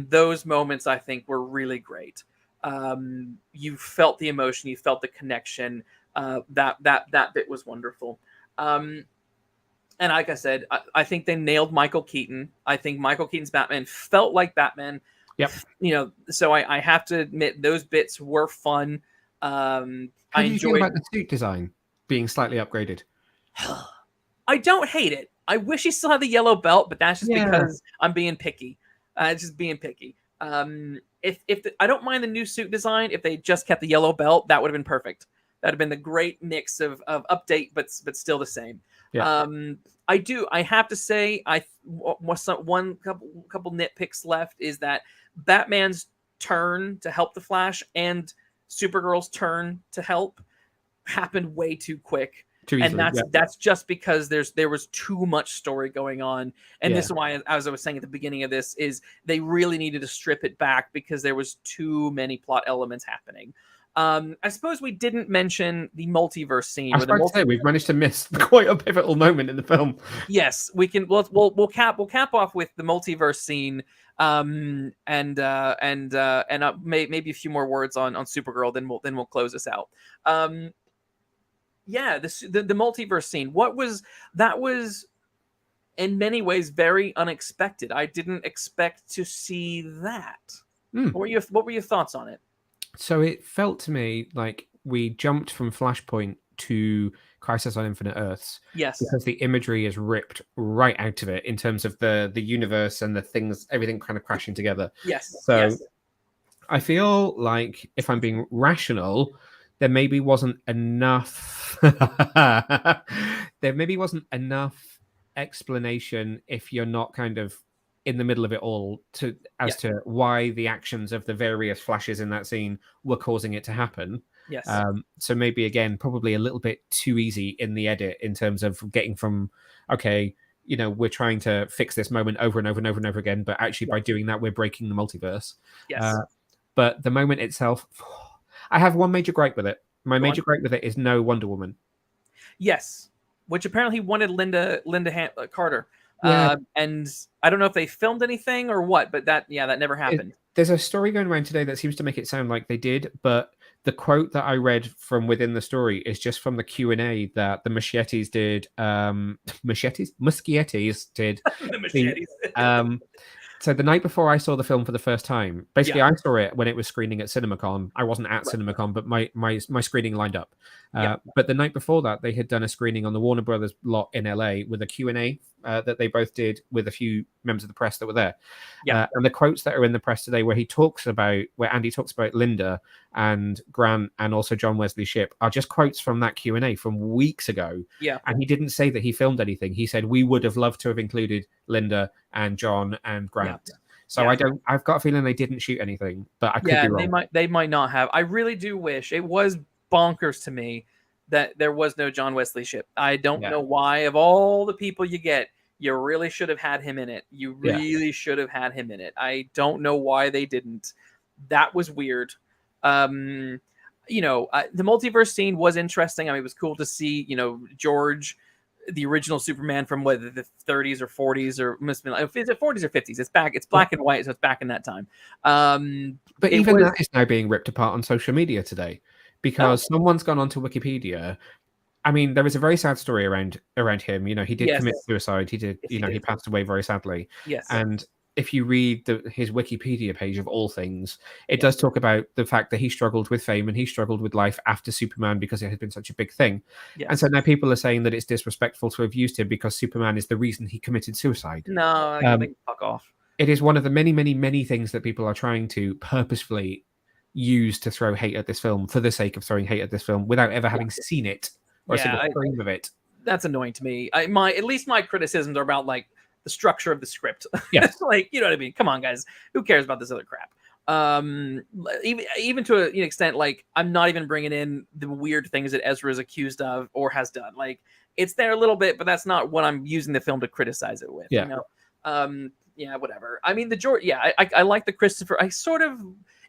those moments I think were really great. You felt the emotion, you felt the connection. That bit was wonderful. And like I said, I think they nailed Michael Keaton. I think Michael Keaton's Batman felt like Batman. Yep. So I have to admit those bits were fun. How I do you feel enjoyed. about the suit design being slightly upgraded? I don't hate it. I wish he still had the yellow belt, but that's just Yeah. because I'm being picky. Just being picky. I don't mind the new suit design, if they just kept the yellow belt, that would have been perfect. That'd have been the great mix of update, but still the same. Yeah. I have to say, one couple nitpicks left is that Batman's turn to help the Flash and Supergirl's turn to help happened way too quick. Too easily, and that's just because there was too much story going on, and this is why, as I was saying at the beginning of this, is they really needed to strip it back because there was too many plot elements happening. I suppose we didn't mention the multiverse scene. I was about to say we've managed to miss quite a pivotal moment in the film. Yes, we can. We'll cap off with the multiverse scene, and maybe a few more words on Supergirl. Then we'll close this out. Yeah, the multiverse scene. That was in many ways very unexpected. I didn't expect to see that. What were your thoughts on it? So it felt to me like we jumped from Flashpoint to Crisis on Infinite Earths. Yes, because the imagery is ripped right out of it in terms of the universe and the things, everything kind of crashing together. Yes. So yes. I feel like, if I'm being rational, there maybe wasn't enough. There maybe wasn't enough explanation if you're not kind of in the middle of it all to why the actions of the various flashes in that scene were causing it to happen. Yes. So maybe again, probably a little bit too easy in the edit in terms of getting from, okay, we're trying to fix this moment over and over and over and over again, but actually by doing that, we're breaking the multiverse. Yes. But the moment itself, I have one major gripe with it. My major gripe with it is no Wonder Woman. Yes, which apparently wanted Linda Carter. Yeah. And I don't know if they filmed anything or what, but that never happened. There's a story going around today that seems to make it sound like they did, but the quote that I read from within the story is just from the Q&A that the Muschietis did. Muschietis did. The Machetes. So the night before I saw the film for the first time, basically I saw it when it was screening at CinemaCon. I wasn't at CinemaCon, but my screening lined up. But the night before that, they had done a screening on the Warner Brothers lot in LA with a Q&A that they both did with a few members of the press that were there. And the quotes that are in the press today where Andy talks about Linda and Grant and also John Wesley Shipp are just quotes from that Q&A from weeks ago. And he didn't say that he filmed anything. He said, we would have loved to have included Linda and John and Grant. So I've got a feeling they didn't shoot anything, but I could be wrong. They might not have. I really do wish. It was bonkers to me that there was no John Wesley Shipp. I don't know why. Of all the people you get, you really should have had him in it. You really should have had him in it. I don't know why they didn't. That was weird. The multiverse scene was interesting. I mean, it was cool to see, George, the original Superman from whether the 30s or 40s or must have been, if it's 40s or 50s. It's back. It's black and white, so it's back in that time. But even that is now being ripped apart on social media today because someone's gone onto Wikipedia. I mean, there is a very sad story around him. He did commit suicide. He did. He passed away very sadly. Yes. And if you read his Wikipedia page of all things, it does talk about the fact that he struggled with fame and he struggled with life after Superman because it had been such a big thing. Yes. And so now people are saying that it's disrespectful to have used him because Superman is the reason he committed suicide. No, fuck off. It is one of the many, many, many things that people are trying to purposefully use to throw hate at this film for the sake of throwing hate at this film without ever having seen it or a single frame of it. That's annoying to me. At least my criticisms are about like the structure of the script. Yes. Like, you know what I mean? Come on, guys. Who cares about this other crap? Even to an extent, like, I'm not even bringing in the weird things that Ezra is accused of or has done. Like, it's there a little bit, but that's not what I'm using the film to criticize it with. Yeah. You know? Yeah, whatever. I mean, the George. Yeah, I like the Christopher.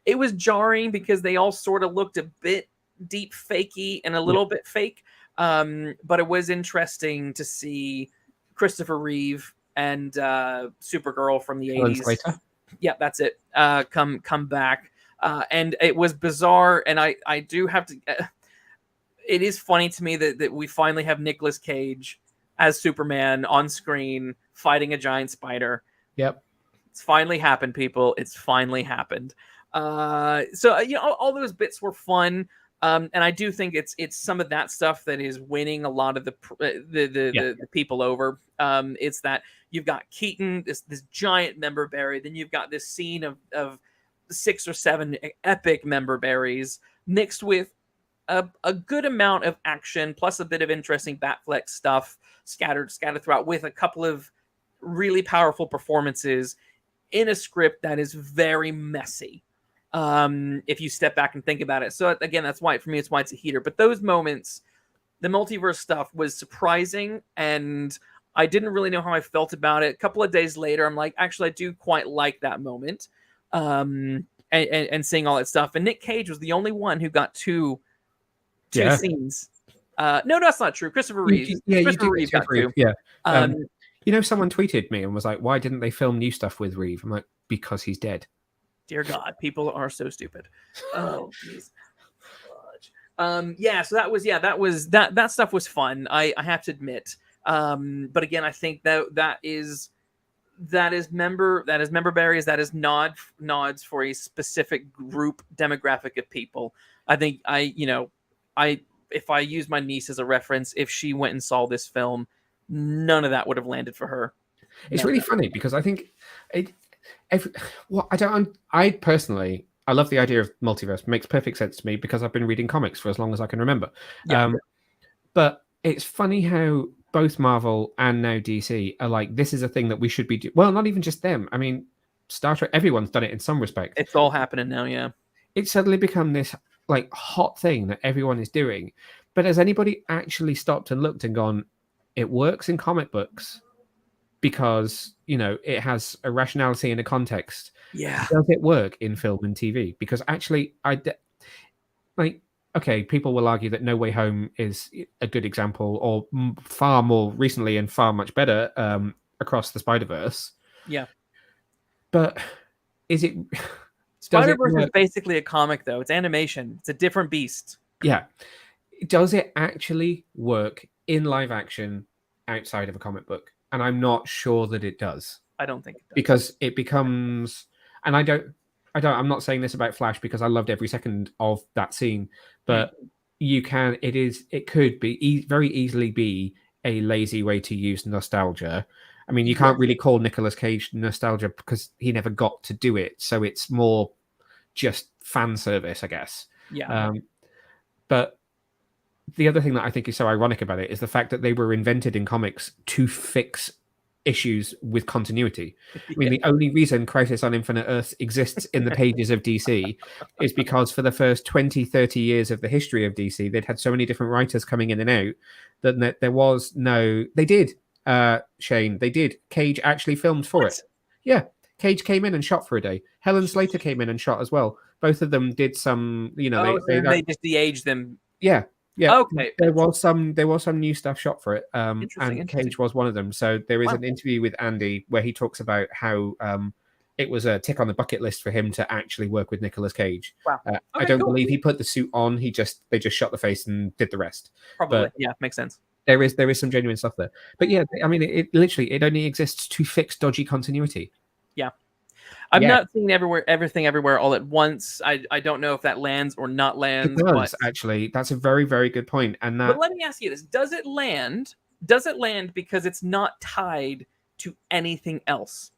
It was jarring because they all sort of looked a bit deep fakey and a little bit fake. But it was interesting to see Christopher Reeve and Supergirl from the Helen 80s. Slater. Yeah, that's it. Come back. And it was bizarre. And I do have to. It is funny to me that we finally have Nicolas Cage as Superman on screen fighting a giant spider. Yep. It's finally happened, people. It's finally happened. So you know, all those bits were fun. And I do think it's some of that stuff that is winning a lot of the people over. It's that you've got Keaton, this giant member berry, then you've got this scene of 6 or 7 epic member berries mixed with a good amount of action, plus a bit of interesting Batfleck stuff scattered throughout, with a couple of really powerful performances in a script that is very messy. If you step back and think about it. So again, that's why, for me, it's why it's a heater. But those moments, the multiverse stuff was surprising, and I didn't really know how I felt about it. A couple of days later, I'm like, actually, I do quite like that moment. And seeing all that stuff. And Nick Cage was the only one who got two scenes. No, that's not true. Christopher Reeve. Christopher Reeve got two. Yeah. You know, someone tweeted me and was like, why didn't they film new stuff with Reeve? I'm like, because he's dead. Dear God, people are so stupid. Oh, jeez. Yeah, so that stuff was fun. I have to admit. But again, I think that is member berries. That is nods for a specific group demographic of people. I think if I use my niece as a reference, if she went and saw this film, none of that would have landed for her. It's really funny because I think I personally love the idea of multiverse. It makes perfect sense to me because I've been reading comics for as long as I can remember. Yeah. But it's funny how both Marvel and now DC are like, this is a thing that we should be doing. Well, not even just them. I mean, Star Trek, everyone's done it in some respect. It's all happening now, yeah. It's suddenly become this like hot thing that everyone is doing. But has anybody actually stopped and looked and gone, it works in comic books because, you know, it has a rationality and a context. Yeah. Does it work in film and TV? Because actually, okay, people will argue that No Way Home is a good example, or far more recently and far much better, Across the Spider-Verse. Yeah. But is it... Spider-Verse is basically a comic, though. It's animation. It's a different beast. Yeah. Does it actually work in live action outside of a comic book? And I'm not sure that it does. I don't think it does. Because it becomes... And I'm not saying this about Flash because I loved every second of that scene, but it could be very easily be a lazy way to use nostalgia. I mean, you can't really call Nicolas Cage nostalgia because he never got to do it. So it's more just fan service, I guess. Yeah. But the other thing that I think is so ironic about it is the fact that they were invented in comics to fix issues with continuity. I mean, the only reason Crisis on Infinite Earths exists in the pages of DC is because for the first 20, 30 years of the history of DC, they'd had so many different writers coming in and out that there was no... They did, Shane. They did. Cage actually filmed for it. Yeah. Cage came in and shot for a day. Helen Slater came in and shot as well. Both of them did some, you know... they just de-aged them. Yeah. Yeah, okay. There was some new stuff shot for it, and Cage was one of them. So there is an interview with Andy where he talks about how it was a tick on the bucket list for him to actually work with Nicolas Cage. Wow. I don't believe he put the suit on. They just shot the face and did the rest. Probably, yeah, makes sense. There is some genuine stuff there, but yeah, I mean, it only exists to fix dodgy continuity. Yeah. I'm not seeing everything everywhere all at once. I don't know if that lands or not lands. It does, actually. That's a very, very good point. But let me ask you this. Does it land? Does it land because it's not tied to anything else?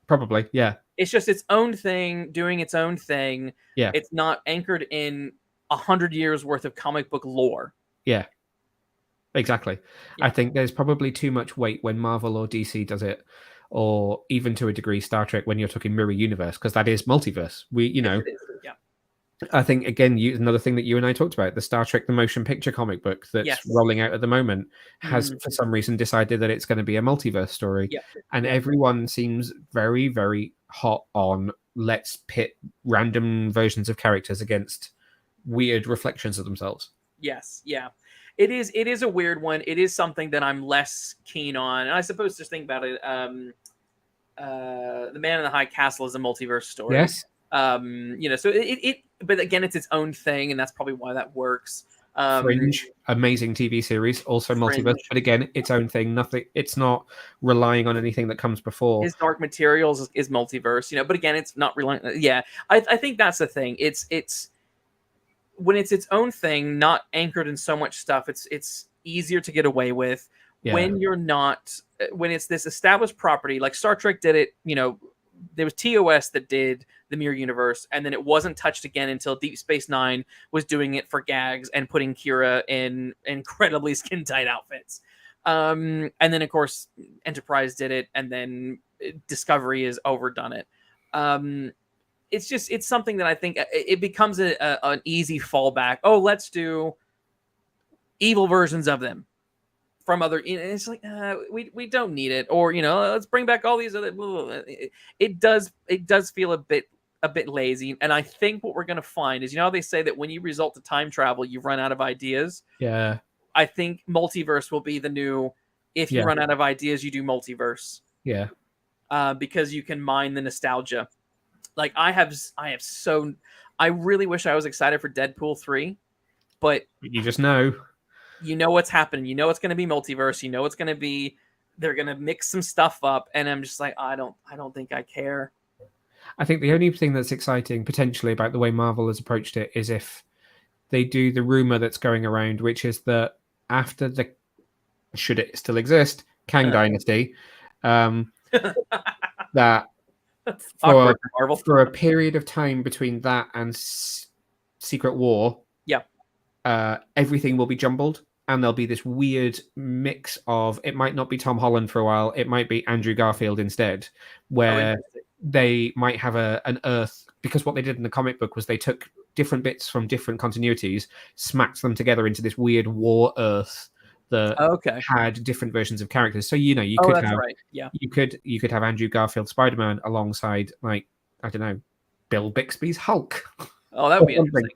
Probably, yeah. It's just its own thing, doing its own thing. Yeah. It's not anchored in 100 years worth of comic book lore. Yeah. Exactly. Yeah. I think there's probably too much weight when Marvel or DC does it or even to a degree Star Trek when you're talking mirror universe, because that is multiverse. Yes, it is. Yeah. I think again, another thing that you and I talked about, the Star Trek the motion picture comic book that's Yes. rolling out at the moment has for some reason decided that it's going to be a multiverse story, and everyone seems very, very hot on let's pit random versions of characters against weird reflections of themselves. Yes, yeah. It is a weird one. It is something that I'm less keen on. And I suppose just think about it. The Man in the High Castle is a multiverse story. Yes. So it but again, it's its own thing, and that's probably why that works. Fringe, amazing TV series, also Fringe. multiverse, but again, its own thing. Nothing. It's not relying on anything that comes before. His Dark Materials is multiverse, but again, it's not relying. Yeah, I think that's the thing. It's when it's its own thing, not anchored in so much stuff. It's easier to get away with when you're not when it's this established property like Star Trek did it. There was TOS that did the Mirror Universe, and then it wasn't touched again until Deep Space Nine was doing it for gags and putting Kira in incredibly skin tight outfits. And then, of course, Enterprise did it, and then Discovery has overdone it. It's something that I think it becomes an easy fallback. Oh, let's do evil versions of them from other. It's like we don't need it, or let's bring back all these other. It does feel a bit lazy, and I think what we're gonna find is how they say that when you resort to time travel, you run out of ideas. Yeah, I think multiverse will be the new. If you run out of ideas, you do multiverse. Yeah, because you can mine the nostalgia. Like I really wish I was excited for Deadpool 3, but you just know. What's happening. It's going to be multiverse. It's going to be they're going to mix some stuff up, and I'm just like I don't think I care. I think the only thing that's exciting potentially about the way Marvel has approached it is if they do the rumor that's going around, which is that after the should it still exist Kang Dynasty, that for a period of time between that and Secret War, everything will be jumbled. And there'll be this weird mix of, it might not be Tom Holland for a while, it might be Andrew Garfield instead, where they might have an Earth, because what they did in the comic book was they took different bits from different continuities, smacked them together into this weird war Earth that had different versions of characters. So you could have you could have Andrew Garfield Spider-Man alongside, like, I don't know, Bill Bixby's Hulk. Oh, that would be interesting.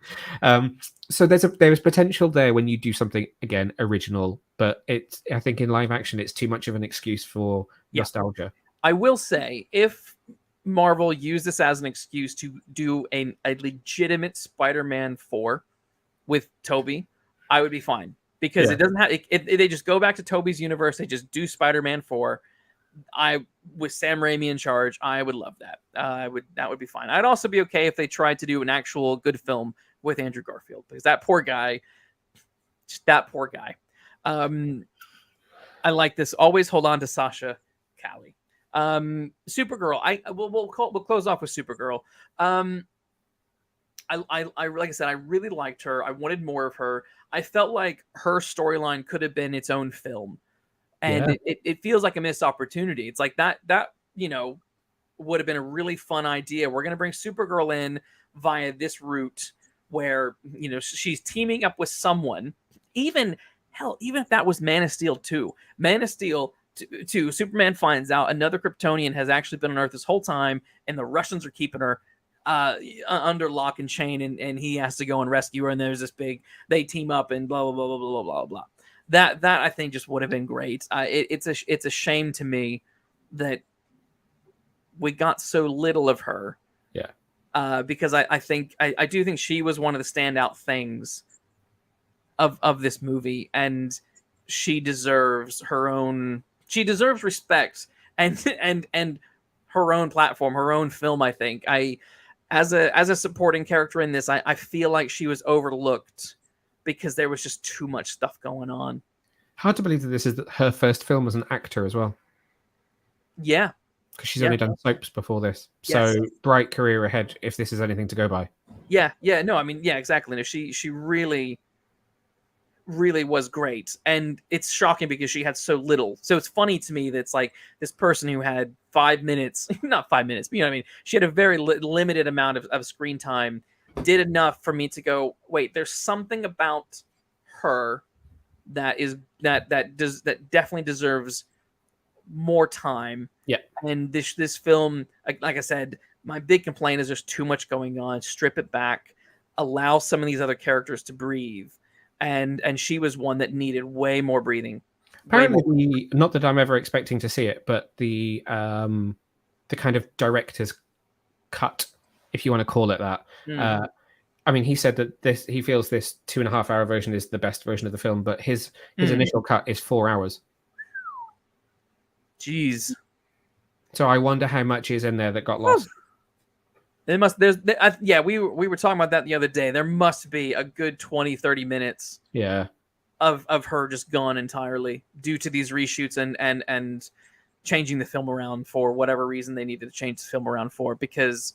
So there is potential there when you do something again original, but I think in live action it's too much of an excuse for nostalgia. I will say, if Marvel used this as an excuse to do a legitimate Spider-Man 4 with Tobey, I would be fine, because it doesn't have. If they just go back to Tobey's universe, they just do Spider-Man 4. With Sam Raimi in charge, I would love that. That would be fine. I'd also be okay if they tried to do an actual good film with Andrew Garfield, because that poor guy. I like this. Always hold on to Sasha Callie. Supergirl. We'll close off with Supergirl. I like I said, I really liked her. I wanted more of her. I felt like her storyline could have been its own film. And it feels like a missed opportunity. It's like that would have been a really fun idea. We're going to bring Supergirl in via this route where, she's teaming up with someone. Even if that was Man of Steel 2. Man of Steel 2, Superman finds out another Kryptonian has actually been on Earth this whole time, and the Russians are keeping her under lock and chain, and he has to go and rescue her, and there's this they team up and blah, blah, blah, blah, blah, blah, blah. That I think just would have been great. It's a shame to me that we got so little of her. Yeah. Because I do think she was one of the standout things of this movie, and she deserves her own. She deserves respect and her own platform, her own film. I think as a supporting character in this, I feel like she was overlooked, because there was just too much stuff going on. Hard to believe that this is her first film as an actor as well. Yeah. Because she's only done soaps before this. Yes. So bright career ahead if this is anything to go by. Yeah. No, I mean, yeah, exactly. No, she really really was great. And it's shocking because she had so little. So it's funny to me that it's like this person who had 5 minutes, not 5 minutes, but you know what I mean? She had a very limited amount of screen time, did enough for me to go, wait, there's something about her that definitely deserves more time. Yeah. And this film, like I said, my big complaint is there's too much going on. Strip it back, allow some of these other characters to breathe. And she was one that needed way more breathing. Apparently, not that I'm ever expecting to see it, but the kind of director's cut, if you want to call it that. I mean, he said that he feels this 2.5-hour version is the best version of the film, but his initial cut is 4 hours. Jeez. So I wonder how much is in there that got lost. We were talking about that the other day. There must be a good 20-30 minutes of her just gone entirely due to these reshoots and changing the film around for whatever reason they needed to change the film around for, because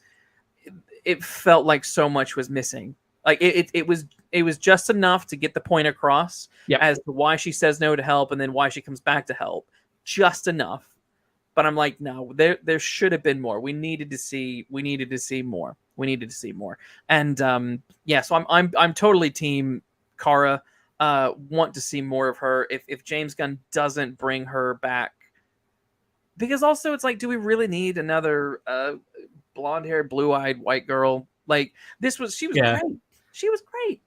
it felt like so much was missing. Like it was just enough to get the point across as to why she says no to help and then why she comes back to help. Just enough. But I'm like, no, there should have been more. We needed to see more. And so I'm totally team Kara. Want to see more of her. If James Gunn doesn't bring her back, because also it's like, do we really need another blonde-haired, blue-eyed white girl? Like she was great. She was great.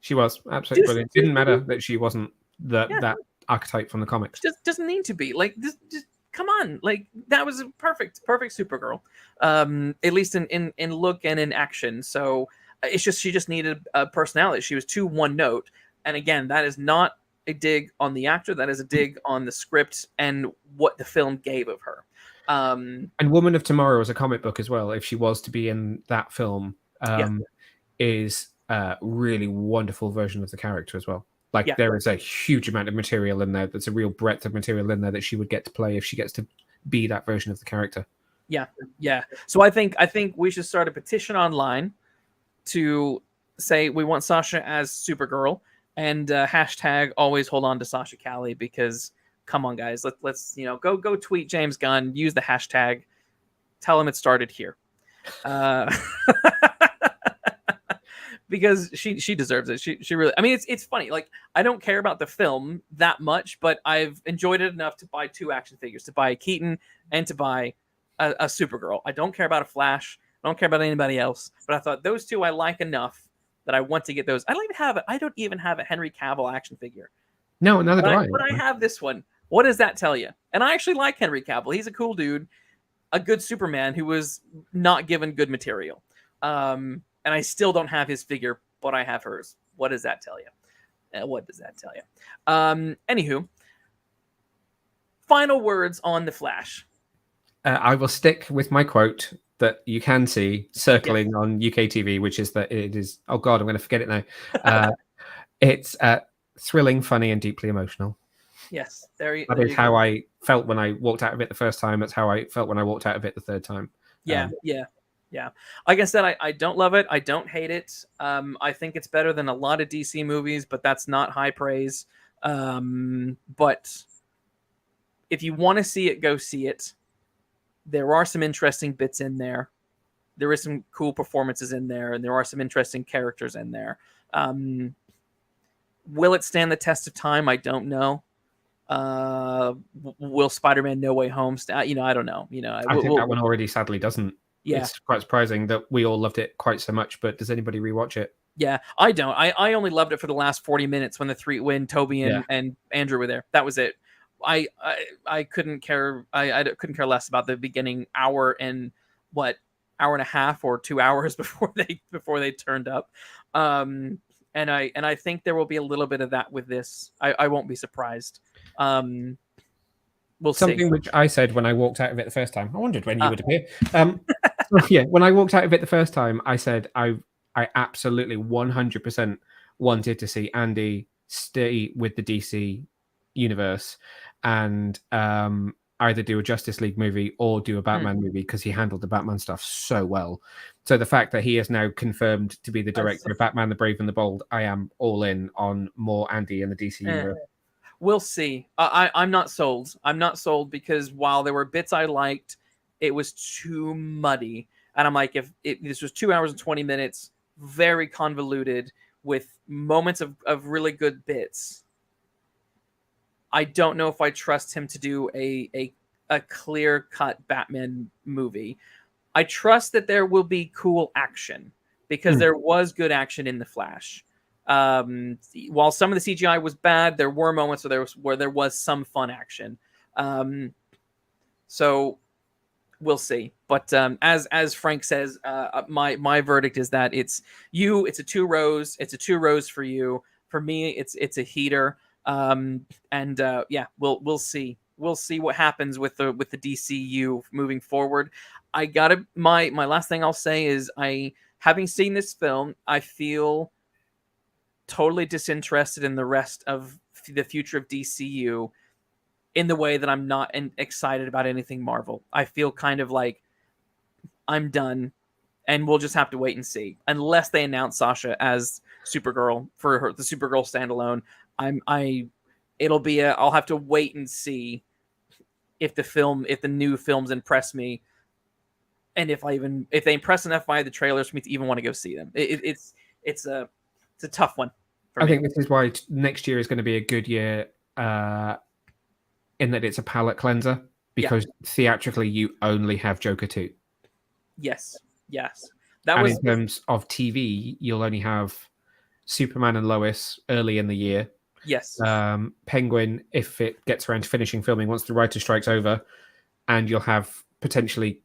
She was absolutely brilliant. It didn't matter that she wasn't that archetype from the comics. Just doesn't need to be like this. Just come on, like that was a perfect Supergirl, at least in look and in action. So it's just she just needed a personality. She was too one note, and again, that is not a dig on the actor. That is a dig on the script and what the film gave of her. And Woman of Tomorrow is a comic book as well. If she was to be in that film, is a really wonderful version of the character as well. Like there is a huge amount of material in there. There's a real breadth of material in there that she would get to play if she gets to be that version of the character. Yeah. So I think we should start a petition online to say we want Sasha as Supergirl, and hashtag always hold on to Sasha Calle, because come on guys, let's go tweet James Gunn, use the hashtag, tell him it started here. Because she deserves it. She really, I mean, it's funny. Like, I don't care about the film that much, but I've enjoyed it enough to buy 2 action figures, to buy a Keaton and to buy a Supergirl. I don't care about a Flash. I don't care about anybody else. But I thought those 2 I like enough that I want to get those. I don't even have a Henry Cavill action figure. No, neither do I. But I have this one. What does that tell you? And I actually like Henry Cavill. He's a cool dude, a good Superman who was not given good material. And I still don't have his figure, but I have hers. What does that tell you? Anywho, final words on The Flash. I will stick with my quote that you can see circling on UK TV, which is that it is, oh God, I'm going to forget it now. It's thrilling, funny, and deeply emotional. Yes. That is how I felt when I walked out of it the first time. That's how I felt when I walked out of it the third time. Yeah. Like I said, I don't love it. I don't hate it. I think it's better than a lot of DC movies, but that's not high praise. But if you want to see it, go see it. There are some interesting bits in there. There is some cool performances in there, and there are some interesting characters in there. Will it stand the test of time? I don't know. Will Spider-Man No Way Home I don't know. I think that one already sadly doesn't. Yeah. It's quite surprising that we all loved it quite so much, but does anybody rewatch it? Yeah, I don't. I only loved it for the last 40 minutes when Toby and Andrew were there. That was it. I couldn't care. I couldn't care less about the beginning hour and hour and a half or 2 hours before they turned up. And I think there will be a little bit of that with this. I won't be surprised. We'll Something see. Which I said when I walked out of it the first time. I wondered when you would appear. When I walked out of it the first time, I said I absolutely 100% wanted to see Andy stay with the DC universe, and either do a Justice League movie or do a Batman movie because he handled the Batman stuff so well. So the fact that he is now confirmed to be the director of Batman, the Brave and the Bold, I am all in on more Andy in the DC universe. We'll see. I'm not sold. I'm not sold because while there were bits I liked, it was too muddy. And I'm like, if this was 2 hours and 20 minutes, very convoluted with moments of really good bits, I don't know if I trust him to do a clear-cut Batman movie. I trust that there will be cool action because there was good action in The Flash. While some of the CGI was bad, there were moments where there was some fun action. So we'll see. But as Frank says, my verdict is that it's a 2 rows. It's a 2 rows for you. For me, it's a heater. Yeah, we'll see. We'll see what happens with the DCU moving forward. My last thing I'll say is having seen this film, I feel totally disinterested in the rest of the future of DCU in the way that I'm not excited about anything Marvel. I feel kind of like I'm done and we'll just have to wait and see unless they announce Sasha as Supergirl for the Supergirl standalone. I'll have to wait and see if the new films impress me. And if they impress enough by the trailers for me to even want to go see them. It's a tough one for me. I think this is why next year is going to be a good year in that it's a palate cleanser because theatrically you only have Joker 2. Yes. In terms of TV, you'll only have Superman and Lois early in the year. Yes. Penguin, if it gets around to finishing filming once the writer strike's over, and you'll have potentially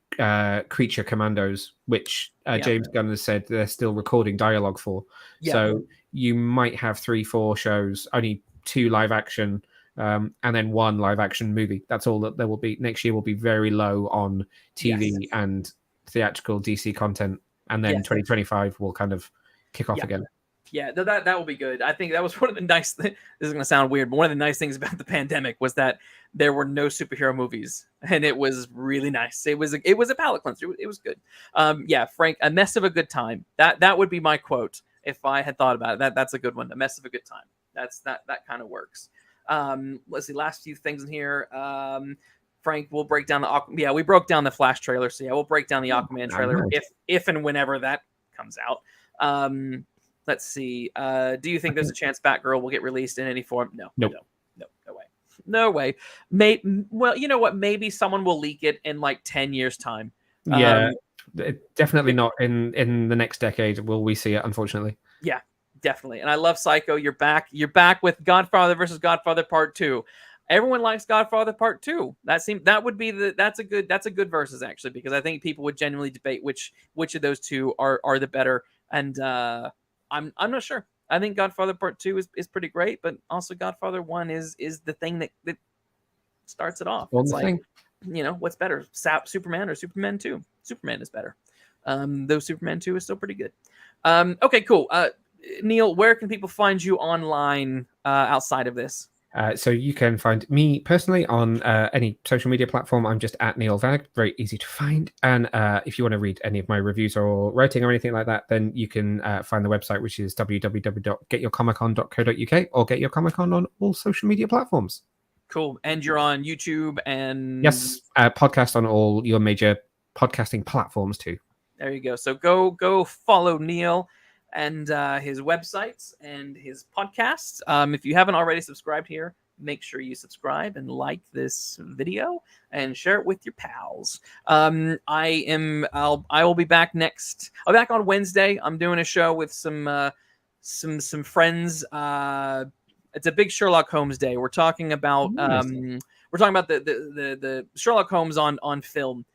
Creature Commandos, which James Gunn has said they're still recording dialogue for. So you might have 3-4 shows, only 2 live action, and then 1 live action movie. That's all that there will be. Next year will be very low on TV and theatrical DC content, and then 2025 will kind of kick off again. Yeah, that will be good. I think that was one of the nice things. This is going to sound weird, but one of the nice things about the pandemic was that there were no superhero movies, and it was really nice. It was a palate cleanser. It was good. Frank, a mess of a good time. That would be my quote if I had thought about it. That's a good one. A mess of a good time. That kind of works. Let's see. Last few things in here. Frank, we'll break down we broke down the Flash trailer. So we'll break down the Aquaman trailer if and whenever that comes out. Let's see. Do you think there's a chance Batgirl will get released in any form? No. Nope. No way. Well, you know what? Maybe someone will leak it in like 10 years' time. Yeah, definitely not in the next decade will we see it, unfortunately. Yeah, definitely. And I love Psycho. You're back. You're back with Godfather versus Godfather Part 2. Everyone likes Godfather Part 2. That's a good versus actually, because I think people would genuinely debate which of those two are the better. And I'm not sure. I think Godfather Part 2 is pretty great, but also Godfather 1 is the thing that starts it off. It's like, what's better, Superman or Superman 2? Superman is better. Though Superman 2 is still pretty good. Okay, cool. Neil, where can people find you online outside of this? So you can find me personally on any social media platform. I'm just at Neil Vagg, very easy to find. And if you want to read any of my reviews or writing or anything like that, then you can find the website, which is www.getyourcomiccon.co.uk or Get Your Comic Con on all social media platforms. Cool. And you're on YouTube and... Yes, podcast on all your major podcasting platforms too. There you go. So go follow Neil and his websites and his podcasts. If you haven't already subscribed here, make sure you subscribe and like this video and share it with your pals. I will be back I'll be back on Wednesday. I'm doing a show with some friends. It's a big Sherlock Holmes day. We're talking about the Sherlock Holmes on film.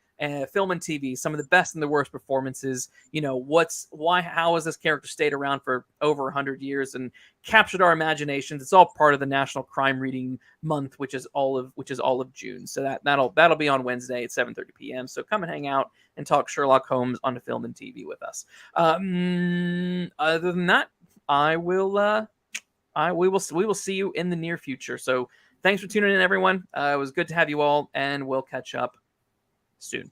Film and TV, some of the best and the worst performances. How has this character stayed around for over 100 years and captured our imaginations? It's all part of the National Crime Reading Month, which is all of June. So that'll be on Wednesday at 7:30 p.m. So come and hang out and talk Sherlock Holmes on film and TV with us. Other than that, we will see you in the near future. So Thanks for tuning in, everyone. It was good to have you all, and we'll catch up soon.